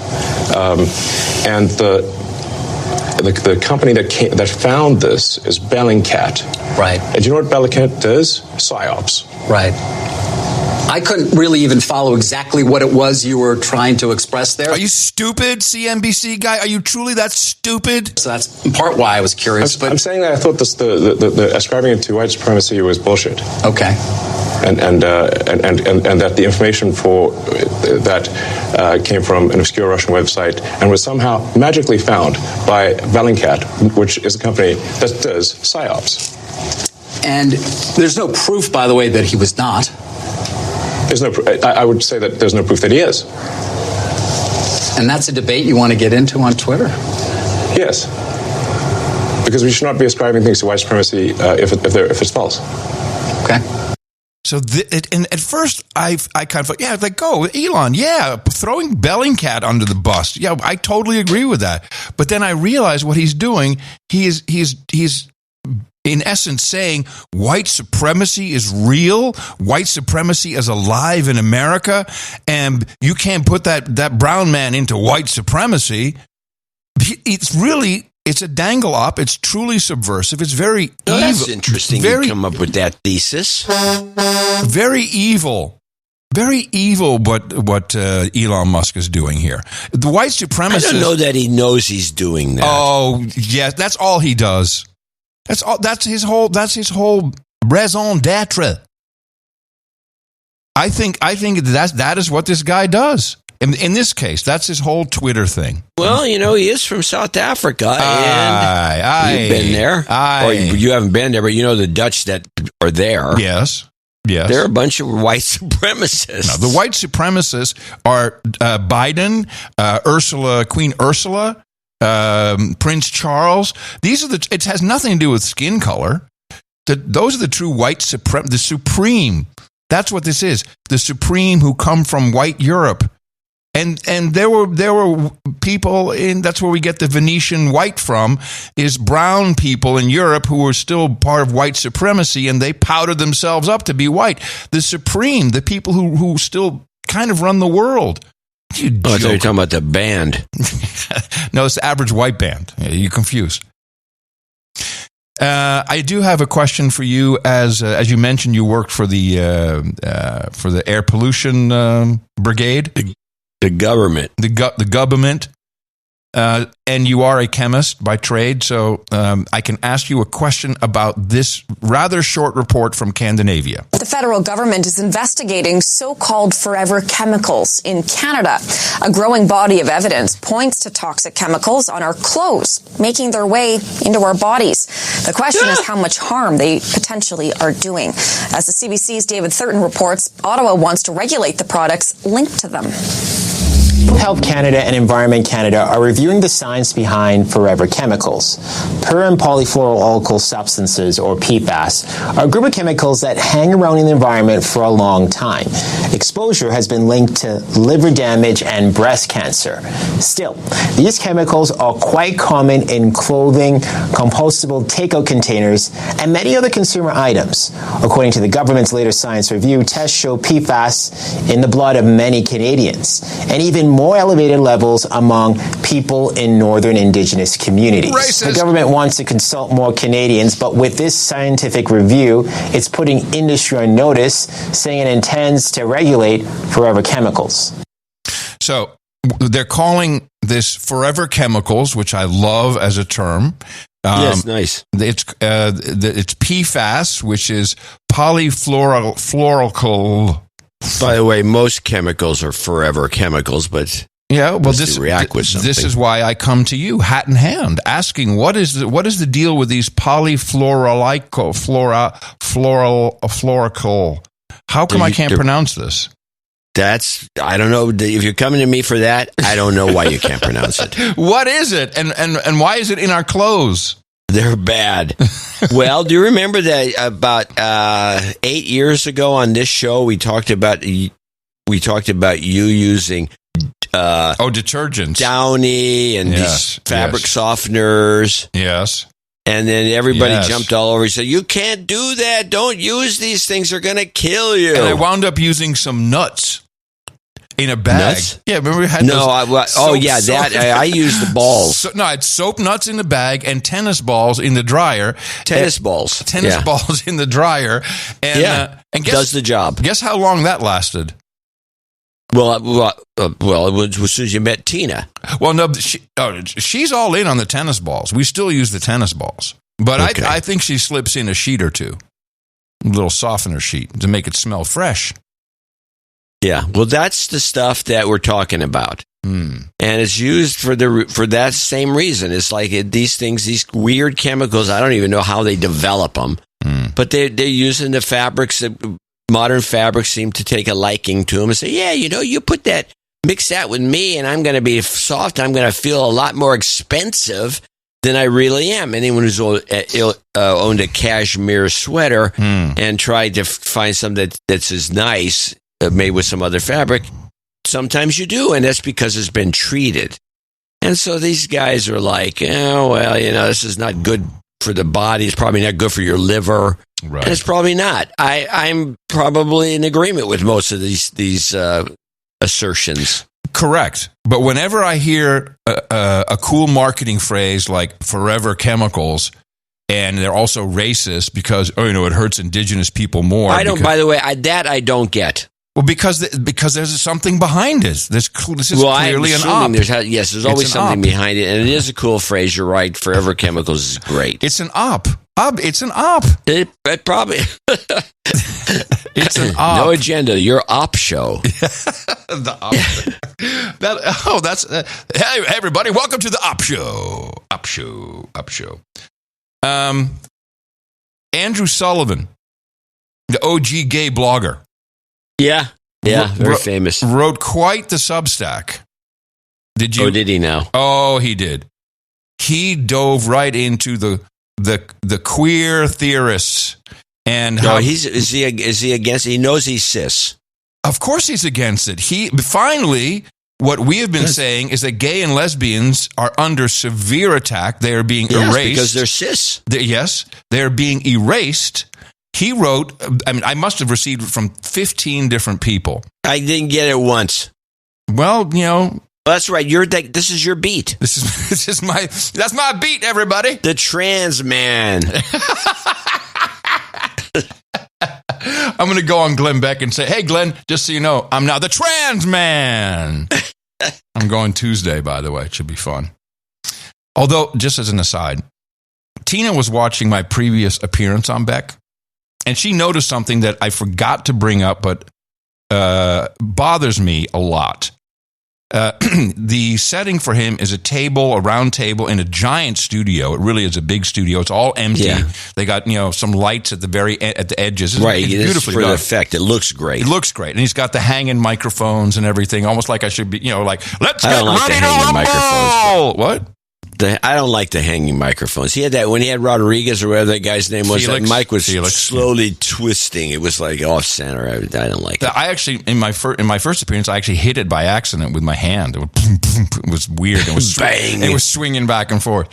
S18: and the company that found this is Bellingcat.
S2: Right.
S18: And do you know what Bellingcat does? PsyOps.
S2: Right. I couldn't really even follow exactly what it was you were trying to express there.
S3: Are you stupid, CNBC guy? Are you truly that stupid?
S2: So that's in part why I was curious.
S18: I'm saying that I thought the ascribing it to white supremacy was bullshit.
S2: Okay.
S18: And that the information for that came from an obscure Russian website and was somehow magically found by Bellingcat, which is a company that does PsyOps.
S2: And there's no proof, by the way, that he was not.
S18: There's no. I would say that there's no proof that he is.
S2: And that's a debate you want to get into on Twitter?
S18: Yes. Because we should not be ascribing things to white supremacy if it's false.
S2: Okay.
S3: So, and at first, I kind of thought, yeah, like, go, Elon, yeah, throwing Bellingcat under the bus. Yeah, I totally agree with that. But then I realized what he's doing. He's in essence saying white supremacy is real, white supremacy is alive in America, and you can't put that brown man into white supremacy. It's a dangle up. It's truly subversive. It's very evil.
S1: That's interesting. You come up with that thesis.
S3: Very evil. Very evil what Elon Musk is doing here. The white supremacist...
S1: I don't know that he knows he's doing that.
S3: Oh, yeah, that's all he does. That's his whole raison d'etre. I think that is what this guy does. In this case, that's his whole Twitter thing.
S1: Well, he is from South Africa, and you've been there. Or you haven't been there, but you know the Dutch that are there.
S3: Yes.
S1: They're a bunch of white supremacists.
S3: No, the white supremacists are Biden, Queen Ursula, Prince Charles. It has nothing to do with skin color. Those are the true white the supreme. That's what this is. The supreme who come from white Europe. And there were people that's where we get the Venetian white from, is brown people in Europe who were still part of white supremacy, and they powdered themselves up to be white. The supreme, the people who still kind of run the world.
S1: I thought you were talking about the band.
S3: No, it's the average white band. You're confused. I do have a question for you. As you mentioned, you worked for the air pollution brigade.
S1: The government.
S3: The government. And you are a chemist by trade, so I can ask you a question about this rather short report from Scandinavia.
S19: The federal government is investigating so-called forever chemicals in Canada. A growing body of evidence points to toxic chemicals on our clothes, making their way into our bodies. The question is how much harm they potentially are doing. As the CBC's David Thurton reports, Ottawa wants to regulate the products linked to them.
S20: Health Canada and Environment Canada are reviewing the science behind forever chemicals. Per and polyfluoroalkyl substances, or PFAS, are a group of chemicals that hang around in the environment for a long time. Exposure has been linked to liver damage and breast cancer. Still, these chemicals are quite common in clothing, compostable takeout containers, and many other consumer items. According to the government's latest science review, tests show PFAS in the blood of many Canadians, and even more elevated levels among people in northern Indigenous communities.
S3: Racist.
S20: The government wants to consult more Canadians, but with this scientific review, it's putting industry on notice, saying it intends to regulate forever chemicals.
S3: So they're calling this Forever Chemicals, which I love as a term.
S1: Yes, nice.
S3: It's PFAS, which is polyfluoroalkyl.
S1: By the way, most chemicals are forever chemicals, but
S3: this
S1: react with something.
S3: This is why I come to you, hat in hand, asking what is the deal with these polyfluoroalkyl? How come I can't pronounce this?
S1: I don't know. If you're coming to me for that, I don't know why you can't pronounce it.
S3: What is it? And why is it in our clothes?
S1: They're bad. Well, do you remember that about 8 years ago on this show we talked about you using
S3: detergents,
S1: Downy and these fabric softeners.
S3: Yes.
S1: And then everybody jumped all over and said, "You can't do that. Don't use these things. They're going to kill you."
S3: And I wound up using some nuts in a bag.
S1: Nuts?
S3: Yeah, remember we had
S1: I used the balls.
S3: I had soap nuts in the bag and tennis balls in the dryer.
S1: Tennis balls
S3: in the dryer. And guess,
S1: does the job.
S3: Guess how long that lasted?
S1: Well, it was as soon as you met Tina.
S3: Well, no, she's all in on the tennis balls. We still use the tennis balls. But I think she slips in a sheet or two, a little softener sheet to make it smell fresh.
S1: Yeah, well, that's the stuff that we're talking about. And it's used for that same reason. It's like these things, these weird chemicals, I don't even know how they develop them. But they're using the fabrics that... Modern fabrics seem to take a liking to them and say, you mix that with me and I'm going to be soft. I'm going to feel a lot more expensive than I really am. Anyone who's owned a cashmere sweater and tried to find something that's as nice, made with some other fabric, sometimes you do, and that's because it's been treated. And so these guys are like, this is not good for the body. It's probably not good for your liver. Right. And it's probably not. I'm probably in agreement with most of these assertions.
S3: Correct. But whenever I hear a cool marketing phrase like Forever Chemicals, and they're also racist because it hurts indigenous people more.
S1: By the way, I don't get.
S3: Well, because there's something behind it. This is clearly an op.
S1: There's always something behind it, and it is a cool phrase. You're right. Forever Chemicals is great.
S3: It's an op. It's an op.
S1: It probably.
S3: It's an op.
S1: No agenda. Your op show.
S3: The op. Hey everybody! Welcome to the op show. Op show. Andrew Sullivan, the OG gay blogger.
S1: Yeah, very famous.
S3: Wrote quite the Substack. Did you?
S1: Oh, did he now?
S3: Oh, he did. He dove right into the queer theorists and how
S1: is he against it? He knows he's cis.
S3: Of course he's against it. Finally, what we have been saying is that gay and lesbians are under severe attack. They are being erased
S1: because they're cis.
S3: They're being erased. He wrote, I must have received it from 15 different people.
S1: I didn't get it once.
S3: Well,
S1: that's right. This is your beat.
S3: That's my beat, everybody.
S1: The trans man.
S3: I'm going to go on Glenn Beck and say, "Hey, Glenn, just so you know, I'm now the trans man." I'm going Tuesday, by the way. It should be fun. Although, just as an aside, Tina was watching my previous appearance on Beck. And she noticed something that I forgot to bring up, but bothers me a lot. The setting for him is a round table in a giant studio. It really is a big studio. It's all empty. Yeah. They got some lights at the edges.
S1: It's beautifully for done. The effect. It looks great.
S3: And he's got the hanging microphones and everything, almost like I should be. Let's get ready to rumble. What?
S1: I don't like the hanging microphones. He had that when he had Rodriguez or whatever that guy's name was. That mic was slowly twisting. It was like off center. I don't like it.
S3: I actually in my first appearance, I actually hit it by accident with my hand. It was weird. It was bang. It was swinging back and forth.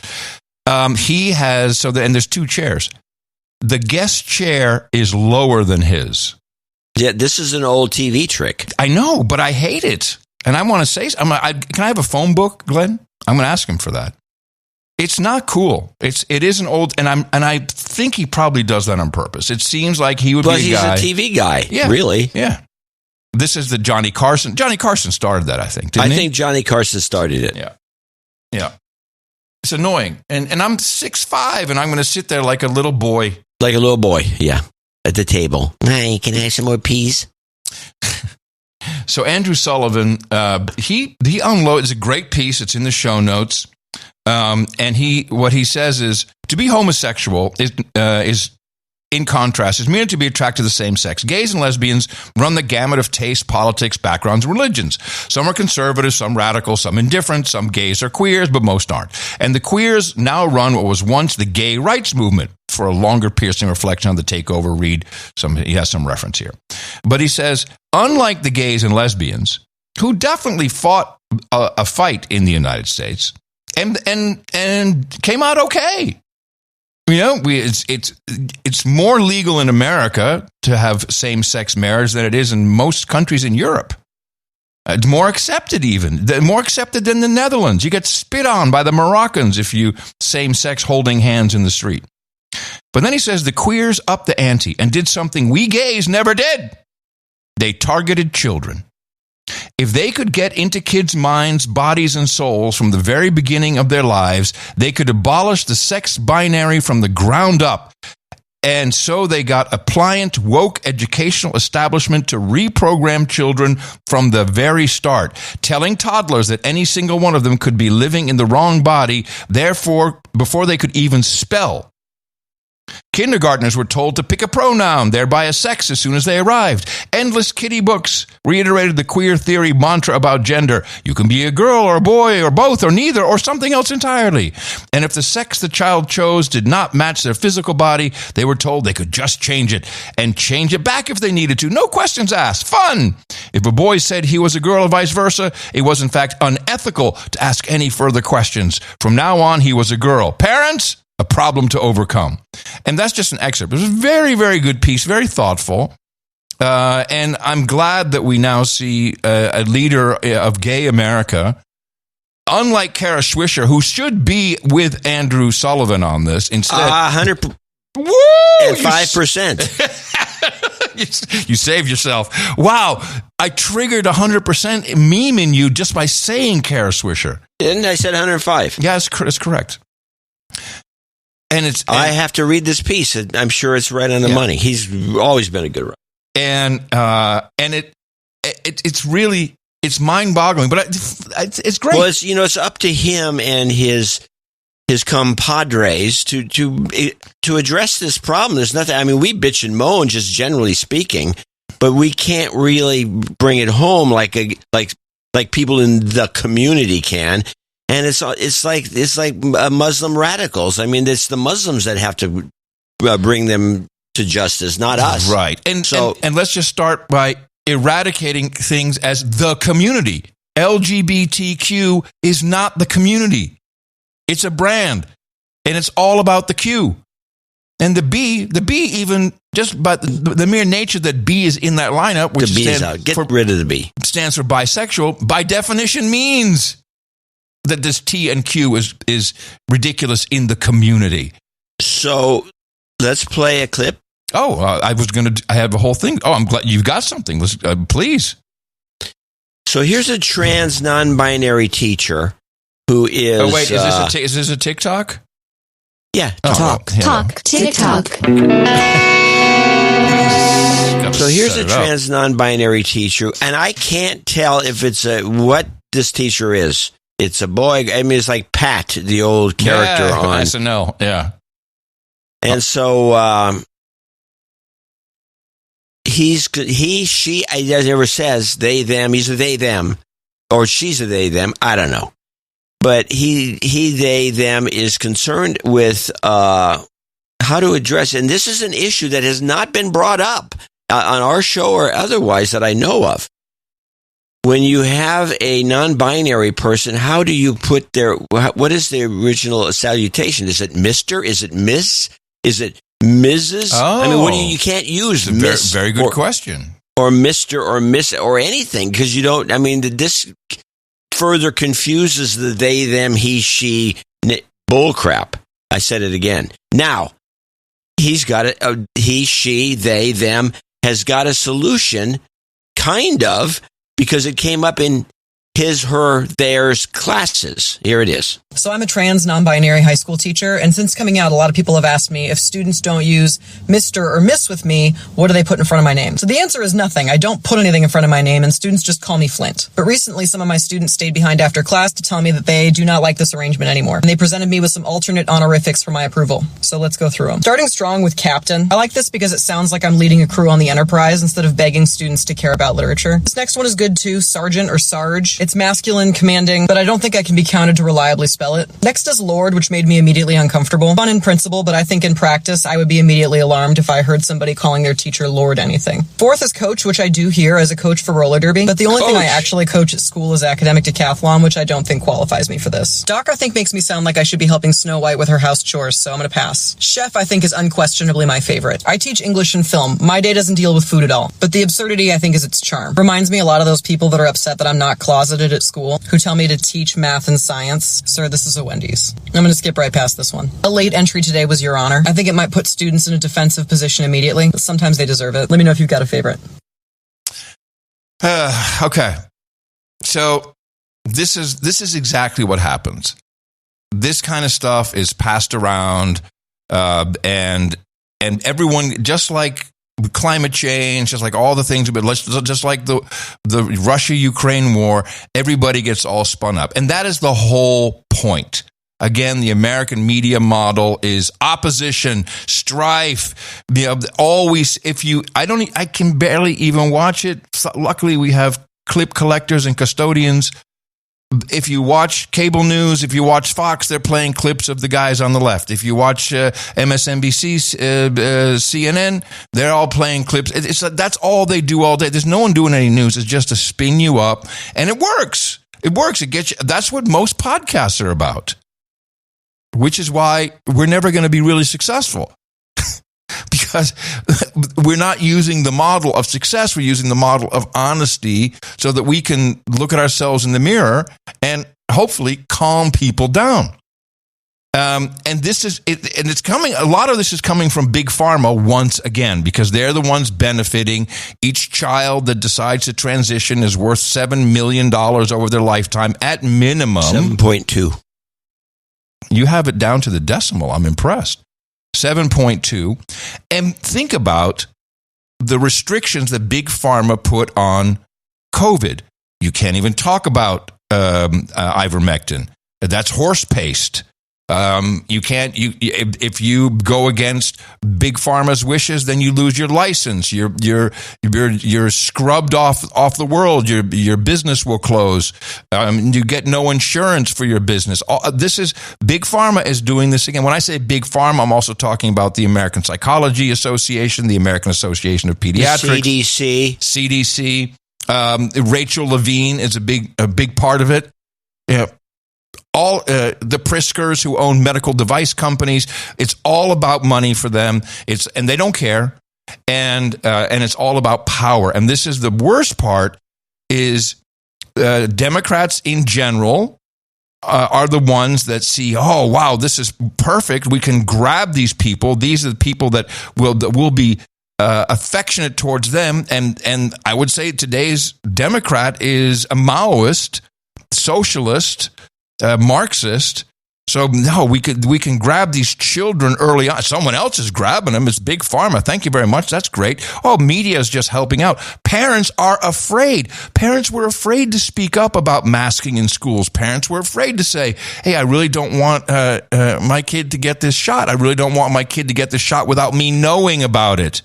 S3: He has and there's two chairs. The guest chair is lower than his.
S1: Yeah, this is an old TV trick.
S3: I know, but I hate it, and I want to say, can I have a phone book, Glenn? I'm going to ask him for that. It's not cool. It is an old, and I think he probably does that on purpose. It seems like he would be a guy.
S1: He's a TV guy.
S3: Yeah,
S1: really.
S3: Yeah. this is the Johnny Carson. Johnny Carson started that, I think. Didn't he?
S1: I think Johnny Carson started it.
S3: Yeah. It's annoying. And I'm 6'5", and I'm going to sit there like a little boy.
S1: Like a little boy, yeah, at the table. Hey, can I have some more peas?
S3: So Andrew Sullivan, he unloads a great piece. It's in the show notes. And what he says is, to be homosexual is in contrast, is merely to be attracted to the same sex. Gays and lesbians run the gamut of taste, politics, backgrounds, and religions. Some are conservative, some radical, some indifferent, some gays are queers, but most aren't. And the queers now run what was once the gay rights movement. For a longer, piercing reflection on the takeover, he has some reference here. But he says, unlike the gays and lesbians, who definitely fought a fight in the United States and came out okay. You know, it's more legal in America to have same-sex marriage than it is in most countries in Europe. It's more accepted even. More accepted than the Netherlands. You get spit on by the Moroccans if you same-sex holding hands in the street. But then he says the queers upped the ante and did something we gays never did. They targeted children. If they could get into kids' minds, bodies, and souls from the very beginning of their lives, they could abolish the sex binary from the ground up. And so they got a pliant, woke educational establishment to reprogram children from the very start, telling toddlers that any single one of them could be living in the wrong body, therefore, before they could even spell. Kindergartners were told to pick a pronoun, thereby a sex, as soon as they arrived. Endless kiddie books reiterated the queer theory mantra about gender. You can be a girl or a boy or both or neither or something else entirely. And if the sex the child chose did not match their physical body, they were told they could just change it and change it back if they needed to. No questions asked. Fun! If a boy said he was a girl or vice versa, it was in fact unethical to ask any further questions. From now on, he was a girl. Parents? A problem to overcome. And that's just an excerpt. It was a very, very good piece, very thoughtful. And I'm glad that we now see a leader of gay America, unlike Kara Swisher, who should be with Andrew Sullivan on this instead.
S1: 100% and 5%.
S3: You saved yourself. Wow. I triggered 100% meme in you just by saying Kara Swisher.
S1: Didn't I said 105?
S3: Yeah, that's correct. And
S1: I have to read this piece. I'm sure it's right on the money. He's always been a good writer.
S3: And it's really, it's mind-boggling, but it's great.
S1: Well, it's up to him and his compadres to address this problem. There's nothing. I mean, we bitch and moan, just generally speaking, but we can't really bring it home like people in the community can. And it's like Muslim radicals. I mean, it's the Muslims that have to bring them to justice, not us.
S3: Right. And let's just start by eradicating things as the community. LGBTQ is not the community. It's a brand, and it's all about the Q. And the B even just by the mere nature that B is in that lineup, which
S1: the B is out. Get rid of the B.
S3: Stands for bisexual, by definition means that this T and Q is ridiculous in the community.
S1: So let's play a clip.
S3: Oh, I have a whole thing. Oh, I'm glad you've got something. Let's please.
S1: So here's a trans non-binary teacher who is.
S3: Oh wait, is this a TikTok?
S1: Yeah,
S16: TikTok.
S1: So here's a trans non-binary teacher, and I can't tell if it's what this teacher is. It's a boy. I mean, it's like Pat, the old character on
S3: SNL. Yeah.
S1: And so she, I never says they, them. He's a they, them. Or she's a they, them. I don't know. But he, they, them is concerned with how to address, and this is an issue that has not been brought up on our show or otherwise that I know of. When you have a non-binary person, how do you put what is the original salutation? Is it Mr.? Is it Miss? Is it Mrs.?
S3: Oh.
S1: I mean, you can't use Miss.
S3: Very good question.
S1: Or Mr. or Miss or anything, because you don't, I mean, this further confuses the they, them, he, she bullcrap. I said it again. Now, he's got it. He, she, they, them has got a solution kind of, because it came up in his, her, theirs classes. Here it is.
S5: So I'm a trans non-binary high school teacher, and since coming out, a lot of people have asked me if students don't use Mr. or Miss with me, what do they put in front of my name? So the answer is nothing. I don't put anything in front of my name, and students just call me Flint. But recently, some of my students stayed behind after class to tell me that they do not like this arrangement anymore. And they presented me with some alternate honorifics for my approval. So let's go through them. Starting strong with Captain. I like this because it sounds like I'm leading a crew on the Enterprise instead of begging students to care about literature. This next one is good too, Sergeant or Sarge. It's masculine, commanding, but I don't think I can be counted to reliably spell it. Next is Lord, which made me immediately uncomfortable. Fun in principle, but I think in practice, I would be immediately alarmed if I heard somebody calling their teacher Lord anything. Fourth is Coach, which I do here as a coach for roller derby, but the only thing I actually coach at school is academic decathlon, which I don't think qualifies me for this. Doc, I think, makes me sound like I should be helping Snow White with her house chores, so I'm gonna pass. Chef, I think, is unquestionably my favorite. I teach English and film. My day doesn't deal with food at all, but the absurdity, I think, is its charm. Reminds me a lot of those people that are upset that I'm not closeted at school, who tell me to teach math and science. Sir, this is a Wendy's. I'm gonna skip right past this one. A late entry today was Your Honor. I think it might put students in a defensive position immediately, but sometimes they deserve it. Let me know if you've got a favorite.
S3: Okay. So this is exactly what happens. This kind of stuff is passed around, and everyone, just like climate change, just like all the things, but just like the Russia-Ukraine war, everybody gets all spun up. And that is the whole point. Again, the American media model is opposition, strife. Always, I can barely even watch it. Luckily, we have clip collectors and custodians. If you watch cable news, if you watch Fox, they're playing clips of the guys on the left. If you watch MSNBC, CNN, they're all playing clips. That's all they do all day. There's no one doing any news. It's just to spin you up, and it works. It works. It gets you. That's what most podcasts are about. Which is why we're never going to be really successful. Because we're not using the model of success. We're using the model of honesty so that we can look at ourselves in the mirror and hopefully calm people down. And this is it, and it's coming. A lot of this is coming from Big Pharma once again, because they're the ones benefiting. Each child that decides to transition is worth $7 million over their lifetime at minimum.
S1: 7.2.
S3: You have it down to the decimal. I'm impressed. 7.2. And think about the restrictions that Big Pharma put on COVID. You can't even talk about ivermectin. That's horse paste. You can't. If you go against Big Pharma's wishes, then you lose your license. You're scrubbed off the world. Your business will close. You get no insurance for your business. This is Big Pharma is doing this again. When I say Big Pharma, I'm also talking about the American Psychology Association, the American Association of Pediatrics,
S1: the
S3: CDC. Rachel Levine is a big part of it. Yeah. All the Priskers who own medical device companies, it's all about money for them. And they don't care, and it's all about power. And this is the worst part: is Democrats in general are the ones that see, oh wow, this is perfect. We can grab these people. These are the people that will be affectionate towards them. And I would say today's Democrat is a Maoist, socialist. Marxist. So no, we can grab these children early on. Someone else is grabbing them. It's Big Pharma. Thank you very much. That's great. Oh, media is just helping out. Parents are afraid. Parents were afraid to speak up about masking in schools. Parents were afraid to say, hey, I really don't want my kid to get this shot. I really don't want my kid to get this shot without me knowing about it.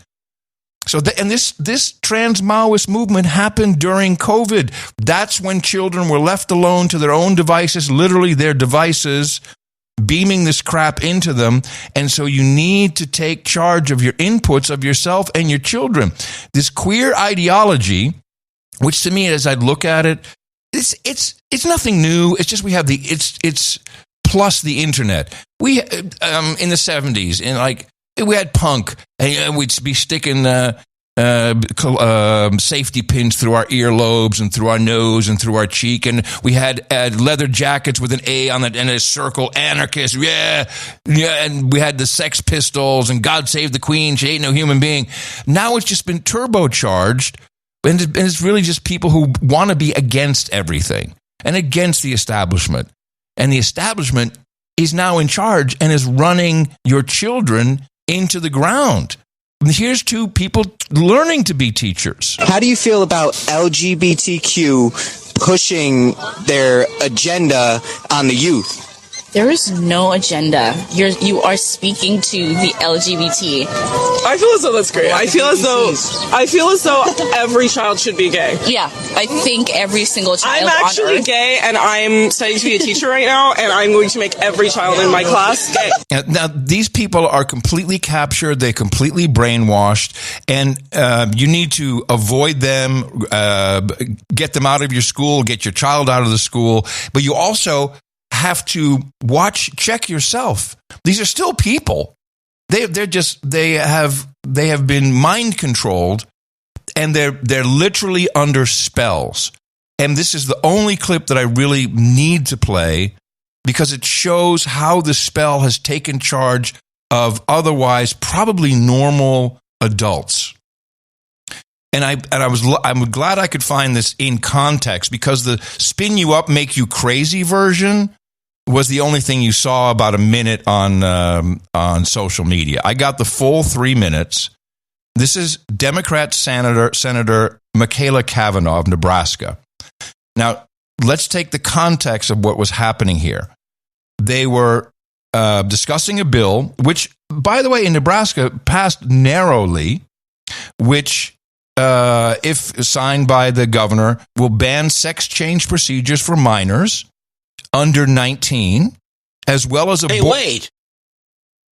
S3: So, this trans-Maoist movement happened during COVID. That's when children were left alone to their own devices, literally their devices, beaming this crap into them. And so you need to take charge of your inputs of yourself and your children. This queer ideology, which to me, as I look at it, it's nothing new. It's just we have it's plus the internet. We in the 70s, we had punk, and we'd be sticking safety pins through our earlobes and through our nose and through our cheek, and we had leather jackets with an A on it and a circle, anarchist, yeah, and we had the Sex Pistols and God Save the Queen, she ain't no human being. Now it's just been turbocharged And it's really just people who want to be against everything and against the establishment. And the establishment is now in charge and is running your children into the ground. And here's two people learning to be teachers.
S7: How do you feel about LGBTQ pushing their agenda on the youth?
S22: There is no agenda. You are speaking to the LGBT.
S23: I feel as though that's great. I feel as though every child should be gay.
S22: Yeah, I think every single child.
S23: I'm actually gay, and I'm studying to be a teacher right now, and I'm going to make every child in my class gay.
S3: Now, these people are completely captured. They're completely brainwashed, and you need to avoid them, get them out of your school, get your child out of the school. But you also have to check yourself. These are still people. They have been mind controlled, and they're literally under spells. And this is the only clip that I really need to play because it shows how the spell has taken charge of otherwise probably normal adults. And I'm glad I could find this in context because the spin you up, make you crazy version was the only thing you saw about a minute on social media. I got the full 3 minutes. This is Democrat Senator Michaela Cavanaugh of Nebraska. Now, let's take the context of what was happening here. They were discussing a bill, which, by the way, in Nebraska passed narrowly, which, if signed by the governor, will ban sex change procedures for minors under 19, as well as
S1: Hey, wait.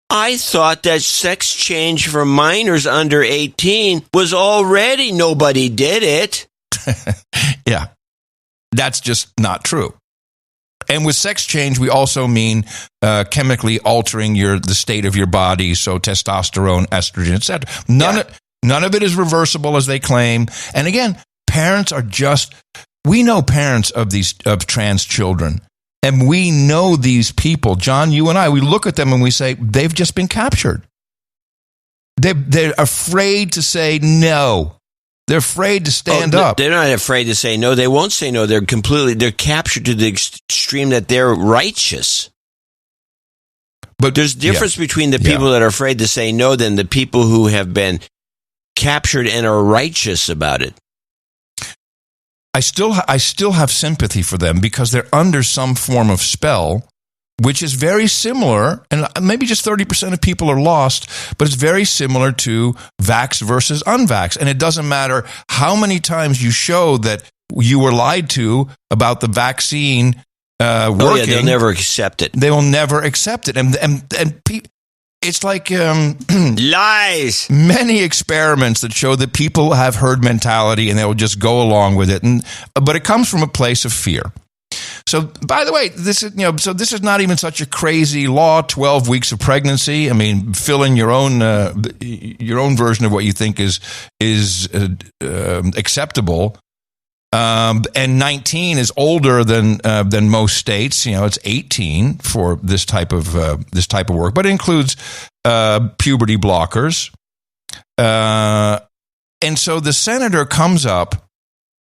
S1: I thought that sex change for minors under 18 was already nobody did it.
S3: Yeah, that's just not true. And with sex change, we also mean chemically altering the state of your body, so testosterone, estrogen, etc. None of it is reversible, as they claim. And again, parents are we know parents of trans children. And we know these people, John, you and I, we look at them and we say, they've just been captured. They're afraid to say no. They're afraid to stand up.
S1: They're not afraid to say no. They won't say no. They're captured to the extreme that they're righteous. But there's a difference between the people that are afraid to say no than the people who have been captured and are righteous about it.
S3: I still have sympathy for them because they're under some form of spell, which is very similar, and maybe just 30% of people are lost, but it's very similar to vax versus unvax. And it doesn't matter how many times you show that you were lied to about the vaccine working.
S1: They'll never accept it.
S3: They will never accept it. And it's like
S1: lies.
S3: Many experiments that show that people have herd mentality and they will just go along with it. But it comes from a place of fear. So, by the way, this is not even such a crazy law. 12 weeks of pregnancy. I mean, fill in your own version of what you think is acceptable. And 19 is older than most states. It's 18 for this type of work, but it includes puberty blockers. And so the senator comes up,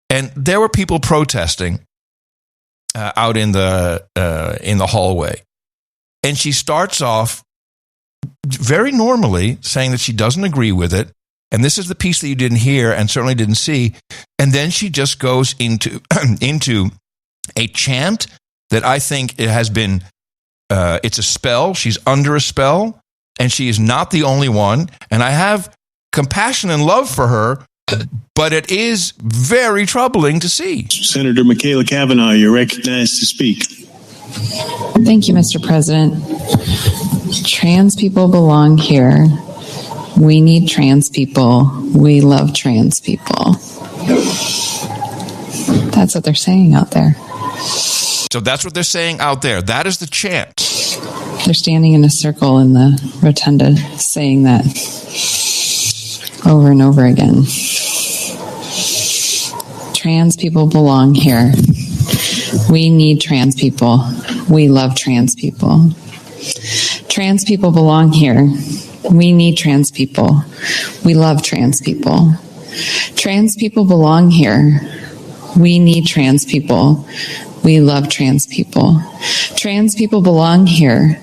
S3: and there were people protesting out in the hallway, and she starts off very normally saying that she doesn't agree with it. And this is the piece that you didn't hear and certainly didn't see. And then she just goes into a chant that I think it has been, it's a spell. She's under a spell, and she is not the only one. And I have compassion and love for her, but it is very troubling to see.
S24: Senator Michaela Cavanaugh, you're recognized to speak.
S25: Thank you, Mr. President. Trans people belong here. We need trans people. We love trans people. That's what they're saying out there.
S3: So that's what they're saying out there. That is the chant.
S25: They're standing in a circle in the rotunda saying that over and over again. Trans people belong here. We need trans people. We love trans people. Trans people belong here. We need trans people. We love trans people. Trans people belong here. We need trans people. We love trans people. Trans people belong here.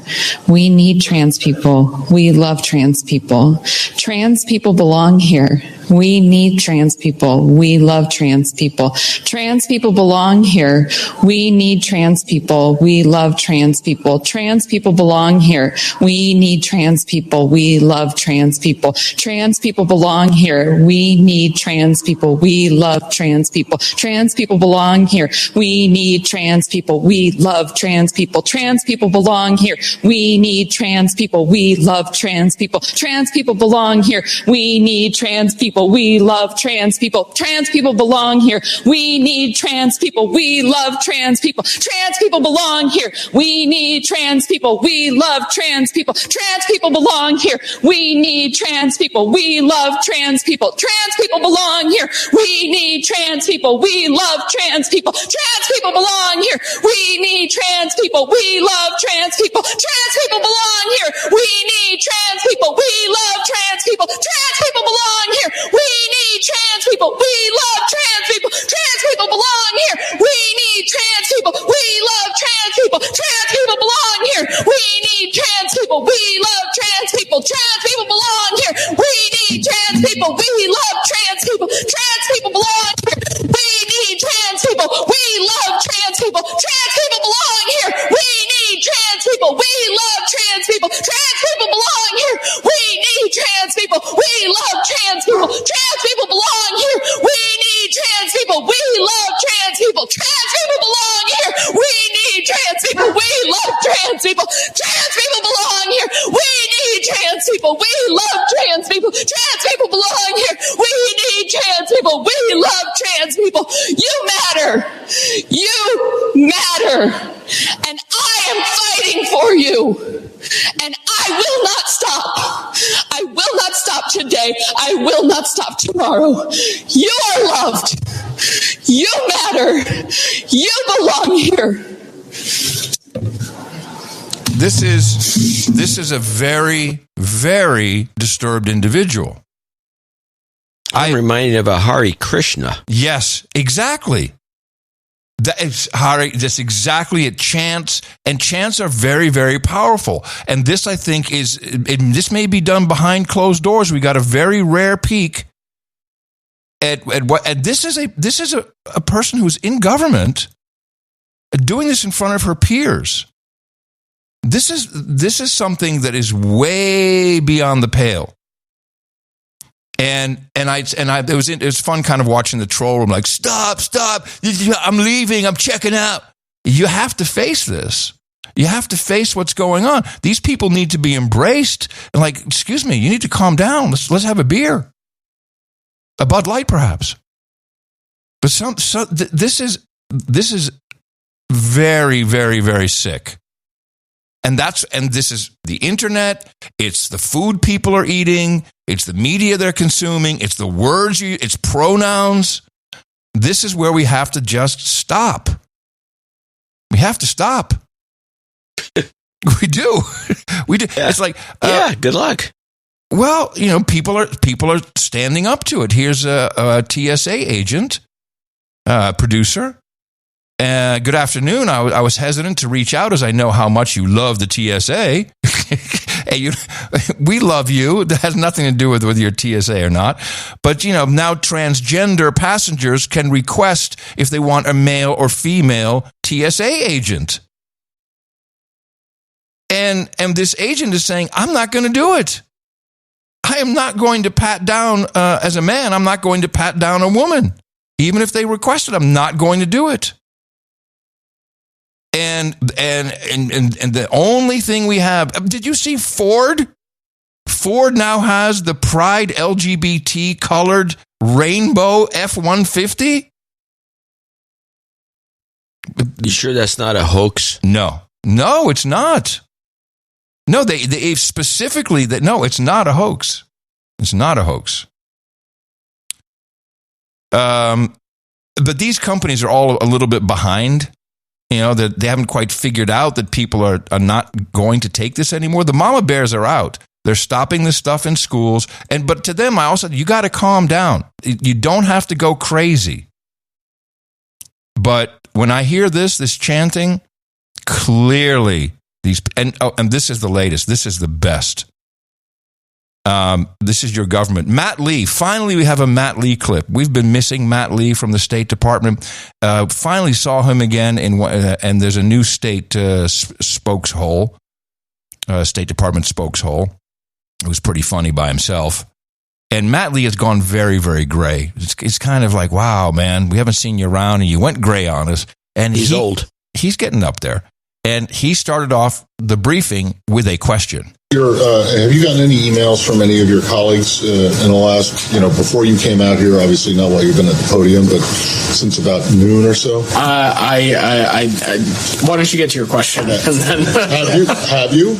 S25: We need trans people. We love trans people. Trans people belong here. We need trans people. We love trans people. Trans people belong here. We need trans people. We love trans people. Trans people belong here. We need trans people. We love trans people. Trans people belong here. We need trans people. We love trans people. Trans people belong here. We need trans people. We love trans people. Trans people belong here. We need trans people. We love trans people. Trans people belong here. We need trans people. We love trans people. Trans people belong here. We need trans people. We love trans people. Trans people belong here. We need trans people. We love trans people. Trans people belong here. We need trans people. We love trans people. Trans people belong here. We need trans people. We love trans people. Trans people belong here. We need trans people. We love trans people. Trans people belong here. We need trans people. We love trans people. Trans people belong here. We need trans people. We love trans people. Trans people belong here. We need trans people. We love trans people. Trans people belong here. We need trans people. We love trans people. Trans people belong here. We need trans people. We love trans people. Trans people belong here. We need trans people. We love trans people. Trans people belong here. We need trans people. We love trans people. Trans people belong here. We need trans people. We love trans people. Trans people belong here. We need trans people. We love trans people. Trans people belong here. We need trans people. We love trans people. Trans people belong here. We need trans people. We love trans people. Trans people belong here. We need trans people. We love trans people. You matter. You matter. And I am fighting for you. And I will not stop. I will not stop today. I will not stop tomorrow. You are loved. You matter. You belong here.
S3: This is a very, very disturbed individual.
S1: I'm reminded of a Hare Krishna.
S3: Yes, exactly. That's exactly it. Chants, and chants are very, very powerful. And this, I think, this may be done behind closed doors. We got a very rare peek at what. And this is a person who's in government doing this in front of her peers. This is something that is way beyond the pale. And it was fun kind of watching the troll room, like, stop, I'm leaving, I'm checking out. You have to face this. You have to face what's going on. These people need to be embraced. Like, excuse me, you need to calm down. Let's have a beer. A Bud Light, perhaps. But this is very, very, very sick. And this is the internet. It's the food people are eating. It's the media they're consuming. It's the words it's pronouns. This is where we have to just stop. We have to stop. We do. We do. Yeah. It's like,
S1: good luck.
S3: Well, people are standing up to it. Here's a TSA agent, producer. Good afternoon. I was hesitant to reach out as I know how much you love the TSA. We love you. That has nothing to do with whether you're TSA or not. But, now transgender passengers can request if they want a male or female TSA agent. And this agent is saying, I'm not going to do it. I am not going to pat down, as a man, I'm not going to pat down a woman. Even if they request it, I'm not going to do it. And the only thing we have, did you see Ford? Ford now has the Pride LGBT colored rainbow F-150.
S1: You sure that's not a hoax?
S3: No, it's not. No, they specifically that no, it's not a hoax. It's not a hoax. But these companies are all a little bit behind. That they haven't quite figured out that people are not going to take this anymore. The mama bears are out. They're stopping this stuff in schools. But to them, I also, you got to calm down. You don't have to go crazy. But when I hear this chanting, clearly and this is the latest. This is the best. This is your government. Matt Lee. Finally, we have a Matt Lee clip. We've been missing Matt Lee from the State Department. Finally saw him again, and there's a new state spokeshole, State Department spokeshole. It was pretty funny by himself. And Matt Lee has gone very, very gray. It's kind of like, wow, man, we haven't seen you around, and you went gray on us. And
S1: he's old.
S3: He's getting up there. And he started off the briefing with a question.
S6: Have you gotten any emails from any of your colleagues in the last, before you came out here, obviously not while you've been at the podium, but since about noon or so?
S8: Why don't you get to your question? And then
S6: Have you?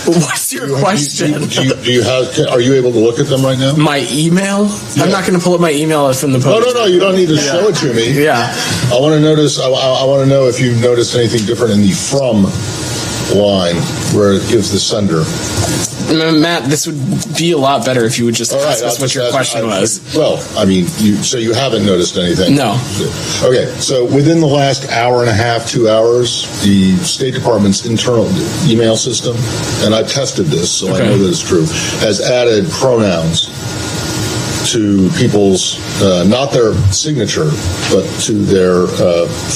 S8: What's your question?
S6: Are you able to look at them right now?
S8: My email? Yeah. I'm not going to pull up my email from the podium.
S6: No, you don't need to show it to me.
S8: Yeah.
S6: I want to know if you've noticed anything different in the from line where it gives the sender.
S8: Matt, this would be a lot better if you would just ask us what your question was.
S6: Well, I mean, so you haven't noticed anything?
S8: No.
S6: Okay, so within the last hour and a half, 2 hours, the State Department's internal email system, and I've tested this, so I know that it's true, has added pronouns to people's, not their signature, but to their,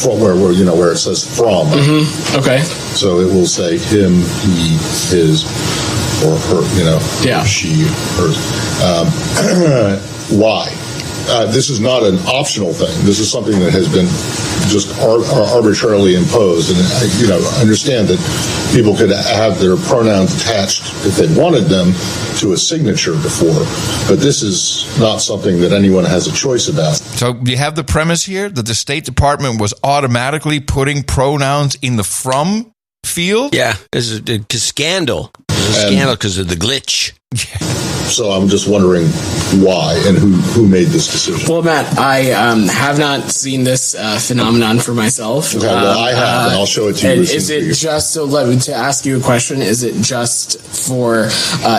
S6: where it says from.
S8: Mm-hmm. Okay.
S6: So it will say him, he, his, or her, or she, hers. Why? This is not an optional thing. This is something that has been just arbitrarily imposed. And I understand that people could have their pronouns attached if they wanted them to a signature before, but this is not something that anyone has a choice about.
S3: So you have the premise here that the State Department was automatically putting pronouns in the from field?
S1: Yeah, it's a scandal. It's a scandal because of the glitch.
S6: So I'm just wondering why and who made this decision.
S8: Well, Matt, I have not seen this phenomenon for myself.
S6: Okay, well, I have, and I'll show it to you.
S8: And is it just, to ask you a question, is it just for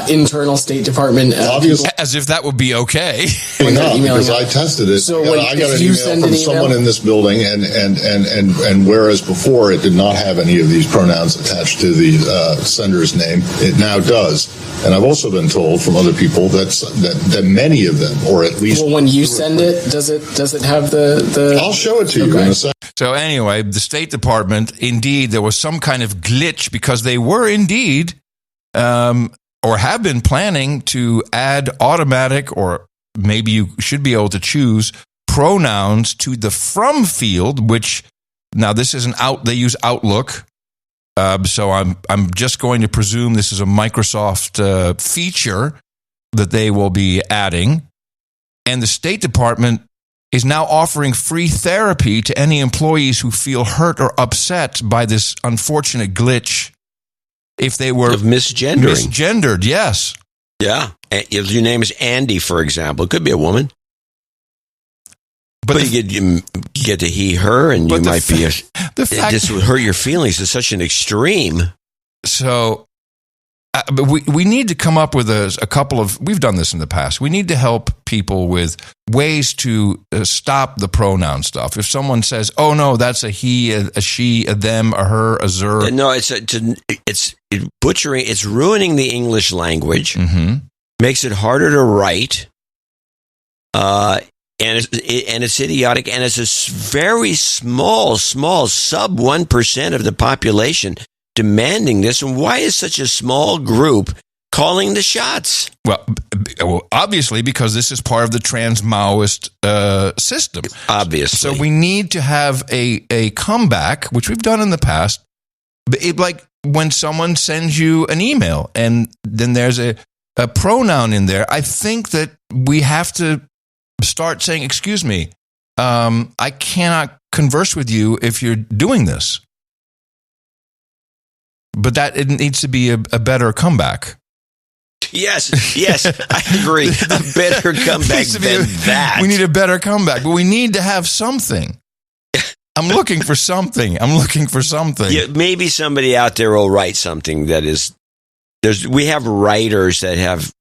S8: internal State Department?
S3: Obviously. As if that would be okay.
S6: No, because I tested it. So I got an email from someone in this building, and whereas before it did not have any of these pronouns attached to the sender's name, it now does. And I've also been told from other people that many of them, or at least...
S8: Well, when you send it, does it have the...
S6: I'll show it to you in a second.
S3: So anyway, the State Department, indeed, there was some kind of glitch because they were indeed, or have been planning to add automatic, or maybe you should be able to choose, pronouns to the from field, which, now this is they use Outlook. So I'm just going to presume this is a Microsoft feature that they will be adding. And the State Department is now offering free therapy to any employees who feel hurt or upset by this unfortunate glitch if they were misgendered, yes.
S1: Yeah. If your name is Andy, for example, it could be a woman. But you get to he, her, and you might be this would hurt your feelings to such an extreme.
S3: So, but we need to come up with a couple of. We've done this in the past. We need to help people with ways to stop the pronoun stuff. If someone says, "Oh no, that's a he, a she, a them, a her, a zer,"
S1: no, it's butchering. It's ruining the English language.
S3: Mm-hmm.
S1: Makes it harder to write. And it's idiotic, and it's a very small sub 1% of the population demanding this. And why is such a small group calling the shots?
S3: Well, obviously, because this is part of the trans-Maoist system.
S1: Obviously.
S3: So we need to have a comeback, which we've done in the past. Like when someone sends you an email, and then there's a pronoun in there, I think that we have to start saying, excuse me, I cannot converse with you if you're doing this. But it needs to be a better comeback.
S1: Yes, I agree. A better comeback than that.
S3: We need a better comeback, but we need to have something. I'm looking for something. Yeah,
S1: maybe somebody out there will write something that is we have writers that have,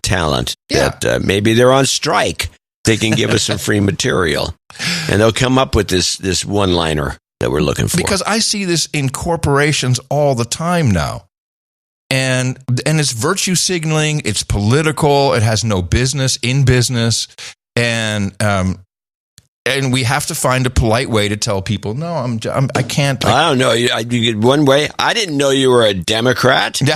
S1: talent that maybe they're on strike. They can give us some free material, and they'll come up with this one-liner that we're looking for.
S3: Because I see this in corporations all the time now. And it's virtue signaling. It's political. It has no business in business. And we have to find a polite way to tell people, no, I can't.
S1: I don't know. One way, I didn't know you were a Democrat.
S3: And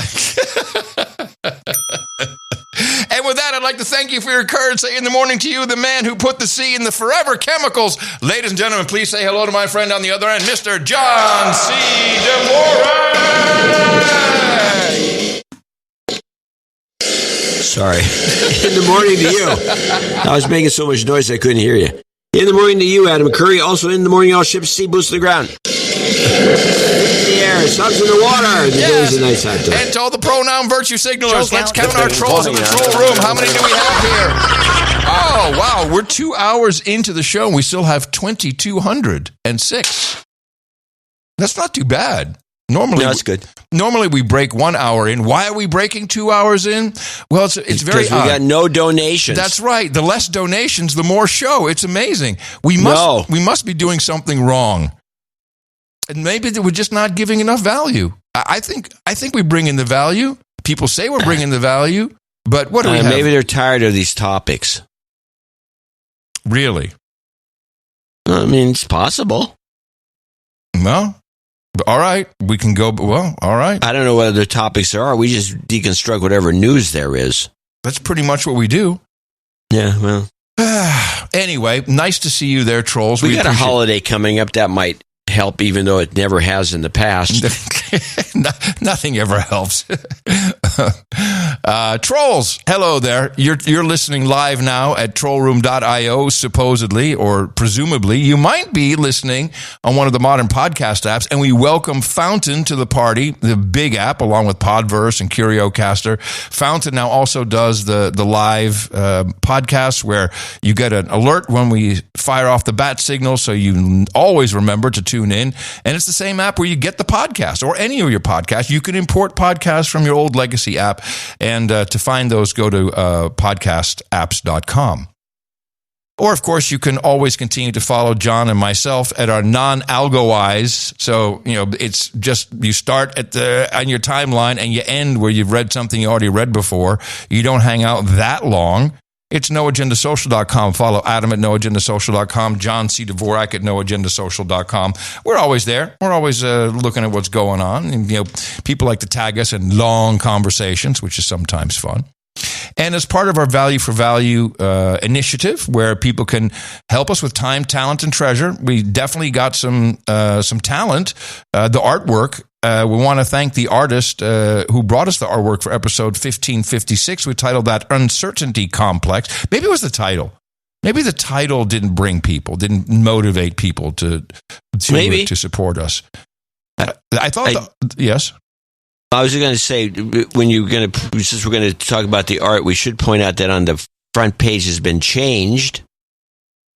S3: with that, I'd like to thank you for your courage. Say in the morning to you, the man who put the C in the forever chemicals. Ladies and gentlemen, please say hello to my friend on the other end, Mr. John C. DeMore.
S1: Sorry. In the morning to you. I was making so much noise I couldn't hear you. In the morning to you, Adam Curry. Also in the morning, all ships, sea boots to the ground. In the air, subs in the water. The days and nights out there.
S3: And to all the pronoun virtue signalers, let's count our trolls in the troll room. How many do we have here? Oh, wow. We're 2 hours into the show, and we still have 2,206. That's not too bad. Normally,
S1: that's good.
S3: Normally, we break 1 hour in. Why are we breaking 2 hours in? Well, it's very odd.
S1: We got no donations.
S3: That's right. The less donations, the more show. It's amazing. We must be doing something wrong, and maybe we're just not giving enough value. I think we bring in the value. People say we're bringing the value, but what do we have?
S1: Maybe they're tired of these topics.
S3: Really?
S1: I mean, it's possible.
S3: Well. All right, we can go. Well, all right.
S1: I don't know what other topics there are. We just deconstruct whatever news there is.
S3: That's pretty much what we do.
S1: Yeah, well.
S3: Anyway, nice to see you there, trolls.
S1: We got a holiday coming up that might help, even though it never has in the past.
S3: Nothing ever helps. Trolls, hello there. You're listening live now at trollroom.io, supposedly or presumably. You might be listening on one of the modern podcast apps, and we welcome Fountain to the party, the big app, along with Podverse and CurioCaster. Fountain now also does the live podcast where you get an alert when we fire off the bat signal, so you always remember to tune in. And it's the same app where you get the podcast or any of your podcasts. You can import podcasts from your old legacy app. And to find those, go to podcastapps.com. Or, of course, you can always continue to follow John and myself at our non-algo eyes. So, it's just you start on your timeline and you end where you've read something you already read before. You don't hang out that long. It's noagendasocial.com. Follow Adam at noagendasocial.com, John C. Dvorak at noagendasocial.com. We're always there. We're always looking at what's going on. And, people like to tag us in long conversations, which is sometimes fun. And as part of our Value for Value initiative, where people can help us with time, talent, and treasure, we definitely got some talent. The artwork. We want to thank the artist who brought us the artwork for episode 1556. We titled that Uncertainty Complex. Maybe it was the title. Maybe the title didn't motivate people to support us. I thought, yes.
S1: I was going to say, since we're going to talk about the art, we should point out that on the front page has been changed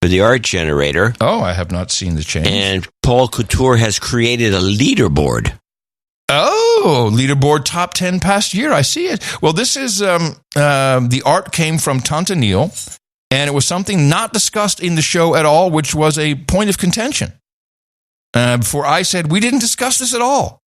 S1: for the art generator.
S3: Oh, I have not seen the change.
S1: And Paul Couture has created a leaderboard.
S3: Oh, leaderboard top 10 past year. I see it. Well, this is the art came from Tanta Neil, and it was something not discussed in the show at all, which was a point of contention. Before I said, we didn't discuss this at all.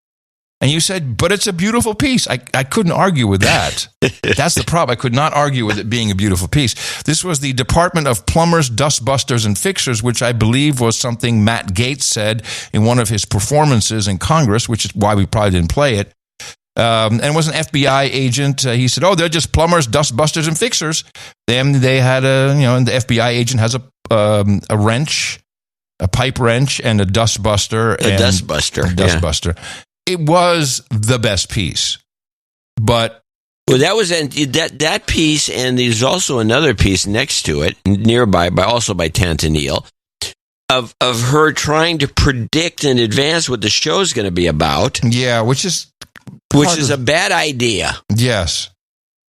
S3: And you said, but it's a beautiful piece. I couldn't argue with that. That's the problem. I could not argue with it being a beautiful piece. This was the Department of Plumbers, Dustbusters, and Fixers, which I believe was something Matt Gaetz said in one of his performances in Congress, which is why we probably didn't play it. And it was an FBI agent. He said, they're just plumbers, dustbusters, and fixers. Then they had and the FBI agent has a wrench, a pipe wrench, and a dustbuster.
S1: A dustbuster.
S3: Yeah. It was the best piece, but
S1: that was that piece, and there's also another piece next to it, nearby, by Tanta Neil, of her trying to predict in advance what the show's going to be about.
S3: Yeah, which is
S1: a bad idea.
S3: Yes,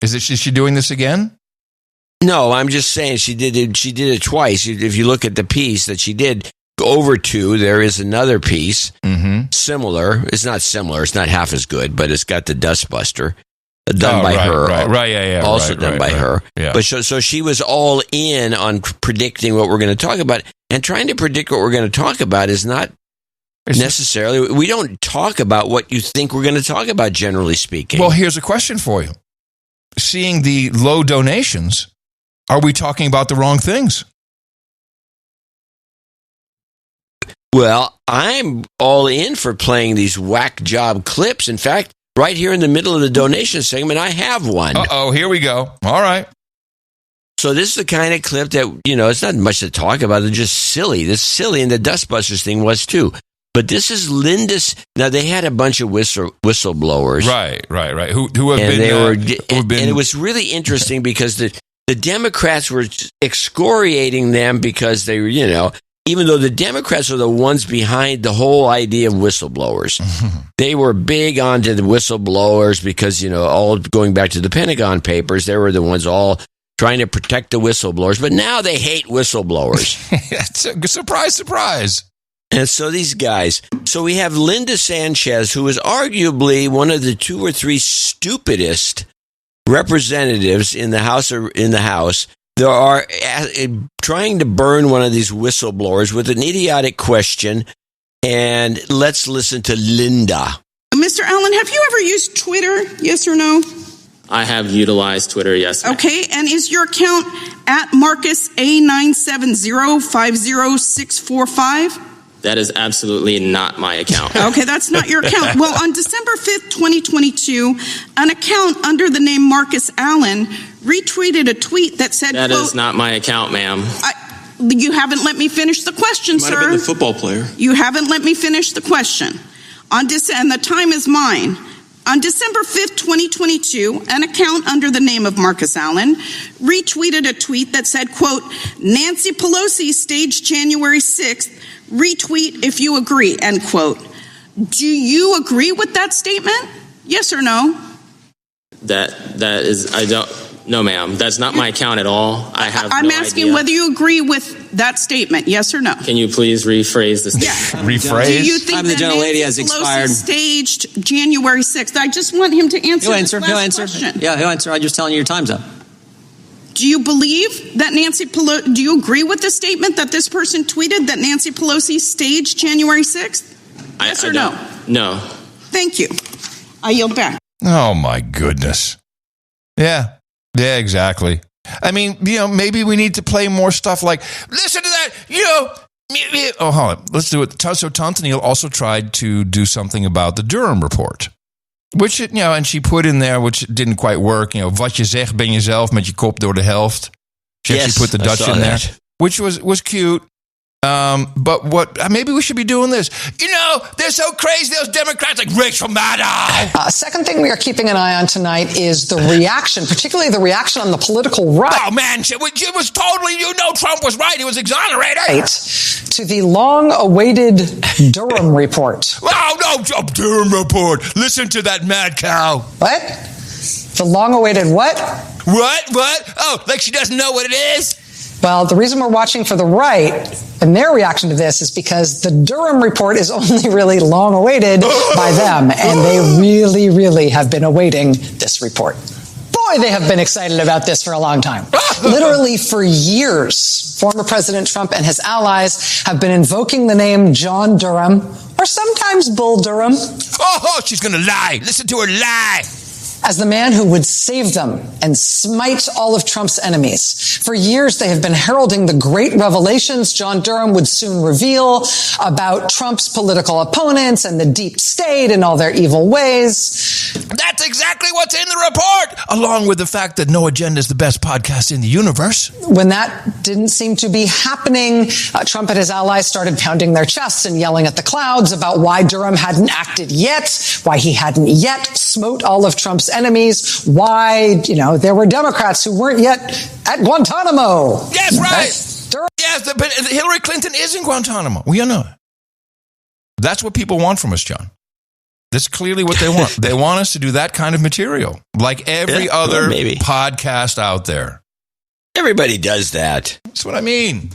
S3: is she doing this again?
S1: No, I'm just saying she did it twice. If you look at the piece that she did. over to, there is another piece, similar. It's not similar. It's not half as good, but it's got the dustbuster done by her.
S3: Right.
S1: Also done by her.
S3: Yeah.
S1: But so she was all in on predicting what we're going to talk about. And trying to predict what we're going to talk about is not necessarily. We don't talk about what you think we're going to talk about, generally speaking.
S3: Well, here's a question for you. Seeing the low donations, are we talking about the wrong things?
S1: Well, I'm all in for playing these whack job clips. In fact, right here in the middle of the donation segment, I have one.
S3: Uh-oh, here we go. All right.
S1: So this is the kind of clip that, it's not much to talk about. It's just silly. This is silly, and the Dustbusters thing was too. But this is Linda's. Now, they had a bunch of whistleblowers.
S3: Right. Who have been...
S1: And it was really interesting because the Democrats were excoriating them because they were, even though the Democrats are the ones behind the whole idea of whistleblowers. They were big onto the whistleblowers because, all going back to the Pentagon Papers, they were the ones all trying to protect the whistleblowers. But now they hate whistleblowers.
S3: Surprise, surprise.
S1: And so these guys. So we have Linda Sanchez, who is arguably one of the 2 or 3 stupidest representatives in the House. There are trying to burn one of these whistleblowers with an idiotic question. And let's listen to Linda.
S9: Mr. Allen, have you ever used Twitter? Yes or no?
S13: I have utilized Twitter, yes.
S9: Okay, and is your account at Marcus A970500645?
S13: That is absolutely not my account.
S9: Okay, that's not your account. Well, on December 5th, 2022, an account under the name Marcus Allen retweeted a tweet that said,
S13: That is not my account, ma'am.
S9: You haven't let me finish the question, sir.
S13: Might have been the football player.
S9: You haven't let me finish the question. And the time is mine. On December 5th, 2022, an account under the name of Marcus Allen retweeted a tweet that said, quote, Nancy Pelosi staged January 6th, retweet if you agree, end quote. Do you agree with that statement? Yes or no?
S13: No, ma'am. That's not my account at all.
S9: I'm asking whether you agree with that statement. Yes or no?
S13: Can you please rephrase the statement?
S3: Rephrase?
S9: Do you think that Nancy Pelosi staged January 6th? I just want him to answer this last question.
S10: Yeah, he'll answer. I'm just telling you your time's up.
S9: Do you believe that Nancy Pelosi, do you agree with the statement that this person tweeted that Nancy Pelosi staged January 6th? Yes or no?
S13: No.
S9: Thank you. I yield back.
S3: Oh, my goodness. Yeah, exactly. I mean, maybe we need to play more stuff like, listen to that, oh, hold on. Let's do it. So Tantanil also tried to do something about the Durham report. Which, and she put in there, which didn't quite work. Wat je zegt ben jezelf met je kop door de helft. She actually put the Dutch in there, which was cute. But maybe we should be doing this. They're so crazy, those Democrats, like Rachel Maddow.
S5: Second thing we are keeping an eye on tonight is the reaction, particularly the reaction on the political right.
S3: Oh, man, it was totally, Trump was right. He was exonerated.
S5: To the long-awaited Durham report.
S3: Oh, no, Durham report. Listen to that mad cow.
S5: What? The long-awaited what?
S3: What? Oh, like she doesn't know what it is?
S5: Well, the reason we're watching for the right and their reaction to this is because the Durham report is only really long awaited by them. And they really, really have been awaiting this report. Boy, they have been excited about this for a long time. Literally for years, former President Trump and his allies have been invoking the name John Durham, or sometimes Bull Durham.
S3: Oh, she's going to lie. Listen to her lie.
S5: As the man who would save them and smite all of Trump's enemies. For years, they have been heralding the great revelations John Durham would soon reveal about Trump's political opponents and the deep state and all their evil ways.
S3: That's exactly what's in the report, along with the fact that No Agenda is the best podcast in the universe.
S5: When that didn't seem to be happening, Trump and his allies started pounding their chests and yelling at the clouds about why Durham hadn't acted yet, why he hadn't yet smote all of Trump's enemies, why, there were Democrats who weren't yet at Guantanamo.
S3: Yes, right. Yes, but Hillary Clinton is in Guantanamo. We all know it. That's what people want from us, John. That's clearly what they want. They want us to do that kind of material, like every other podcast out there.
S1: Everybody does that.
S3: That's what I mean.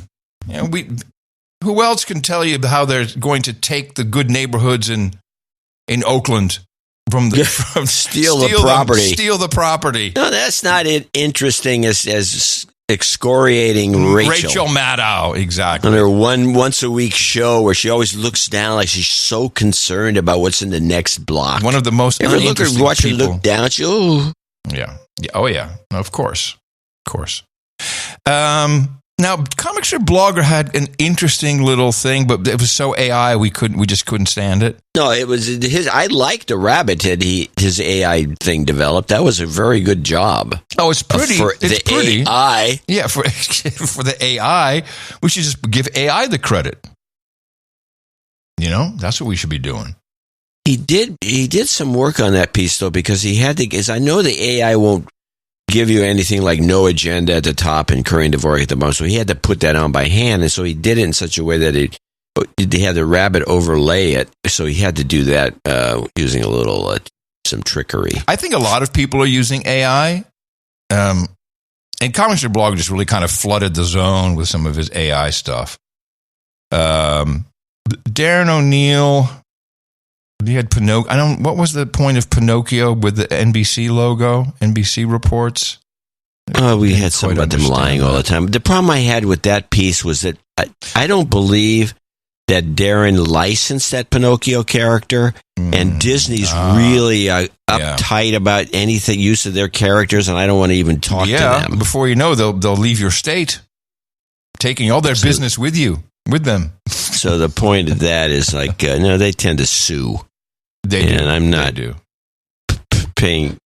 S3: Who else can tell you how they're going to take the good neighborhoods in Oakland from
S1: steal the property?
S3: Steal the property.
S1: No, that's not interesting as excoriating Rachel
S3: Maddow, exactly.
S1: On her once a week show where she always looks down like she's so concerned about what's in the next block.
S3: One of the most uninteresting
S1: watch
S3: people.
S1: her look down.
S3: Yeah. Oh yeah. Of course. Now, Comic Strip Blogger had an interesting little thing, but it was so AI we just couldn't stand it.
S1: No, it was his. I liked the rabbit that his AI thing developed. That was a very good job.
S3: Oh, it's pretty. It's pretty.
S1: AI.
S3: Yeah, for the AI, we should just give AI the credit. That's what we should be doing.
S1: He did some work on that piece though, because he had to. Because I know the AI won't give you anything like no agenda at the top and current divorce at the bottom. So he had to put that on by hand. And so he did it in such a way that he had the rabbit overlay it. So he had to do that using a little, some trickery.
S3: I think a lot of people are using AI. And Comic Strip Blog just really kind of flooded the zone with some of his AI stuff. Darren O'Neill, he had Pinocchio. What was the point of Pinocchio with the NBC logo? NBC reports.
S1: We had some about them lying all the time. The problem I had with that piece was that I don't believe that Darren licensed that Pinocchio character, and Disney's really uptight about anything use of their characters, and I don't want to even talk to them.
S3: Before you know, they'll leave your state, taking all their business with them.
S1: So the point of that is no, they tend to sue.
S3: They do.
S1: And I'm not doing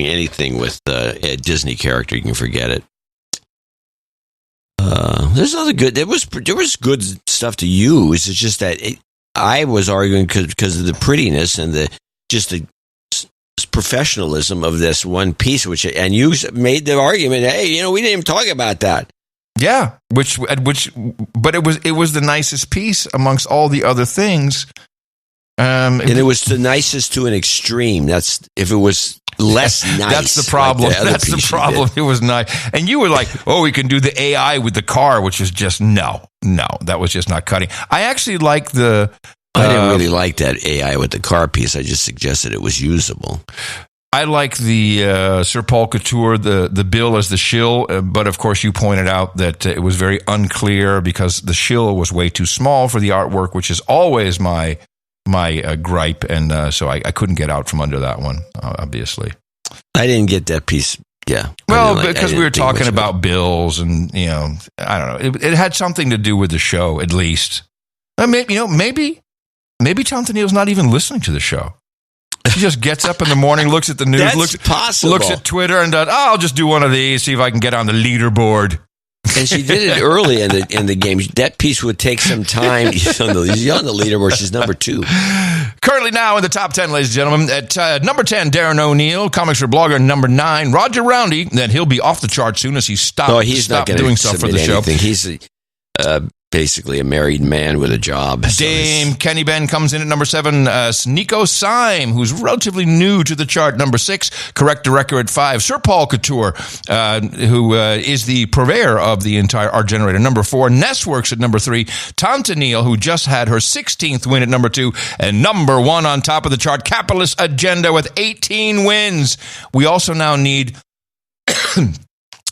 S1: anything with a Disney character. You can forget it. There's other good. There was good stuff to use. It's just that I was arguing because of the prettiness and the professionalism of this one piece. And you made the argument. Hey, we didn't even talk about that.
S3: Yeah, but it was the nicest piece amongst all the other things.
S1: And it was the nicest to an extreme. That's if it was less nice.
S3: That's the problem. That's the problem. It was nice. And you were like, we can do the AI with the car, which is just no. That was just not cutting. I actually like the.
S1: I didn't really like that AI with the car piece. I just suggested it was usable.
S3: I like the Sir Paul Couture, the bill as the shill, but of course you pointed out that it was very unclear because the shill was way too small for the artwork, which is always my gripe, and so I couldn't get out from under that one, obviously.
S1: I didn't get that piece, yeah.
S3: Well, because we were talking about bills, and, I don't know. It had something to do with the show, at least. Maybe Jonathan Neal's not even listening to the show. He just gets up in the morning, looks at the news, looks at Twitter, and does, I'll just do one of these, see if I can get on the leaderboard.
S1: And she did it early in the game. That piece would take some time. She's on the leaderboard. She's number 2.
S3: Currently now in the top 10, ladies and gentlemen. At number 10, Darren O'Neill, Comic Strip Blogger. Number 9, Roger Roundy. Then he'll be off the chart soon as he stopped doing stuff for the show.
S1: He's basically a married man with a job.
S3: Dame Kenny Ben comes in at number 7. Nico Syme, who's relatively new to the chart, number 6. Correct Director at 5. Sir Paul Couture, who is the purveyor of the entire art generator, number 4. Nessworks at number 3. Tanta Neal, who just had her 16th win at number 2. And number 1 on top of the chart, Capitalist Agenda with 18 wins. We also now need...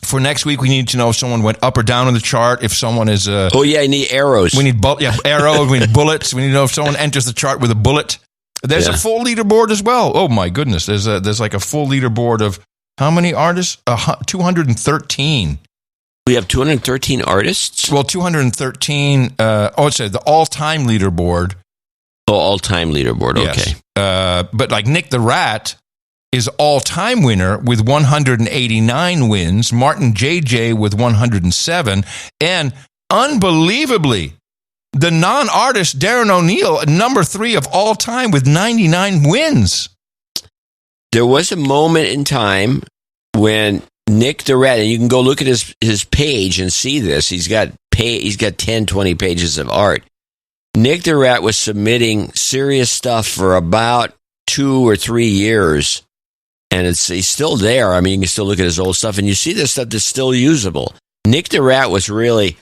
S3: For next week, we need to know if someone went up or down on the chart. If someone is...
S1: I need arrows.
S3: We need arrows. We need bullets. We need to know if someone enters the chart with a bullet. There's a full leaderboard as well. Oh, my goodness. There's like a full leaderboard of how many artists? 213.
S1: We have 213 artists?
S3: Well, 213... it's the all-time leaderboard.
S1: Oh, all-time leaderboard. Okay.
S3: Yes. But like Nick the Rat... is all-time winner with 189 wins, Martin JJ with 107, and unbelievably, the non-artist Darren O'Neill, number 3 of all time with 99 wins.
S1: There was a moment in time when Nick the Rat, and you can go look at his page and see this, he's got 10, 20 pages of art. Nick the Rat was submitting serious stuff for about 2 or 3 years. And he's still there. I mean, you can still look at his old stuff, and you see this stuff that's still usable. Nick the Rat was really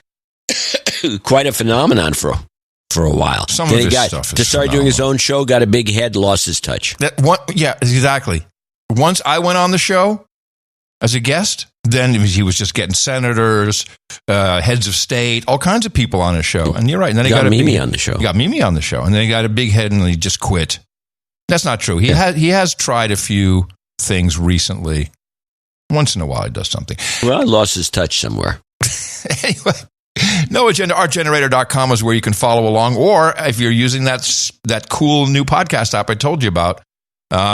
S1: quite a phenomenon for a while.
S3: Some of his stuff is
S1: to start doing his own show, got a big head, lost his touch.
S3: Yeah, exactly. Once I went on the show as a guest, then he was just getting senators, heads of state, all kinds of people on his show. And you're right. And then he got
S1: Mimi on the show.
S3: He got Mimi on the show, and then he got a big head, and he just quit. That's not true. He has tried a few things recently. Once in a while, he does something.
S1: Well, lost his touch somewhere.
S3: Anyway, No Agenda, artgenerator.com is where you can follow along. Or if you're using that cool new podcast app I told you about,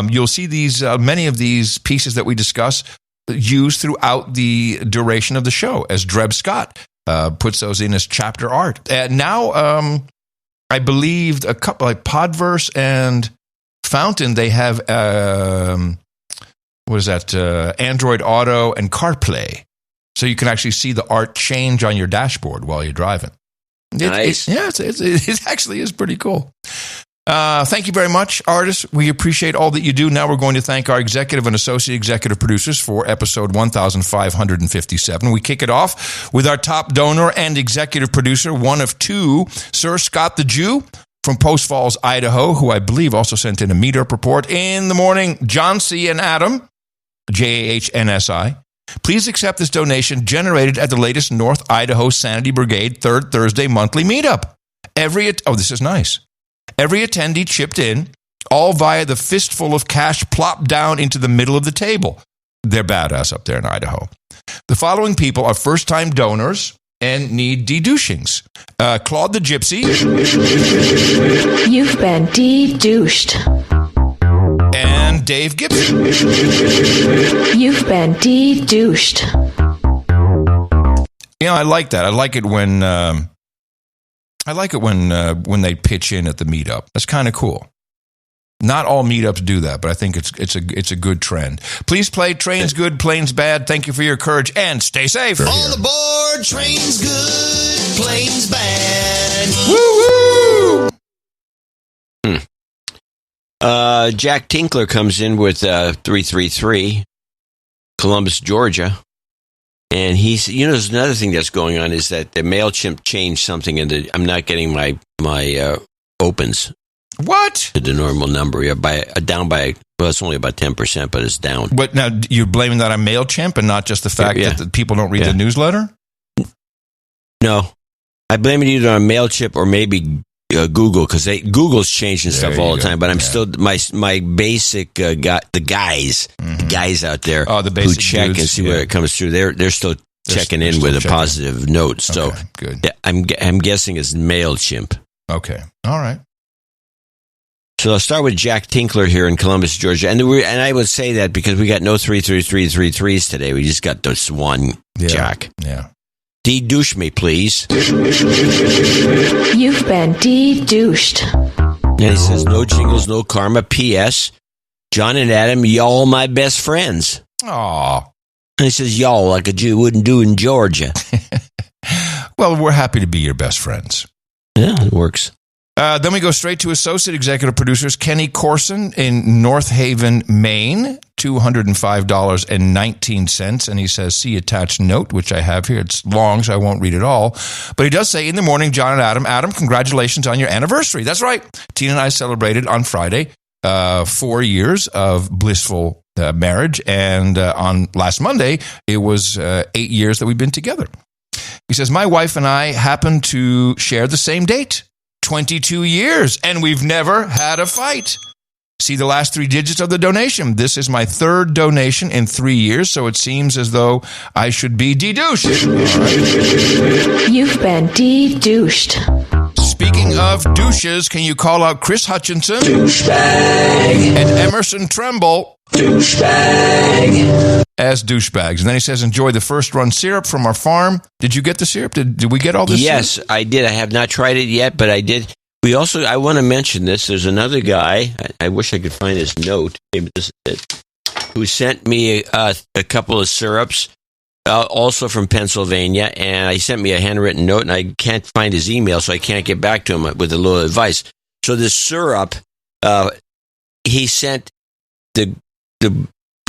S3: you'll see these many of these pieces that we discuss used throughout the duration of the show, as Dreb Scott puts those in as chapter art. And now, I believe a couple like Podverse and Fountain, they have Android Auto and CarPlay. So you can actually see the art change on your dashboard while you're driving.
S1: Nice.
S3: It actually is pretty cool. Thank you very much, artists. We appreciate all that you do. Now we're going to thank our executive and associate executive producers for episode 1557. We kick it off with our top donor and executive producer, one of two, Sir Scott the Jew from Post Falls, Idaho, who I believe also sent in a meetup report. In the morning, John C. and Adam, JAHNSI. Please accept this donation generated at the latest North Idaho Sanity Brigade third Thursday monthly meetup. This is nice. Every attendee chipped in, all via the fistful of cash plopped down into the middle of the table. They're badass up there in Idaho. The following people are first-time donors and need de-douchings. Claude the Gypsy.
S4: You've been de-douched.
S3: And Dave Gibson.
S4: You've been de-douched.
S3: I like that. I like it when they pitch in at the meetup. That's kind of cool. Not all meetups do that, but I think it's a good trend. Please play Trains Good, Planes Bad. Thank you for your courage and stay safe.
S11: All aboard, Trains Good, Planes Bad.
S3: Woo-woo!
S1: Jack Tinkler comes in with 333, Columbus, Georgia. And there's another thing that's going on is that the MailChimp changed something I'm not getting my opens.
S3: What?
S1: To the normal number. Down by, it's only about 10%, but it's down.
S3: But now you're blaming that on MailChimp and not just the fact that the people don't read the newsletter?
S1: No. I blame it either on MailChimp or maybe Google, because Google's changing stuff all the time. But I'm still my basic the guys out there who check and see where it comes through. They're still checking in with a positive note. So
S3: good.
S1: I'm guessing it's MailChimp.
S3: Okay, all right.
S1: So I'll start with Jack Tinkler here in Columbus, Georgia, and I would say that because we got no 33333s today. We just got this one, Jack.
S3: Yeah.
S1: De-douche me, please.
S4: You've been de-douched.
S1: And he says, no jingles, no karma. P.S. John and Adam, y'all my best friends.
S3: Aw.
S1: And he says, y'all like a Jew wouldn't do in Georgia.
S3: Well, we're happy to be your best friends.
S1: Yeah, it works.
S3: Then we go straight to associate executive producers Kenny Corson in North Haven, Maine, $205.19. And he says, see attached note, which I have here. It's long, so I won't read it all. But he does say, in the morning, John and Adam, congratulations on your anniversary. That's right. Tina and I celebrated on Friday 4 years of blissful marriage. And on last Monday, it was 8 years that we've been together. He says, my wife and I happen to share the same date. 22 years, and we've never had a fight. See the last three digits of the donation. This is my third donation in 3 years, so it seems as though I should be de-douched. Right.
S4: You've been de-douched.
S3: Speaking of douches, can you call out Chris Hutchinson?
S11: Douchebag.
S3: And Emerson Tremble.
S11: Douchebag.
S3: As douchebags. And then he says, enjoy the first run syrup from our farm. Did you get the syrup? Did we get all this
S1: Yes,
S3: syrup?
S1: I did. I have not tried it yet, but I did. I want to mention this. There's another guy, I wish I could find his note, maybe this is it, who sent me a couple of syrups, also from Pennsylvania, and he sent me a handwritten note, and I can't find his email, so I can't get back to him with a little advice. So this syrup, he sent the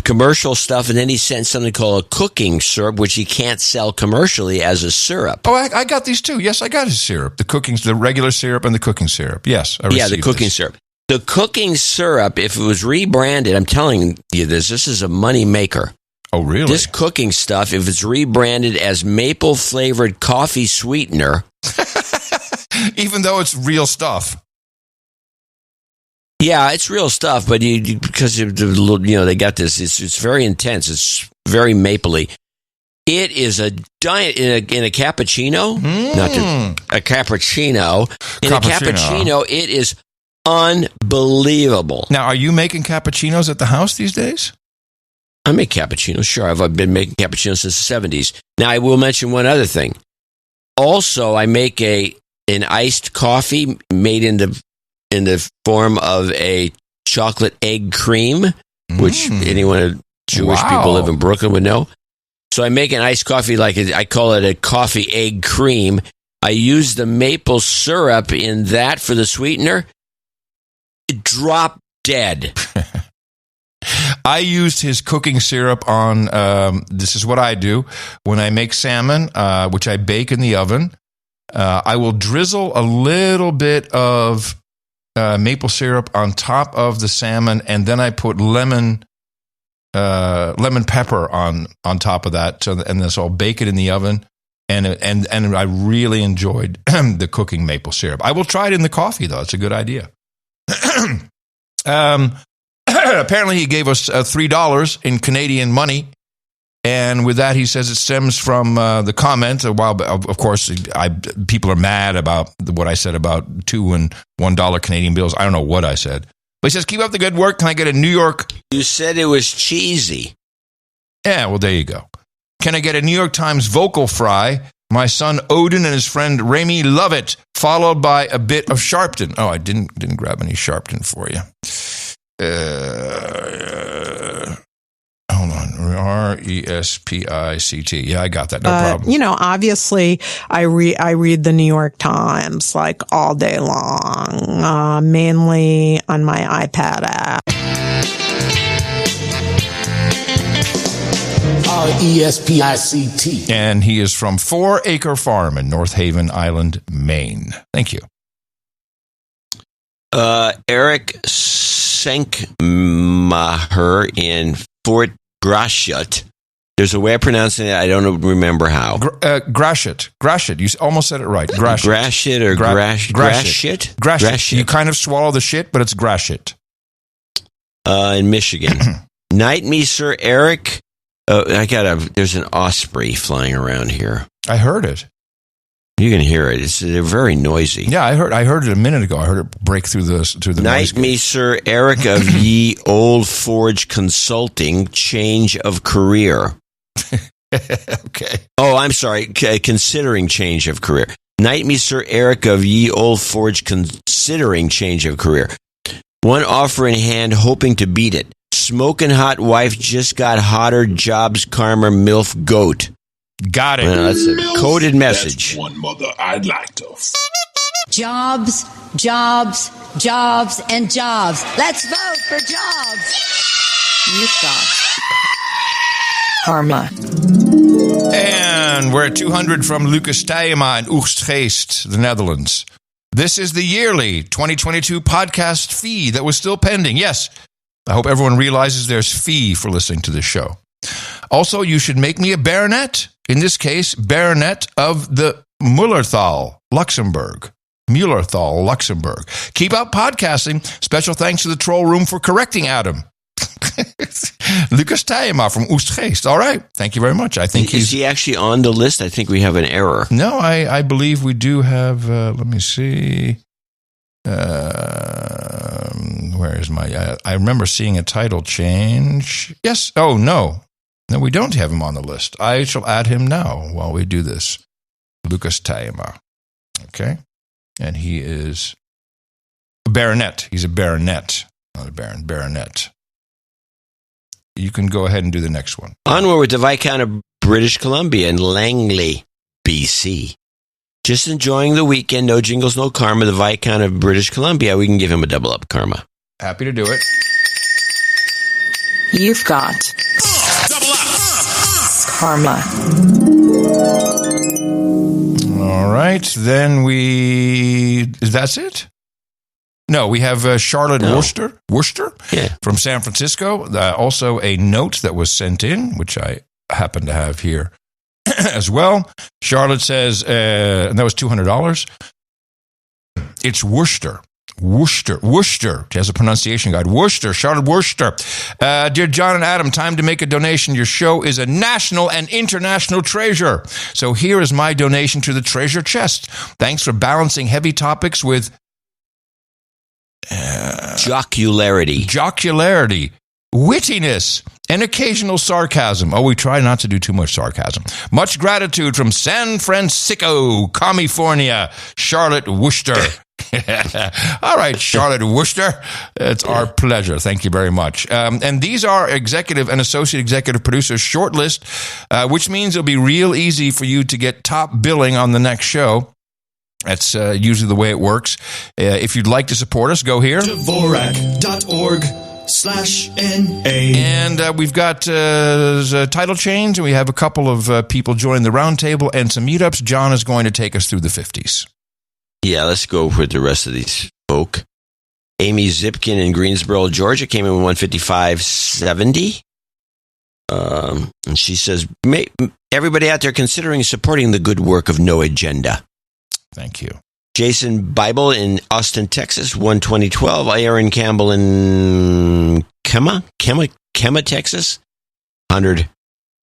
S1: commercial stuff, and then he sent something called a cooking syrup, which he can't sell commercially as a syrup.
S3: Oh, I got these too. Yes, I got his syrup. The regular syrup and the cooking syrup. Yes, I received
S1: the cooking syrup. The cooking syrup, if it was rebranded, I'm telling you this is a money maker.
S3: Oh, really?
S1: This cooking stuff, if it's rebranded as maple-flavored coffee sweetener...
S3: Even though it's real stuff.
S1: Yeah, it's real stuff, but because they got this, it's very intense. It's very mapley. It is a giant in a cappuccino. A cappuccino. In a cappuccino, it is unbelievable.
S3: Now, are you making cappuccinos at the house these days?
S1: I make cappuccinos. Sure, I've been making cappuccinos since the 70s. Now, I will mention one other thing. Also, I make an iced coffee made in the form of a chocolate egg cream, which anyone Jewish people live in Brooklyn would know. So I make an iced coffee I call it a coffee egg cream. I use the maple syrup in that for the sweetener. It dropped dead.
S3: I used his cooking syrup on, this is what I do. When I make salmon, which I bake in the oven, I will drizzle a little bit of maple syrup on top of the salmon, and then I put lemon pepper on top of that, and then so I'll bake it in the oven. And I really enjoyed the cooking maple syrup. I will try it in the coffee, though. It's a good idea. Apparently, he gave us $3 in Canadian money. And with that, he says it stems from the comment. Of course, people are mad about what I said about $2 and $1 Canadian bills. I don't know what I said. But he says, keep up the good work. Can I get a New York?
S1: You said it was cheesy.
S3: Yeah, well, there you go. Can I get a New York Times vocal fry? My son Odin and his friend Remy love it, followed by a bit of Sharpton. Oh, I didn't grab any Sharpton for you. Hold on, RESPICT. Yeah, I got that. No problem.
S12: Obviously, I read the New York Times like all day long, mainly on my iPad app.
S11: RESPICT.
S3: And he is from 4 Acre Farm in North Haven Island, Maine. Thank you.
S1: Eric Senkmacher in Fort Gratiot. There's a way of pronouncing it. I don't remember how.
S3: Gratiot. You almost said it right.
S1: Gratiot or Gratiot?
S3: Gratiot. You kind of swallow the shit, but it's Gratiot.
S1: In Michigan. Night me, Sir Eric. There's an osprey flying around here.
S3: I heard it.
S1: You can hear it. They're very noisy.
S3: Yeah, I heard it a minute ago. I heard it break through the
S1: Night
S3: noise
S1: me, Sir Eric of Ye Old Forge Consulting, change of career.
S3: Okay.
S1: Oh, I'm sorry. Considering change of career. Night me, Sir Eric of Ye Old Forge, considering change of career. One offer in hand, hoping to beat it. Smoking hot wife just got hotter. Jobs, karma, MILF, goat.
S3: Got it.
S1: Well, that's a coded message.
S11: That's one mother I'd like to.
S14: Jobs, jobs, jobs, and jobs. Let's vote for jobs. You've got
S12: karma.
S3: And we're at 200 from Lucas Tijema in Oostgeest, the Netherlands. This is the yearly 2022 podcast fee that was still pending. Yes, I hope everyone realizes there's fee for listening to this show. Also, you should make me a baronet. In this case, baronet of the Mullerthal, Luxembourg. Keep up podcasting. Special thanks to the Troll Room for correcting Adam. Lucas Tijema from Oostgeest. All right. Thank you very much. I think
S1: Is he actually on the list? I think we have an error.
S3: No, I believe we do have, let me see. Where is my, I remember seeing a title change. Yes. Oh, no. No, we don't have him on the list. I shall add him now while we do this. Lucas Tijema. Okay. And he is a baronet. He's a baronet. Not a baron, baronet. You can go ahead and do the next one.
S1: Onward with the Viscount of British Columbia in Langley, BC. Just enjoying the weekend. No jingles, no karma. The Viscount of British Columbia. We can give him a double up karma.
S3: Happy to do it.
S2: You've got karma.
S3: All right. Then that's it? No, we have Charlotte Worcester from San Francisco. Also a note that was sent in, which I happen to have here as well. Charlotte says, and that was $200. It's Worcester. Worcester. She has a pronunciation guide. Worcester. Charlotte Worcester. Dear John and Adam, time to make a donation. Your show is a national and international treasure. So here is my donation to the treasure chest. Thanks for balancing heavy topics with
S1: jocularity,
S3: wittiness, and occasional sarcasm. Oh, we try not to do too much sarcasm. Much gratitude from San Francisco, California, Charlotte Worcester. All right, Charlotte Worcester. It's our pleasure. Thank you very much. And these are executive and associate executive producers shortlist, which means it'll be real easy for you to get top billing on the next show. That's usually the way it works. If you'd like to support us, go here.
S11: Dvorak.org/NA.
S3: And we've got title change, and we have a couple of people joining the roundtable and some meetups. John is going to take us through the 50s.
S1: Yeah, let's go with the rest of these folk. Amy Zipkin in Greensboro, Georgia, came in 155.70. And she says, everybody out there considering supporting the good work of No Agenda.
S3: Thank you.
S1: Jason Bible in Austin, Texas, 120.12. Aaron Campbell in Kemah, Texas, 100.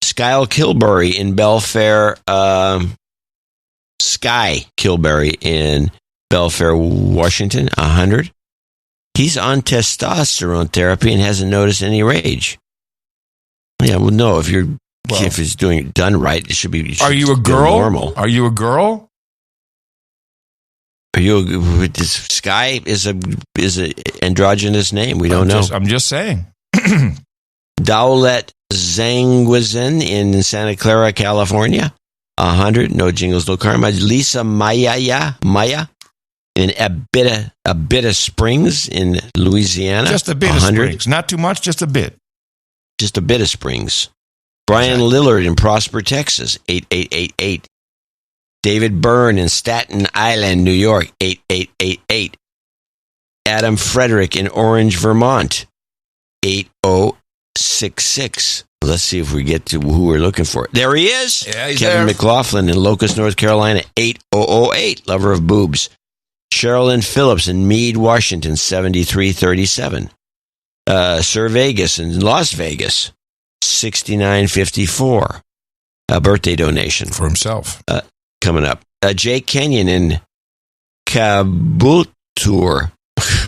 S1: Skyle Kilbury in Belfair, Sky Kilbury in Belfair, Washington, 100. He's on testosterone therapy and hasn't noticed any rage. Yeah, well, no, if it's done right, it should be.
S3: Are you a girl?
S1: Normal.
S3: Are you a girl?
S1: This Sky is a androgynous name. We don't know.
S3: I'm just saying.
S1: Dowlett Zangwizin in Santa Clara, California, 100. No jingles, no karma. Lisa Maya in Abita Springs in Louisiana.
S3: Just a bit 100. Of Springs. Not too much, just a bit.
S1: Just a bit of Springs. Brian Lillard in Prosper, Texas, 8888. David Byrne in Staten Island, New York, 8888. Adam Frederick in Orange, Vermont, 8066. Let's see if we get to who we're looking for. There he is.
S3: Yeah, he's
S1: Kevin
S3: there.
S1: McLaughlin in Locust, North Carolina, 8008. Lover of boobs. Sherilyn Phillips in Meade, Washington, 7337. Sir Vegas in Las Vegas, 6954. A birthday donation
S3: for himself.
S1: Coming up. Jake Kenyon in Caboolture.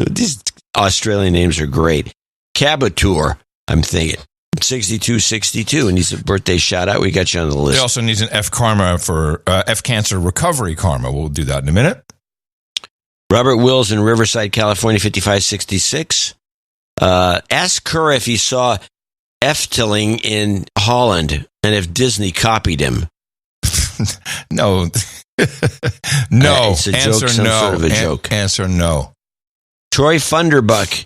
S1: These Australian names are great. Caboolture, I'm thinking. 6262, and he's a birthday shout out. We got you on the list.
S3: He also needs an F karma for F cancer recovery karma. We'll do that in a minute.
S1: Robert Wills in Riverside, California, 5566. Ask Kerr if he saw Efteling in Holland and if Disney copied him.
S3: No. No.
S1: It's a
S3: answer
S1: joke, some
S3: no.
S1: sort of a joke.
S3: Answer no.
S1: Troy Funderburk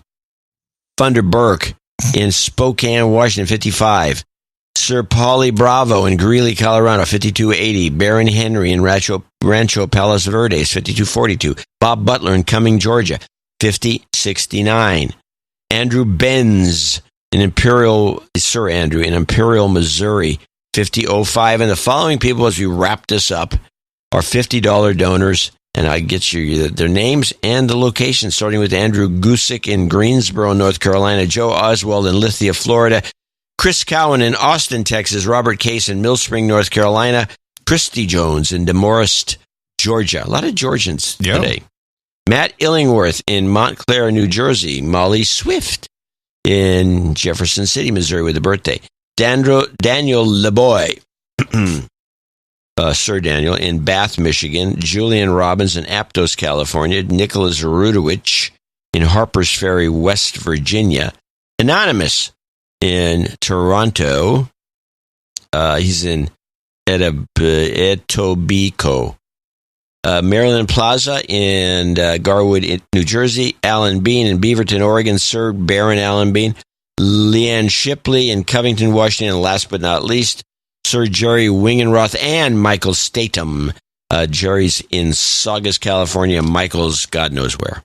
S1: in Spokane, Washington, 55. Sir Paulie Bravo in Greeley, Colorado, 5280. Baron Henry in Rancho Palos Verdes, 5242. Bob Butler in Cumming, Georgia, 5069. Andrew Benz in Imperial, Missouri, 5005. And the following people, as we wrap this up, are $50 donors. And I get you their names and the location, starting with Andrew Gusick in Greensboro, North Carolina, Joe Oswald in Lithia, Florida, Chris Cowan in Austin, Texas, Robert Case in Mill Spring, North Carolina, Christy Jones in Demorest, Georgia. A lot of Georgians today. Matt Illingworth in Montclair, New Jersey, Molly Swift in Jefferson City, Missouri, with a birthday, Daniel LeBoy, Sir Daniel in Bath, Michigan, Julian Robbins in Aptos, California, Nicholas Rudowich in Harpers Ferry, West Virginia, Anonymous in Toronto. He's in Etobicoke. Maryland Plaza in Garwood, New Jersey, Alan Bean in Beaverton, Oregon, Sir Baron Alan Bean, Leanne Shipley in Covington, Washington, and last but not least, Sir Jerry Wingenroth and Michael Statham. Jerry's in Saugus, California. Michael's God knows where.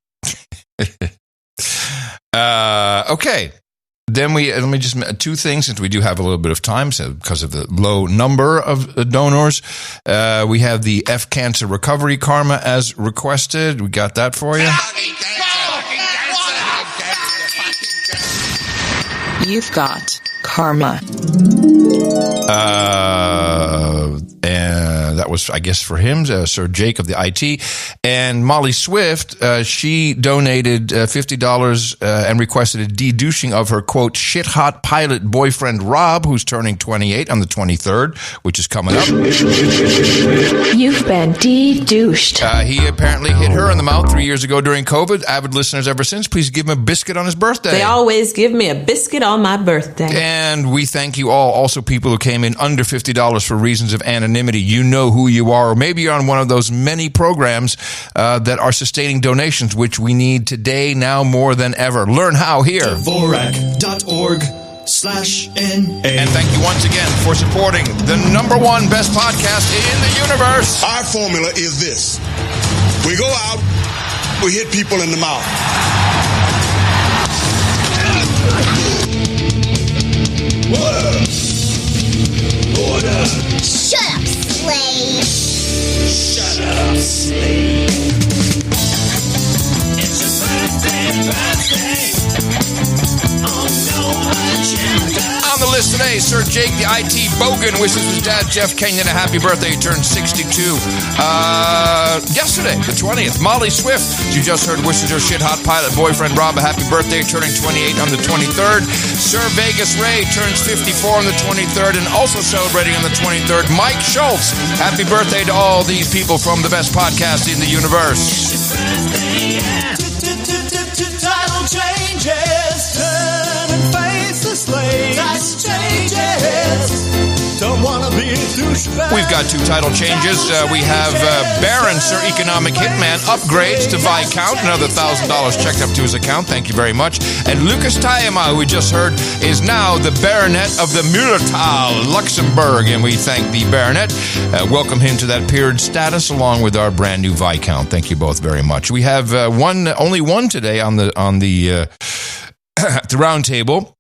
S3: Okay. Then let me just two things, since we do have a little bit of time, so because of the low number of donors. We have the F Cancer Recovery Karma as requested. We got that for you.
S2: You've got karma.
S3: And that was, I guess, for him, Sir Jake of the IT. And Molly Swift, she donated $50 and requested a de-douching of her, quote, shit-hot pilot boyfriend Rob, who's turning 28 on the 23rd, which is coming up.
S4: You've been de-douched.
S3: He apparently hit her in the mouth 3 years ago during COVID. Avid listeners ever since. Please give him a biscuit on his birthday.
S2: They always give me a biscuit on my birthday.
S3: And we thank you all. Also, people who came in under $50 for reasons of anonymity. You know who you are, or maybe you're on one of those many programs that are sustaining donations, which we need today now more than ever. Learn how here.
S11: Dvorak.org/NA.
S3: And thank you once again for supporting the #1 best podcast in the universe.
S15: Our formula is this. We go out, we hit people in the mouth.
S11: Order.
S17: Shut up, slave.
S11: Shut up, slave. It's your birthday. Oh, no agenda.
S3: On the list today, Sir Jake, the IT Bogan, wishes his dad, Jeff Kenyon, a happy birthday. He turned 62. Yesterday, the 20th. Molly Swift, you just heard, wishes her shit-hot pilot boyfriend Rob a happy birthday, turning 28 on the 23rd. Sir Vegas Ray turns 54 on the 23rd, and also celebrating on the 23rd, Mike Schultz. Happy birthday to all these people from the best podcast in the universe.
S11: Title changes, turn and face the slave. Title changes, don't wanna be a douchebag.
S3: We've got two title changes. We have Baron, Sir Economic Hitman, upgrades to Viscount, another $1,000 checked up to his account. Thank you very much. And Lucas Tayama, who we just heard, is now the Baronet of the Mühltal, Luxembourg, and we thank the Baronet. Welcome him to that peered status, along with our brand new Viscount. Thank you both very much. We have only one today on the the round table.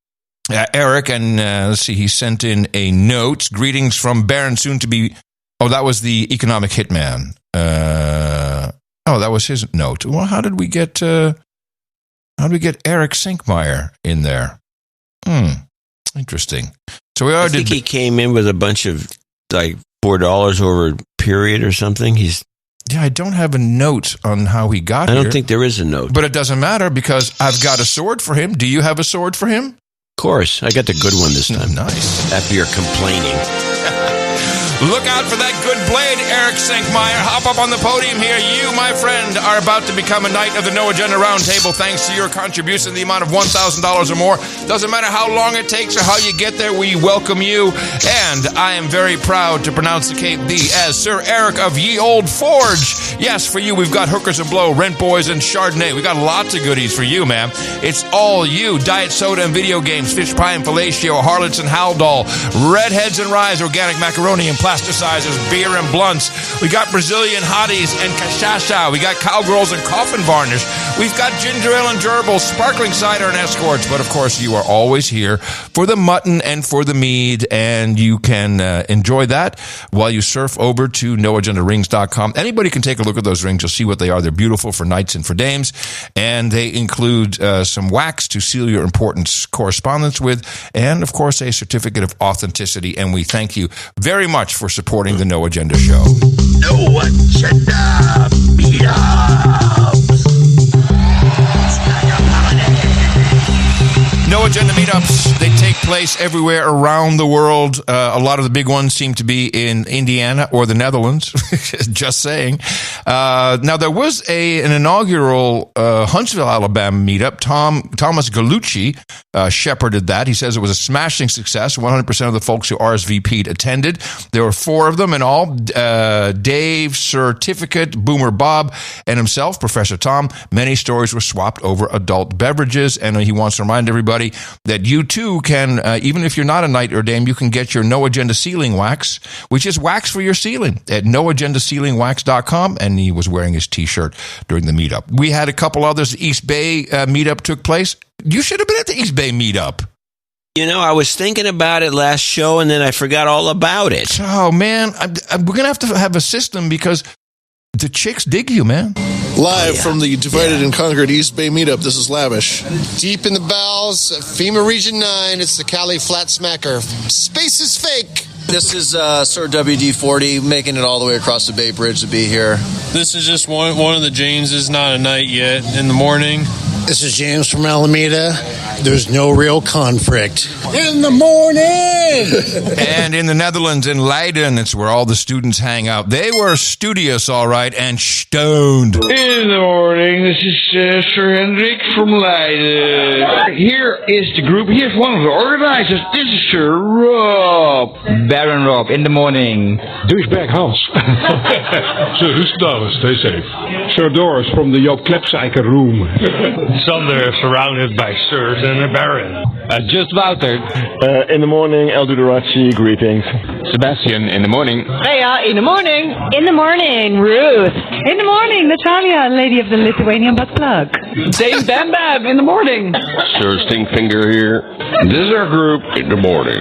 S3: Eric, and let's see, he sent in a note. Greetings from Baron, soon to be. Oh, that was the Economic Hitman. That was his note. Well, how did we get Eric Sinkmeyer in there? Interesting. So I
S1: think he came in with a bunch of like $4 over a period or something.
S3: I don't have a note on how he got here.
S1: I don't think there is a note.
S3: But it doesn't matter because I've got a sword for him. Do you have a sword for him?
S1: Of course. I got the good one this time.
S3: Nice.
S1: After you're complaining.
S3: Look out for that good blade, Eric Sinkmeyer. Hop up on the podium here. You, my friend, are about to become a knight of the No Agenda Roundtable thanks to your contribution in the amount of $1,000 or more. Doesn't matter how long it takes or how you get there, we welcome you. And I am very proud to pronounce the Cape D as Sir Eric of Ye Old Forge. Yes, for you, we've got Hookers and Blow, Rent Boys, and Chardonnay. We got lots of goodies for you, man. It's all you. Diet soda and video games, fish pie and fellatio, harlots and haldol, redheads and rye, organic macaroni and plasticizers, beer and blunts. We got Brazilian hotties and cachaça. We got cowgirls and coffin varnish. We've got ginger ale and gerbils, sparkling cider and escorts. But of course, you are always here for the mutton and for the mead, and you can enjoy that while you surf over to noagendarings.com. Anybody can take a look at those rings. You'll see what they are. They're beautiful for knights and for dames, and they include some wax to seal your important correspondence with, and of course, a certificate of authenticity. And we thank you very much for supporting the No Agenda Show.
S11: No Agenda Meetups.
S3: No Agenda Meetups, they take place everywhere around the world. A lot of the big ones seem to be in Indiana or the Netherlands. Just saying. Now, there was an inaugural Huntsville, Alabama meetup. Thomas Gallucci shepherded that. He says it was a smashing success. 100% of the folks who RSVP'd attended. There were 4 of them in all. Dave, Certificate, Boomer Bob, and himself, Professor Tom. Many stories were swapped over adult beverages, and he wants to remind everybody everybody that you too can, even if you're not a knight or dame, you can get your No Agenda ceiling wax, which is wax for your ceiling at noagendaceilingwax.com. And he was wearing his T-shirt during the meetup. We had a couple others. East Bay meetup took place. You should have been at the East Bay meetup.
S1: You know, I was thinking about it last show, and then I forgot all about it.
S3: Oh, man. We're going to have a system because the chicks dig you, man.
S16: Live from the Divided and Conquered East Bay meetup, this is Lavish.
S18: Deep in the bowels of FEMA Region 9, it's the Cali Flat Smacker. Space is fake.
S19: This is Sir WD-40 making it all the way across the Bay Bridge to be here.
S20: This is just one of the Jameses, not a night yet, in the morning.
S18: This is James from Alameda. There's no real conflict.
S19: In the morning!
S3: And in the Netherlands, in Leiden, it's where all the students hang out. They were studious, all right, and stoned.
S21: In the morning, this is Sir Hendrik from Leiden. Here is the group. Here's one of the organizers. This is Sir Rob.
S26: Baron Rob, in the morning.
S27: Douchebag Hans. Sir Rustdalen, stay safe. Sir Doris from the Joop Klepsijker room.
S28: Sander surrounded by sirs and a baron.
S26: Just Wouter.
S27: In the morning, El Dudarachi, greetings.
S26: Sebastian, in the morning.
S29: Rhea, in the morning.
S30: In the morning, Ruth. In the morning, Natalia, lady of the Lithuanian butt plug.
S29: Dame Bam Bam, in the morning.
S27: Sir Stinkfinger here. This is our group in the morning.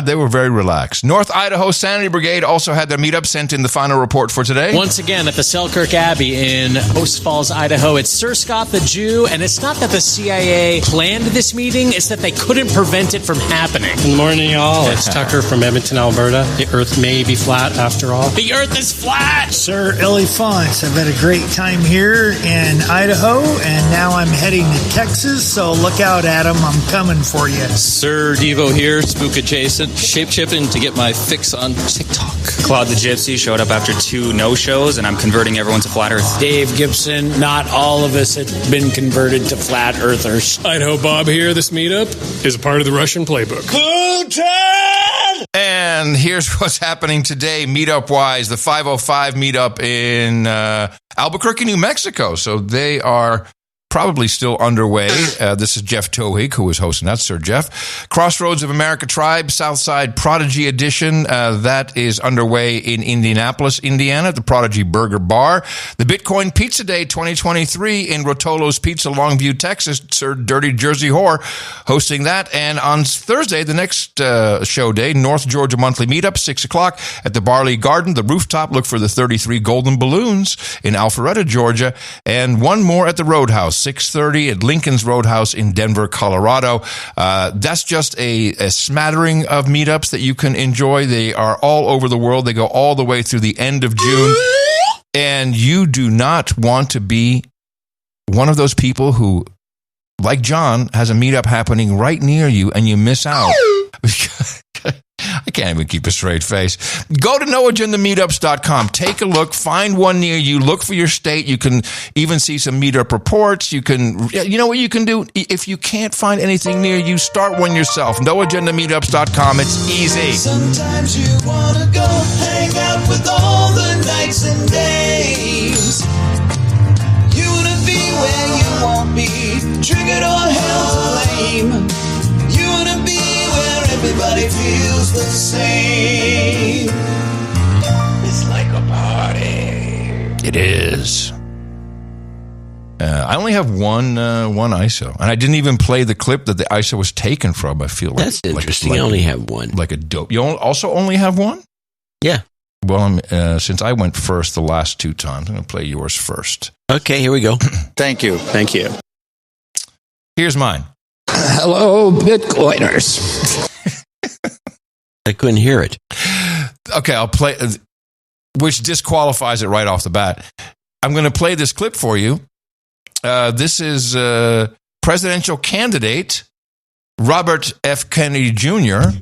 S3: They were very relaxed. North Idaho Sanity Brigade also had their meetup, sent in the final report for today.
S31: Once again, at the Selkirk Abbey in Post Falls, Idaho, it's Sir Scott the Jew, and it's not that the CIA planned this meeting, it's that they couldn't prevent it from happening.
S32: Good morning, y'all. It's Tucker from Edmonton, Alberta. The Earth may be flat after all.
S31: The Earth is flat!
S33: Sir Ellie Fonts. I've had a great time here in Idaho, and now I'm heading to Texas, so look out, Adam. I'm coming for you.
S34: Sir Devo here, spook adjacent, shape-shifting to get my fix on TikTok.
S35: Claude the Gypsy showed up after 2 no-shows, and I'm converting everyone to flat Earth.
S36: Dave Gibson, not all of us have been converted to flat earthers.
S32: Idaho Bob here. This meetup is a part of the Russian playbook.
S3: Putin! And here's what's happening today, meetup-wise. The 505 meetup in Albuquerque, New Mexico. So they are probably still underway. This is Jeff Tohig, who is hosting that, Sir Jeff. Crossroads of America Tribe, Southside Prodigy Edition. That is underway in Indianapolis, Indiana, at the Prodigy Burger Bar. The Bitcoin Pizza Day 2023 in Rotolo's Pizza, Longview, Texas. Sir Dirty Jersey Whore hosting that. And on Thursday, the next show day, North Georgia Monthly Meetup, 6 o'clock at the Barley Garden, the rooftop. Look for the 33 Golden Balloons in Alpharetta, Georgia. And one more at the Roadhouse, 6:30 at Lincoln's Roadhouse in Denver, Colorado. That's just a smattering of meetups that you can enjoy. They are all over the world. They go all the way through the end of June. And you do not want to be one of those people who, like John, has a meetup happening right near you and you miss out. I can't even keep a straight face. Go to noagendameetups.com. Take a look. Find one near you. Look for your state. You can even see some meetup reports. You know what you can do? If you can't find anything near you, start one yourself. Noagendameetups.com. It's easy.
S11: Sometimes you want to go hang out with all the nights and days. You want to be where you won't be triggered or held to blame. You want to be where everybody feels the same. It's like a party.
S3: It is. I only have one ISO, and I didn't even play the clip that the ISO was taken from. I feel like
S1: that's interesting. I only have one,
S3: like a dope. You also only have one?
S1: Yeah.
S3: Well, since I went first the last 2 times, I'm going to play yours first.
S1: Okay, here we go.
S19: Thank you.
S35: Thank you.
S3: Here's mine.
S19: Hello, Bitcoiners.
S1: I couldn't hear it.
S3: Okay, I'll play, which disqualifies it right off the bat. I'm going to play this clip for you. This is presidential candidate Robert F. Kennedy Jr.,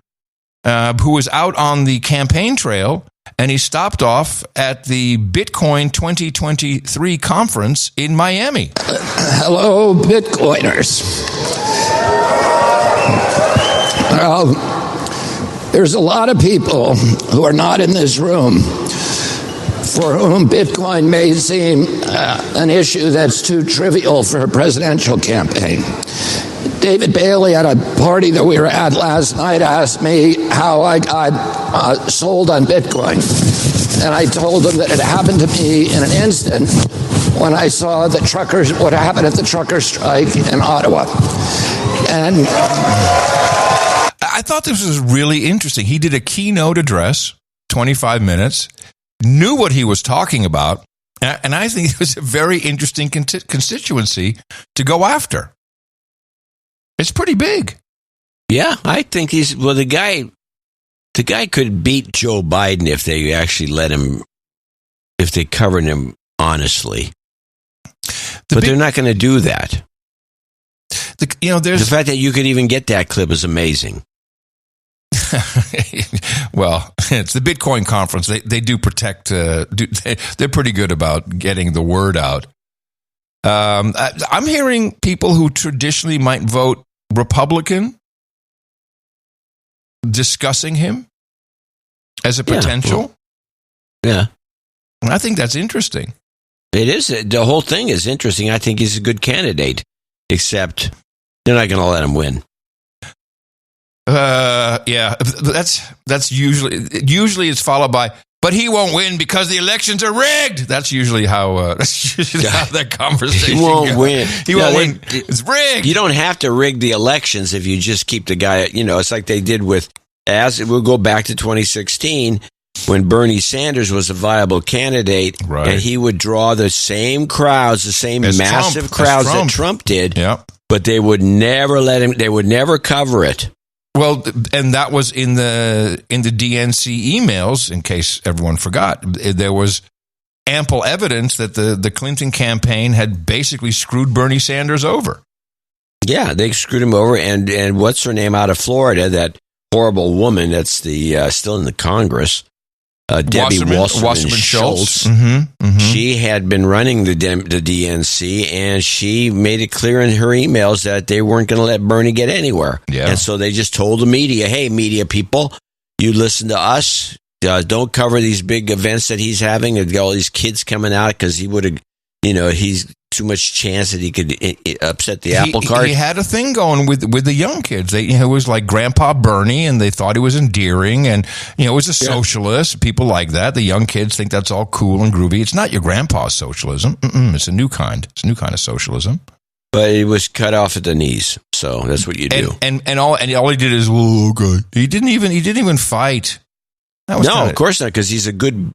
S3: who was out on the campaign trail, and he stopped off at the Bitcoin 2023 conference in Miami.
S19: Hello, Bitcoiners. Well, there's a lot of people who are not in this room for whom Bitcoin may seem an issue that's too trivial for a presidential campaign. David Bailey at a party that we were at last night asked me how I got sold on Bitcoin. And I told him that it happened to me in an instant when I saw the truckers, what happened at the trucker strike in Ottawa. And
S3: I thought this was really interesting. He did a keynote address, 25 minutes, knew what he was talking about, and I think it was a very interesting constituency to go after. It's pretty big.
S1: Yeah, I think the guy could beat Joe Biden if they actually let him, if they covered him honestly. But they're not going to do that. The fact that you could even get that clip is amazing.
S3: Well, it's the Bitcoin conference. They do protect. They're pretty good about getting the word out. I'm hearing people who traditionally might vote Republican discussing him as a potential.
S1: Yeah.
S3: And I think that's interesting.
S1: It is. The whole thing is interesting. I think he's a good candidate, except they're not going to let him win.
S3: Yeah, that's usually it's followed by, but he won't win because the elections are rigged. That's usually how that conversation
S1: He won't win.
S3: He won't win. It's rigged.
S1: You don't have to rig the elections if you just keep the guy, it's like they did we'll go back to 2016 when Bernie Sanders was a viable candidate,
S3: right,
S1: and he would draw the same crowds, the same massive crowds that Trump did, but they would never let him, they would never cover it.
S3: Well, and that was in the DNC emails, in case everyone forgot. There was ample evidence that the Clinton campaign had basically screwed Bernie Sanders over.
S1: Yeah, they screwed him over, and what's her name out of Florida, that horrible woman that's still in the Congress, Debbie Wasserman Schultz.
S3: Mm-hmm.
S1: She had been running the DNC, and she made it clear in her emails that they weren't going to let Bernie get anywhere.
S3: Yeah.
S1: And so they just told the media, hey, media people, you listen to us. Don't cover these big events that he's having. There's all these kids coming out because he would have, he's too much chance that he could upset the apple cart.
S3: He had a thing going with the young kids. It was like Grandpa Bernie, and they thought he was endearing, and it was a socialist. People like that. The young kids think that's all cool and groovy. It's not your grandpa's socialism. It's a new kind. It's a new kind of socialism.
S1: But it was cut off at the knees, so that's what you do.
S3: And all he did is, well, okay. He didn't even fight.
S1: Of course not, because he's a good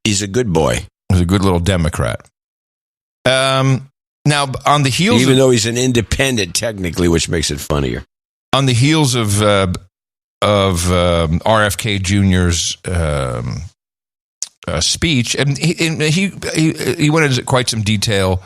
S1: boy.
S3: He's a good little Democrat. Now, on the heels,
S1: even though he's an independent technically, which makes it funnier.
S3: On the heels of RFK Jr.'s speech, and he went into quite some detail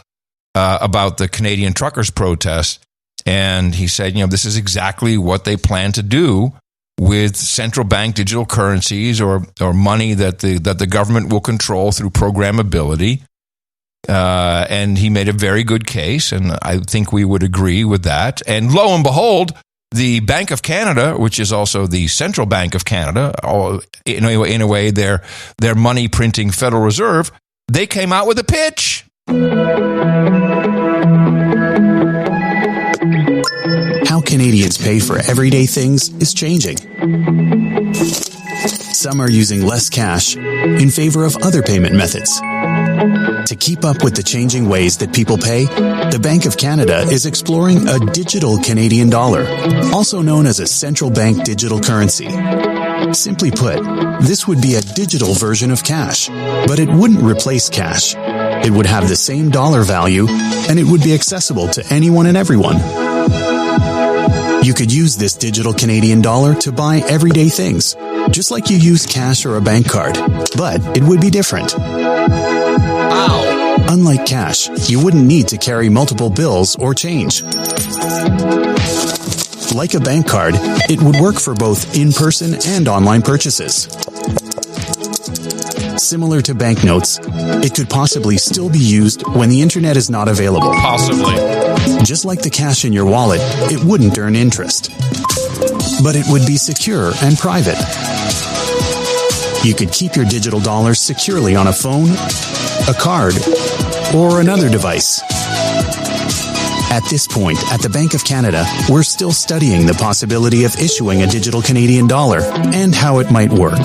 S3: about the Canadian truckers' protest, and he said, this is exactly what they plan to do with central bank digital currencies or money that the government will control through programmability. And he made a very good case, and I think we would agree with that. And lo and behold, the Bank of Canada, which is also the Central Bank of Canada, in a way, their money printing Federal Reserve, they came out with a pitch.
S2: How Canadians pay for everyday things is changing. Some are using less cash in favor of other payment methods. To keep up with the changing ways that people pay, the Bank of Canada is exploring a digital Canadian dollar, also known as a central bank digital currency. Simply put, this would be a digital version of cash, but it wouldn't replace cash. It would have the same dollar value, and it would be accessible to anyone and everyone. You could use this digital Canadian dollar to buy everyday things, just like you use cash or a bank card, but it would be different. Unlike cash, you wouldn't need to carry multiple bills or change. Like a bank card, it would work for both in-person and online purchases. Similar to banknotes, it could possibly still be used when the internet is not available.
S3: Possibly.
S2: Just like the cash in your wallet, it wouldn't earn interest. But it would be secure and private. You could keep your digital dollars securely on a phone, a card, or another device. At this point, at the Bank of Canada, we're still studying the possibility of issuing a digital Canadian dollar and how it might work.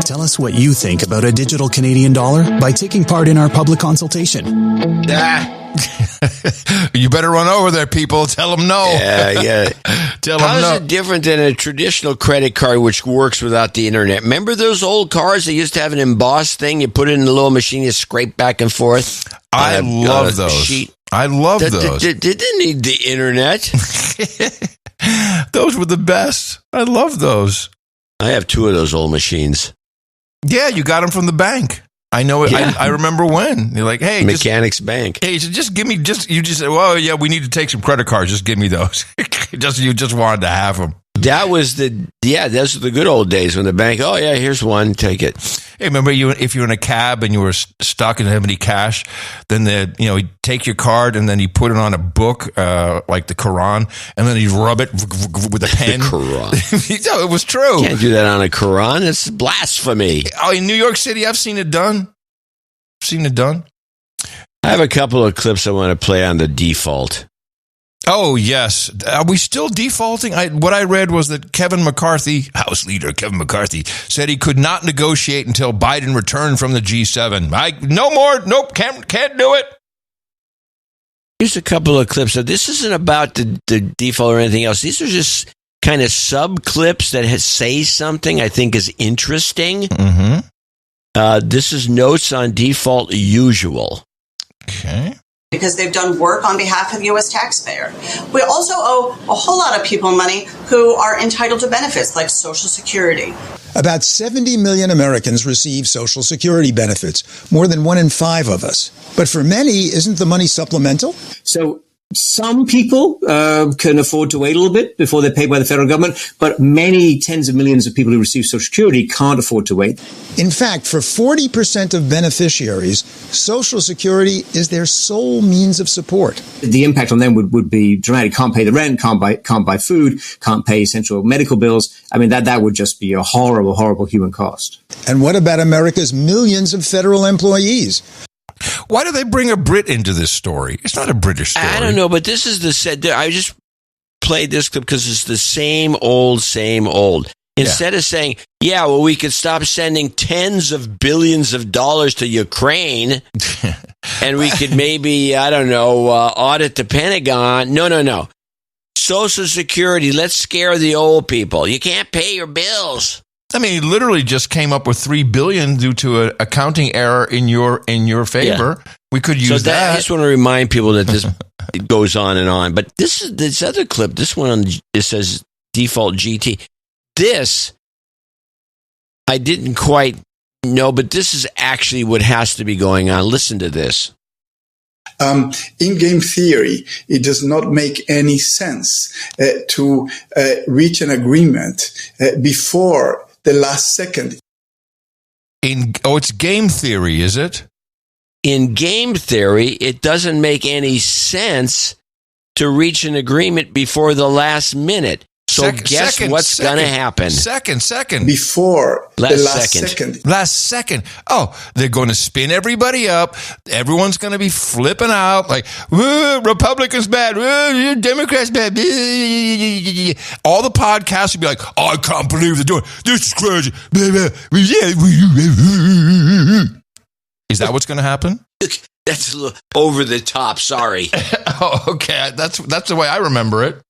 S2: Tell us what you think about a digital Canadian dollar by taking part in our public consultation.
S3: You better run over there, people. Tell them no.
S1: Yeah.
S3: Tell them no.
S1: How is it different than a traditional credit card which works without the internet? Remember those old cards that used to have an embossed thing? You put it in the little machine, you scrape back and forth.
S3: I love those.
S1: Sheet.
S3: I love those.
S1: They didn't need the internet.
S3: Those were the best. I love those.
S1: I have 2 of those old machines.
S3: Yeah, you got them from the bank. I know it.
S1: Yeah.
S3: I remember when. You're like, hey.
S1: Mechanics Bank.
S3: Hey, so just give me, you just said, well, yeah, we need to take some credit cards. Just give me those. You just wanted to have them.
S1: Those were the good old days when the bank, oh yeah, here's one, take it.
S3: Hey, remember if you were in a cab and you were stuck and didn't have any cash, then he'd take your card and then he'd put it on a book, like the Quran, and then he'd rub it with a pen.
S1: The Quran.
S3: No, it was true.
S1: You can't do that on a Quran. It's blasphemy.
S3: Oh, in New York City, I've seen it done.
S1: I have a couple of clips I want to play on the default.
S3: Oh, yes. Are we still defaulting? What I read was that House Leader Kevin McCarthy, said he could not negotiate until Biden returned from the G7. No more. Nope. Can't do it.
S1: Here's a couple of clips. So this isn't about the default or anything else. These are just kind of sub clips that say something I think is interesting.
S3: Mm-hmm.
S1: This is notes on default usual.
S3: Okay.
S4: Because they've done work on behalf of the U.S. taxpayer. We also owe a whole lot of people money who are entitled to benefits like Social Security.
S5: About 70 million Americans receive Social Security benefits, more than 1 in 5 of us. But for many, isn't the money supplemental?
S6: So some people can afford to wait a little bit before they're paid by the federal government, but many tens of millions of people who receive Social Security can't afford to wait.
S5: In fact, for 40% of beneficiaries, Social Security is their sole means of support.
S6: The impact on them would be dramatic. Can't pay the rent, can't buy food, can't pay essential medical bills. I mean, that would just be a horrible, horrible human cost.
S5: And what about America's millions of federal employees?
S3: Why do they bring a Brit into this story? It's not a British story.
S1: I don't know, but this is I just played this clip because it's the same old. Instead of saying, yeah, well, we could stop sending tens of billions of dollars to Ukraine and we could maybe, audit the Pentagon. No. Social Security, let's scare the old people. You can't pay your bills.
S3: I mean, he literally just came up with $3 billion due to an accounting error in your favor. Yeah. We could use that.
S1: I just want to remind people that this goes on and on. But this other clip, this one, it says default GT. This, I didn't quite know, but this is actually what has to be going on. Listen to this.
S7: In game theory, it does not make any sense to reach an agreement before the last second.
S3: It's game theory, is it?
S1: In game theory, it doesn't make any sense to reach an agreement before the last minute. So guess what's going to happen?
S3: Second.
S7: Before
S1: the
S7: last second.
S3: Last second. Oh, they're going to spin everybody up. Everyone's going to be flipping out like, Republicans bad, Democrats bad. All the podcasts will be like, oh, I can't believe they're doing this. Is crazy. Is that what's going to happen?
S1: That's a little over the top. Sorry.
S3: Oh, okay. That's the way I remember it.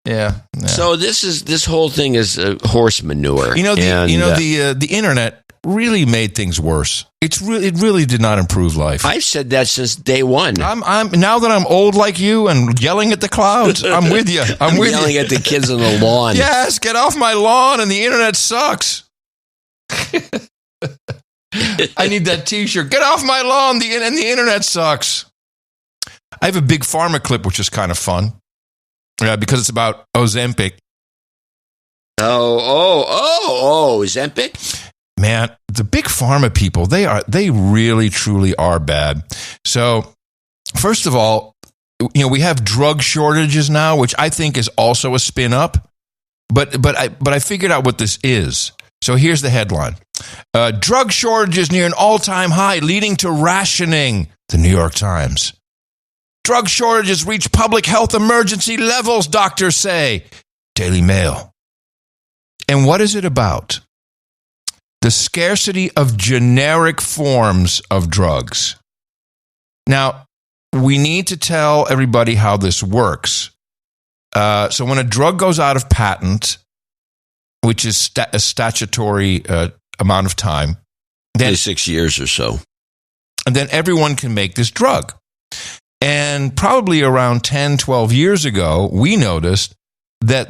S3: Yeah.
S1: So this whole thing is horse manure.
S3: The internet really made things worse. It really did not improve life.
S1: I've said that since day one.
S3: I'm now that I'm old like you and yelling at the clouds. I'm with you. I'm
S1: yelling at the kids on the lawn.
S3: Yes, get off my lawn, and the internet sucks. I need that T-shirt. Get off my lawn, and the internet sucks. I have a big pharma clip, which is kind of fun. Because it's about Ozempic.
S1: Oh, Ozempic?
S3: Man, the big pharma people, they really, truly are bad. So, first of all, we have drug shortages now, which I think is also a spin up. But I figured out what this is. So here's the headline. Drug shortages near an all-time high, leading to rationing. The New York Times. Drug shortages reach public health emergency levels, doctors say. Daily Mail. And what is it about? The scarcity of generic forms of drugs. Now, we need to tell everybody how this works. So when a drug goes out of patent, which is a statutory amount of time, then
S1: 6 years or so.
S3: And then everyone can make this drug. And probably around 10, 12 years ago, we noticed that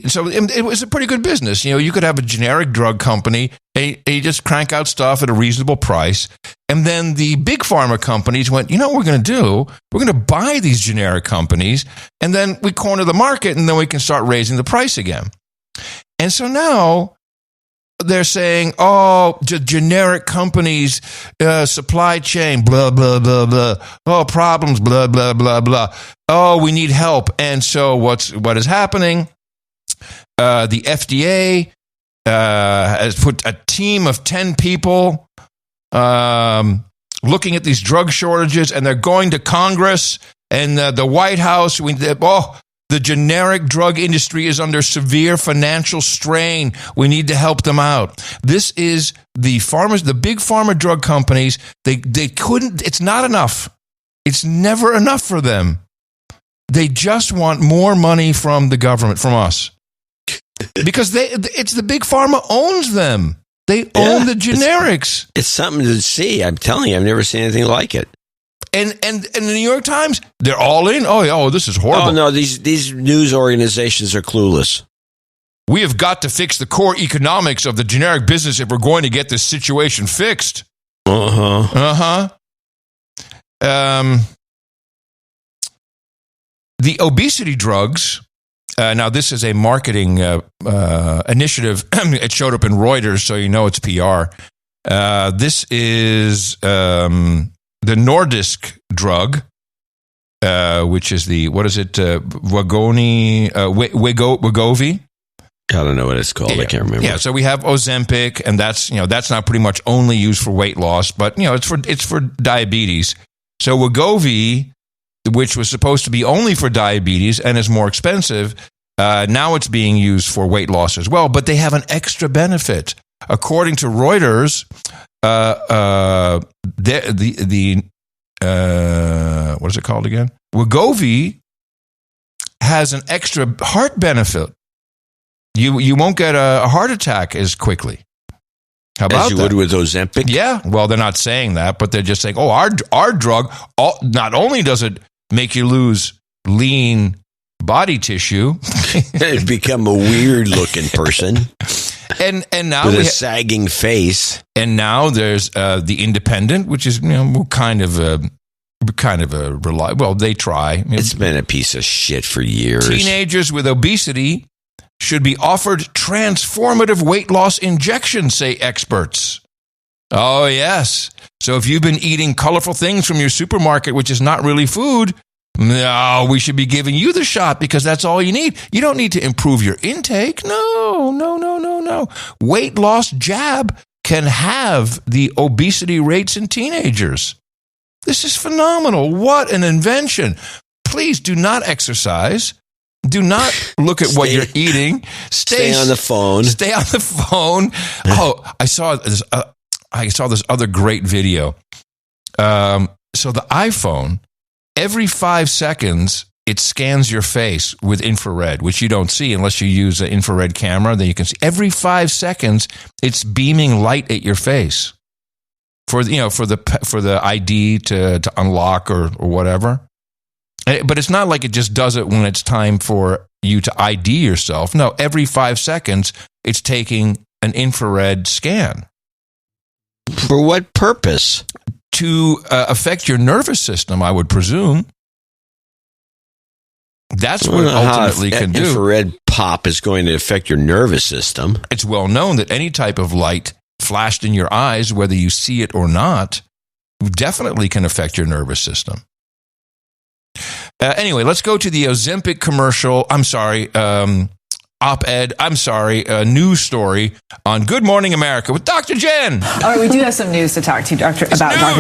S3: so it was a pretty good business. You know, you could have a generic drug company, and you just crank out stuff at a reasonable price. And then the big pharma companies went, you know what we're going to do? We're going to buy these generic companies, and then we corner the market, and then we can start raising the price again. And so now they're saying, oh, generic companies, supply chain, blah, blah, blah, blah. Oh, problems, blah, blah, blah, blah. Oh, we need help. And so what is happening? The FDA has put a team of 10 people looking at these drug shortages, and they're going to Congress and the White House. The generic drug industry is under severe financial strain. We need to help them out. This is the big pharma drug companies. They couldn't, it's not enough. It's never enough for them. They just want more money from the government, from us. Because it's the big pharma owns them. They own the generics.
S1: It's something to see. I'm telling you, I've never seen anything like it.
S3: And the New York Times, they're all in. Oh, this is horrible.
S1: Oh, no, these news organizations are clueless.
S3: We have got to fix the core economics of the generic business if we're going to get this situation fixed. The obesity drugs, now this is a marketing initiative. It showed up in Reuters, so you know it's PR. This is the Nordisk drug, which is Wegovy.
S1: I don't know what it's called.
S3: Yeah.
S1: I can't remember.
S3: Yeah, so we have Ozempic, and that's not pretty much only used for weight loss, but it's for diabetes. So Wegovy, which was supposed to be only for diabetes and is more expensive, now it's being used for weight loss as well. But they have an extra benefit, according to Reuters. What is it called again? Wegovy has an extra heart benefit. You won't get a heart attack as quickly. How about
S1: as you would with Ozempic?
S3: Yeah. Well, they're not saying that, but they're just saying, oh, our drug, not only does it make you lose lean body tissue,
S1: and become a weird looking person.
S3: And now
S1: with a sagging face.
S3: And now there's the Independent, which is kind of a reliable. Well, they try.
S1: It's been a piece of shit for years.
S3: Teenagers with obesity should be offered transformative weight loss injections, say experts. Oh yes. So if you've been eating colorful things from your supermarket, which is not really food, no, we should be giving you the shot because that's all you need. You don't need to improve your intake. No. Weight loss jab can have the obesity rates in teenagers. This is phenomenal. What an invention. Please do not exercise. Do not look at what you're eating.
S1: Stay on the phone.
S3: Stay on the phone. Oh, I saw this other great video. So the iPhone, every 5 seconds, it scans your face with infrared, which you don't see unless you use an infrared camera. Then you can see every 5 seconds, it's beaming light at your face for the ID to unlock or whatever. But it's not like it just does it when it's time for you to ID yourself. No, every 5 seconds, it's taking an infrared scan.
S1: For what purpose?
S3: To affect your nervous system, I would presume. That's what it ultimately can do.
S1: Infrared pop is going to affect your nervous system.
S3: It's well known that any type of light flashed in your eyes, whether you see it or not, definitely can affect your nervous system. Anyway, let's go to the Ozempic commercial. I'm sorry. news story on Good Morning America with Dr. Jen.
S8: All right, we do have some news to talk to you, Dr.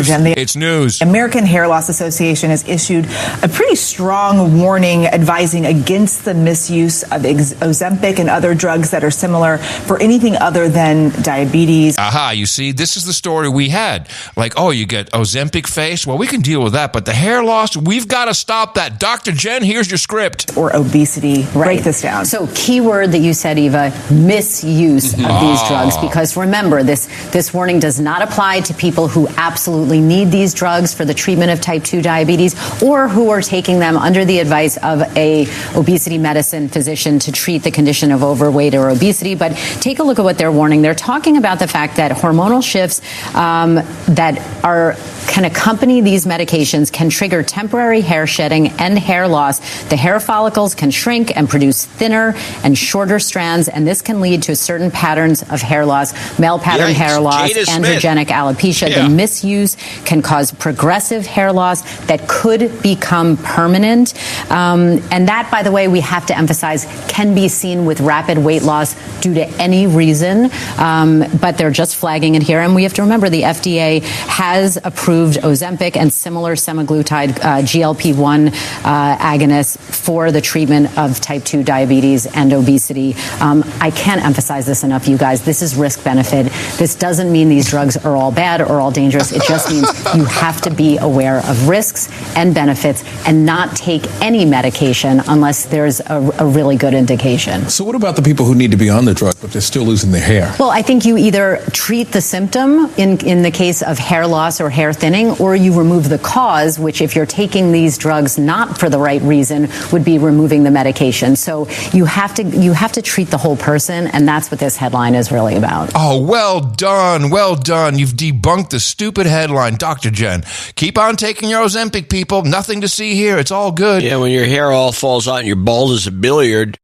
S8: Jen.
S3: It's news.
S8: American Hair Loss Association has issued a pretty strong warning advising against the misuse of Ozempic and other drugs that are similar for anything other than diabetes.
S3: Aha, you see, this is the story we had. Like, oh, you get Ozempic face? Well, we can deal with that, but the hair loss, we've got to stop that. Dr. Jen, here's your script.
S8: Or obesity. Right. Break this down.
S9: So keyword that you said, Eva, misuse of these drugs, because remember, this warning does not apply to people who absolutely need these drugs for the treatment of type 2 diabetes or who are taking them under the advice of a obesity medicine physician to treat the condition of overweight or obesity. But take a look at what they're warning. They're talking about the fact that hormonal shifts can accompany these medications can trigger temporary hair shedding and hair loss. The hair follicles can shrink and produce thinner and shorter strands, and this can lead to certain patterns of hair loss, male pattern hair loss, androgenic alopecia. The misuse can cause progressive hair loss that could become permanent. And that, by the way, we have to emphasize, can be seen with rapid weight loss due to any reason, but they're just flagging it here. And we have to remember the FDA has approved Ozempic and similar semaglutide GLP-1 agonists for the treatment of type 2 diabetes and obesity. I can't emphasize this enough, you guys. This is risk-benefit. This doesn't mean these drugs are all bad or all dangerous. It just means you have to be aware of risks and benefits and not take any medication unless there's a really good indication.
S10: So what about the people who need to be on the drug, but they're still losing their hair?
S9: Well, I think you either treat the symptom in the case of hair loss or hair thinning, or you remove the cause, which if you're taking these drugs not for the right reason would be removing the medication. So you have to treat the whole person, and that's what this headline is really about.
S3: Oh, well done. Well done. You've debunked the stupid headline, Dr. Jen. Keep on taking your Ozempic, people. Nothing to see here. It's all good.
S1: Yeah, when your hair all falls out and you're bald as a billiard,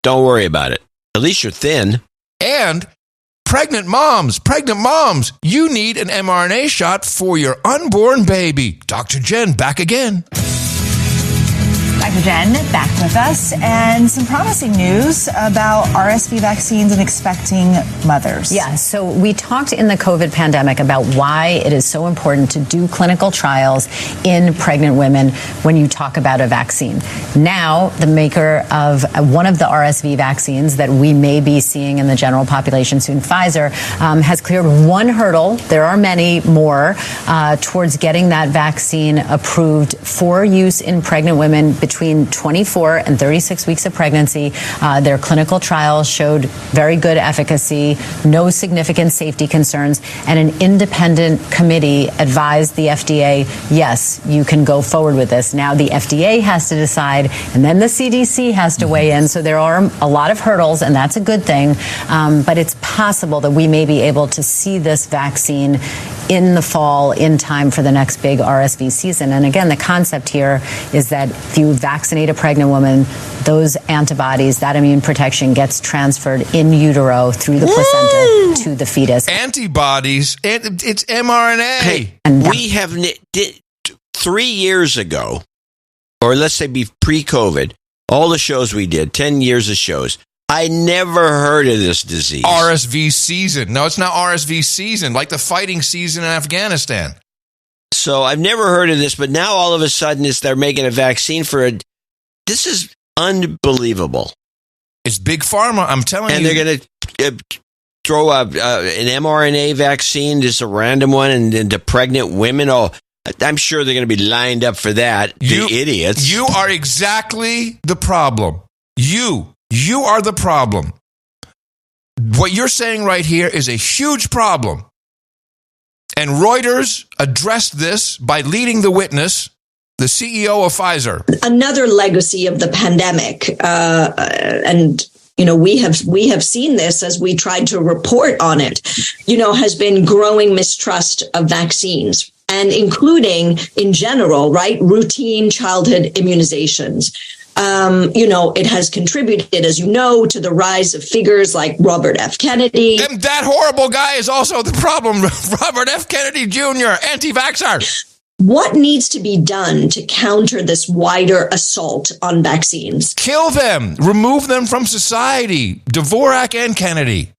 S1: don't worry about it. At least you're thin.
S3: And pregnant moms, you need an mRNA shot for your unborn baby. Dr. Jen, back again.
S8: Dr. Jen back with us, and some promising news about RSV vaccines and expecting mothers.
S9: Yeah, so we talked in the COVID pandemic about why it is so important to do clinical trials in pregnant women when you talk about a vaccine. Now, the maker of one of the RSV vaccines that we may be seeing in the general population soon, Pfizer, has cleared one hurdle. There are many more towards getting that vaccine approved for use in pregnant women between 24 and 36 weeks of pregnancy. Their clinical trials showed very good efficacy, no significant safety concerns, and an independent committee advised the FDA, yes, you can go forward with this. Now the FDA has to decide, and then the CDC has to weigh in. So there are a lot of hurdles, and that's a good thing. But it's possible that we may be able to see this vaccine in the fall in time for the next big RSV season. And again, the concept here is that if you vaccinate a pregnant woman, those antibodies, that immune protection gets transferred in utero through the placenta to the fetus.
S3: Antibodies, it's mRNA.
S1: Hey, we have 3 years ago, or let's say pre-COVID, all the shows we did, 10 years of shows, I never heard of this disease.
S3: RSV season. No, it's not RSV season, like the fighting season in Afghanistan.
S1: So I've never heard of this, but now all of a sudden they're making a vaccine for it. This is unbelievable.
S3: It's big pharma, I'm telling you.
S1: And they're going to throw an mRNA vaccine, just a random one, into pregnant women. Oh, I'm sure they're going to be lined up for that. The idiots.
S3: You are exactly the problem. You are the problem. What you're saying right here is a huge problem. And Reuters addressed this by leading the witness, the CEO of Pfizer.
S12: Another legacy of the pandemic, and we have seen this as we tried to report on it, has been growing mistrust of vaccines, and including in general, right, routine childhood immunizations. It has contributed, as you know, to the rise of figures like Robert F. Kennedy.
S3: And that horrible guy is also the problem. Robert F. Kennedy Jr., anti-vaxxer.
S12: What needs to be done to counter this wider assault on vaccines?
S3: Kill them. Remove them from society. Dvorak and Kennedy.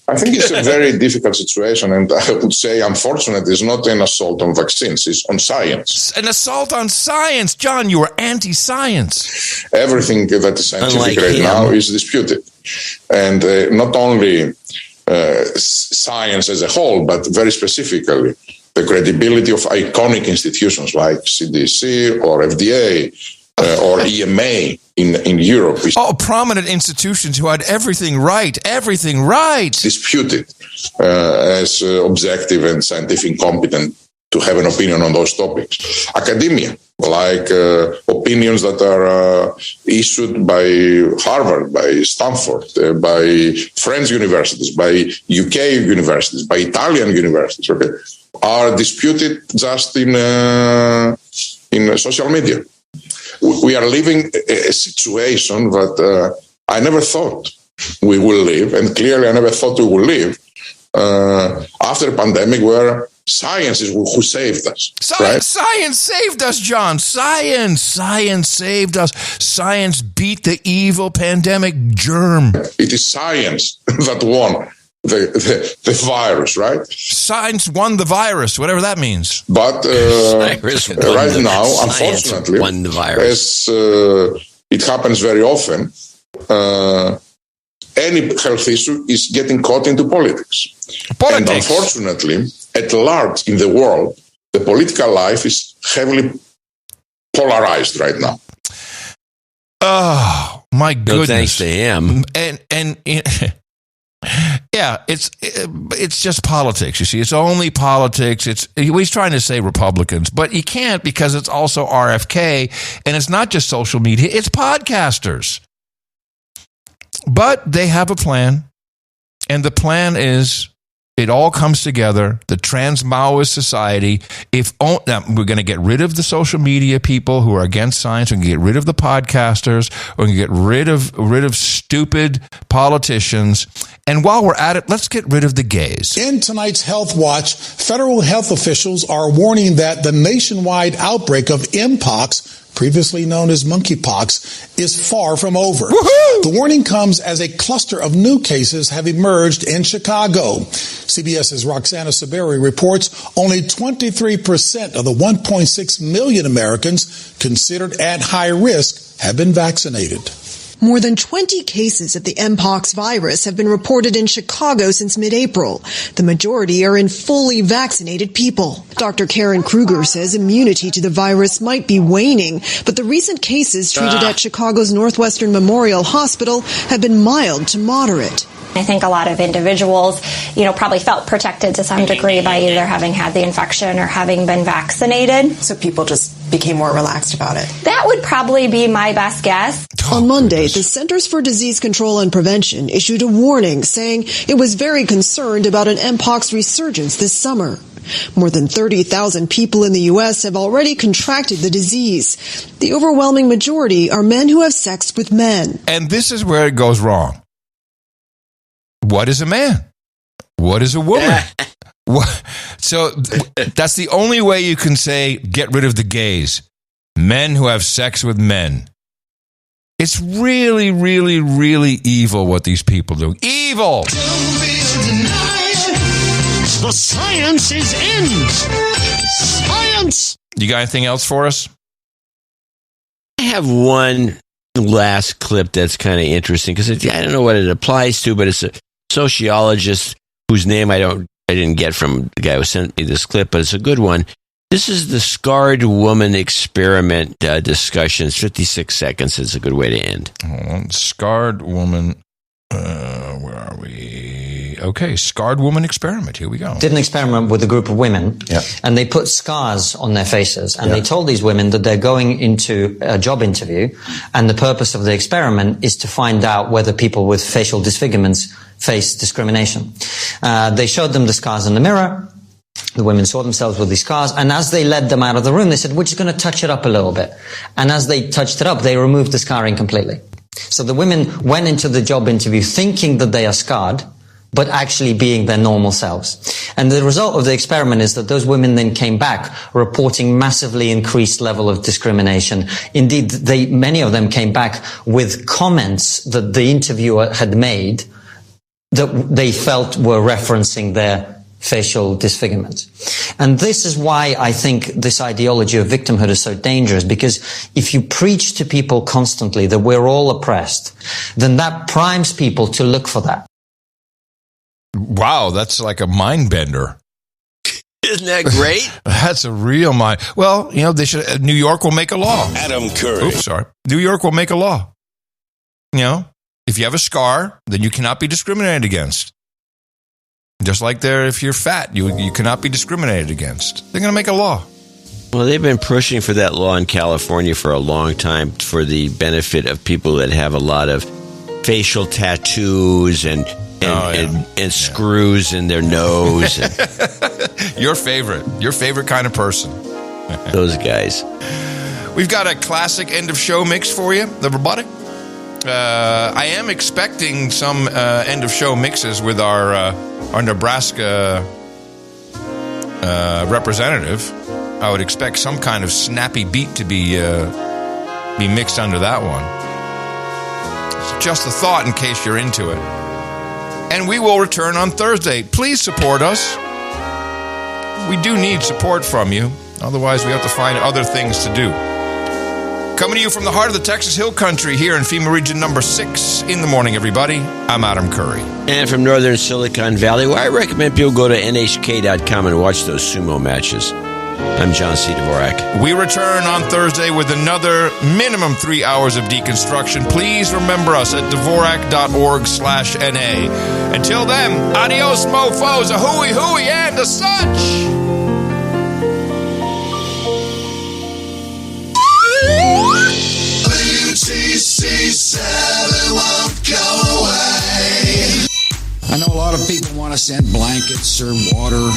S13: I think it's a very difficult situation, and I would say, unfortunately, it's not an assault on vaccines, it's on science.
S3: An assault on science? John, you are anti-science.
S13: Everything that is scientific now is disputed. And not only science as a whole, but very specifically, the credibility of iconic institutions like CDC or FDA or EMA in Europe.
S3: Prominent institutions who had everything right.
S13: Disputed as objective and scientific competent to have an opinion on those topics. Academia, like opinions that are issued by Harvard, by Stanford, by French universities, by UK universities, by Italian universities, are disputed just in social media. We are living a situation that I never thought we will live, and clearly I never thought we will live after a pandemic where science is who saved us.
S3: Science saved us, John. Science saved us. Science beat the evil pandemic germ.
S13: It is science that won the virus, right?
S3: Science won the virus, whatever that means.
S13: But right now, unfortunately,
S1: won the virus.
S13: As it happens very often, any health issue is getting caught into politics. And unfortunately, at large in the world, the political life is heavily polarized right now.
S3: Oh, my goodness.
S1: No thanks to him.
S3: And yeah, it's just politics. You see, it's only politics. He's trying to say Republicans, but he can't because it's also RFK, and it's not just social media, it's podcasters. But they have a plan, and the plan is it all comes together, the trans-Maoist society. Now, we're going to get rid of the social media people who are against science. We're going to get rid of the podcasters. We're going to get rid of stupid politicians. And while we're at it, let's get rid of the gays.
S5: In tonight's Health Watch, federal health officials are warning that the nationwide outbreak of Mpox, previously known as monkeypox, is far from over. Woohoo! The warning comes as a cluster of new cases have emerged in Chicago. CBS's Roxana Saberi reports only 23% of the 1.6 million Americans considered at high risk have been vaccinated.
S14: More than 20 cases of the Mpox virus have been reported in Chicago since mid-April. The majority are in fully vaccinated people. Dr. Karen Kruger says immunity to the virus might be waning, but the recent cases treated at Chicago's Northwestern Memorial Hospital have been mild to moderate.
S15: I think a lot of individuals, probably felt protected to some degree by either having had the infection or having been vaccinated.
S14: So people just became more relaxed about it.
S15: That would probably be my best guess.
S14: On Monday, the Centers for Disease Control and Prevention issued a warning saying it was very concerned about an Mpox resurgence this summer. More than 30,000 people in the U.S. have already contracted the disease. The overwhelming majority are men who have sex with men.
S3: And this is where it goes wrong. What is a man? What is a woman? So that's the only way you can say get rid of the gays. Men who have sex with men. It's really, really, really evil what these people do. Evil!
S11: The science is in. Science!
S3: You got anything else for us?
S1: I have one last clip that's kind of interesting because I don't know what it applies to, but it's a sociologist whose name I didn't get from the guy who sent me this clip, but it's a good one. This is the scarred woman experiment discussion. It's 56 seconds. It's a good way to end.
S3: Hold on. Scarred woman. Where are we? Okay, scarred woman experiment. Here we go.
S16: Did an experiment with a group of women, and they put scars on their faces, and they told these women that they're going into a job interview, and the purpose of the experiment is to find out whether people with facial disfigurements face discrimination. They showed them the scars in the mirror. The women saw themselves with these scars, and as they led them out of the room, they said, we're just going to touch it up a little bit. And as they touched it up, they removed the scarring completely. So the women went into the job interview thinking that they are scarred. but actually being their normal selves. And the result of the experiment is that those women then came back reporting massively increased level of discrimination. Indeed, many of them came back with comments that the interviewer had made that they felt were referencing their facial disfigurement. And this is why I think this ideology of victimhood is so dangerous, because if you preach to people constantly that we're all oppressed, then that primes people to look for that.
S3: Wow, that's like a mind bender.
S1: Isn't that great?
S3: That's a real mind. Well, they should. New York will make a law.
S17: Adam Curry.
S3: Oops, sorry. New York will make a law. If you have a scar, then you cannot be discriminated against. Just like if you're fat, you cannot be discriminated against. They're going to make a law.
S1: Well, they've been pushing for that law in California for a long time for the benefit of people that have a lot of facial tattoos and screws in their nose.
S3: Your favorite kind of person.
S1: Those guys.
S3: We've got a classic end of show mix for you, everybody. I am expecting some end of show mixes with our Nebraska representative. I would expect some kind of snappy beat to be mixed under that one. So just a thought in case you're into it. And we will return on Thursday. Please support us. We do need support from you. Otherwise, we have to find other things to do. Coming to you from the heart of the Texas Hill Country here in FEMA Region number 6 in the morning, everybody. I'm Adam Curry.
S1: And from northern Silicon Valley, where I recommend people go to nhk.com and watch those sumo matches. I'm John C. Dvorak.
S3: We return on Thursday with another minimum 3 hours of deconstruction. Please remember us at Dvorak.org/NA. Until then, adios, mofos, a hooey hooey, and a such.
S11: WTC7 won't go away.
S18: I know a lot of people want to send blankets or water.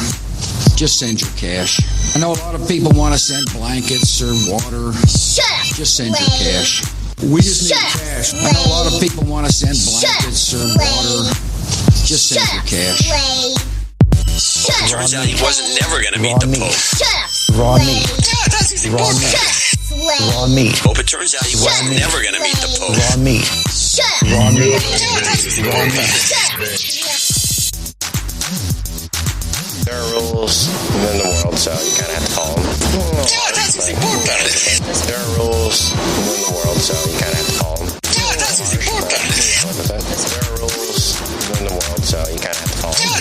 S18: Just send your cash. I know a lot of people want to send blankets or water.
S11: Shut up,
S18: just send your cash. We just need cash. I know a lot of people want to send blankets or water. Just send your cash.
S1: It turns out he wasn't never going to meet the Pope.
S18: Raw meat. Raw meat. Raw meat.
S1: Hope it turns out he wasn't never going to meet the Pope.
S18: Raw meat. Raw meat. Raw meat.
S20: There are rules in the world, so you kind of have to follow them. There are rules in the world, so you kind of have to follow them. There are rules in the world, so you kind of have to follow them.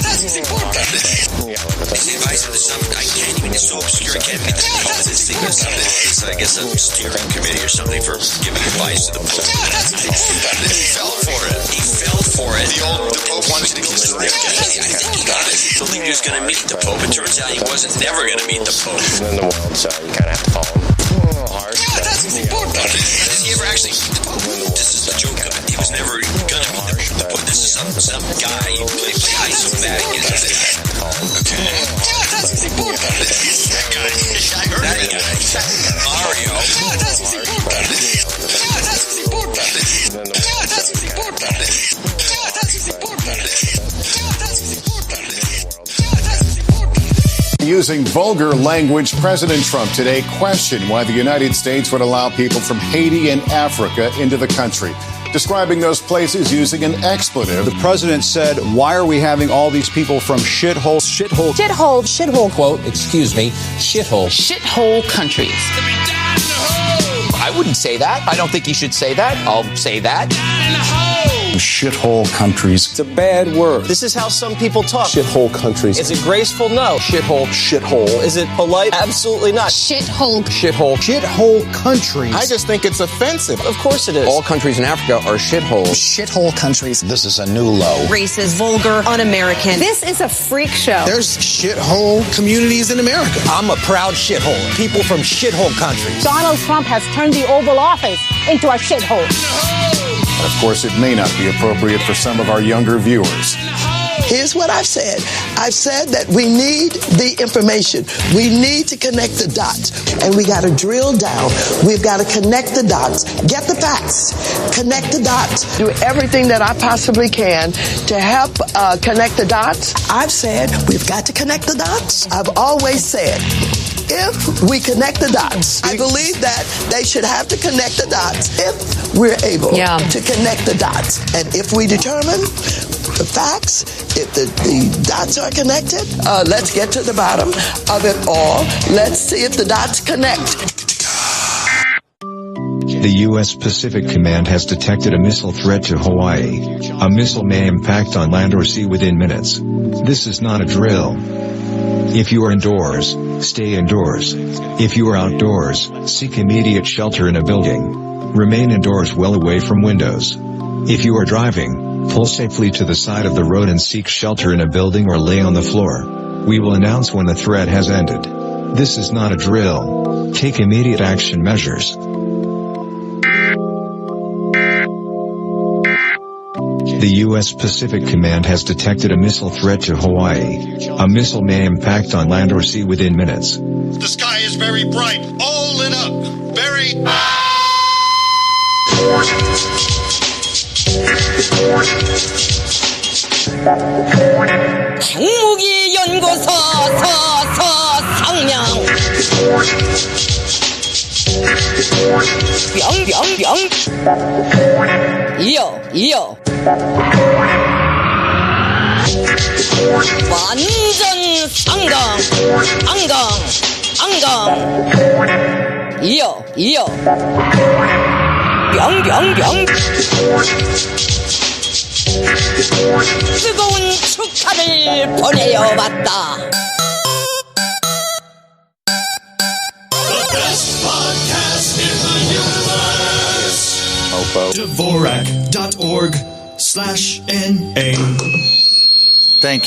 S1: His advice on something I can't even, it's so obscure, I can't meet the Pope. This thing was something, it's, I guess, a steering committee or something for giving advice to the Pope. He fell for it. The Pope wanted you to kiss the ring. I think he got it. He believed he was going to meet the Pope. It turns out he wasn't never going to meet the Pope.
S20: In the world, so you kind of have to follow him. A little hard.
S1: Does he ever actually meet the Pope? This is the joke of it. He was never going to meet the Pope. This is some guy who played ice so bad he gets it. Okay. That guy. I heard that guy. Mario.
S21: Using vulgar language, President Trump today questioned why the United States would allow people from Haiti and Africa into the country, describing those places using an expletive.
S22: The president said, why are we having all these people from shithole, quote, excuse me, shithole countries?
S23: I wouldn't say that. I don't think you should say that. I'll say that.
S22: Shithole countries.
S23: It's a bad word. This is how some people talk.
S22: Shithole countries.
S23: Is it graceful? No.
S22: Shithole.
S23: Is it polite? Absolutely not.
S22: Shithole countries.
S23: I just think it's offensive. Of course it is.
S22: All countries in Africa are shitholes. Shithole countries. This is a new low.
S24: Racist, vulgar, un-American.
S25: This is a freak show.
S22: There's shithole communities in America.
S23: I'm a proud shithole. People from shithole countries.
S25: Donald Trump has turned the Oval Office into a shithole.
S21: And of course, it may not be appropriate for some of our younger viewers.
S2: Here's what I've said. I've said that we need the information. We need to connect the dots. And we got to drill down. We've got to connect the dots. Get the facts. Connect the dots. Do everything that I possibly can to help connect the dots. I've said we've got to connect the dots. I've always said, if we connect the dots, I believe that they should have to connect the dots if we're able to connect the dots. And if we determine the facts, if the dots are connected, let's get to the bottom of it all. Let's see if the dots connect.
S4: The U.S. Pacific Command has detected a missile threat to Hawaii. A missile may impact on land or sea within minutes. This is not a drill. If you are indoors, stay indoors. If you are outdoors, seek immediate shelter in a building. Remain indoors well away from windows. If you are driving, pull safely to the side of the road and seek shelter in a building or lay on the floor. We will announce when the threat has ended. This is not a drill. Take immediate action measures. The U.S. Pacific Command has detected a missile threat to Hawaii. A missile may impact on land or sea within minutes.
S6: The sky is very bright, all lit up. Very...
S17: 핵무기 연구소 상명 뿅뿅뿅 이어 완전 안강 이어 뿅뿅뿅 뜨거운 축하를 보내요 왔다.
S11: Dvorak.org/NA.
S19: Thank you.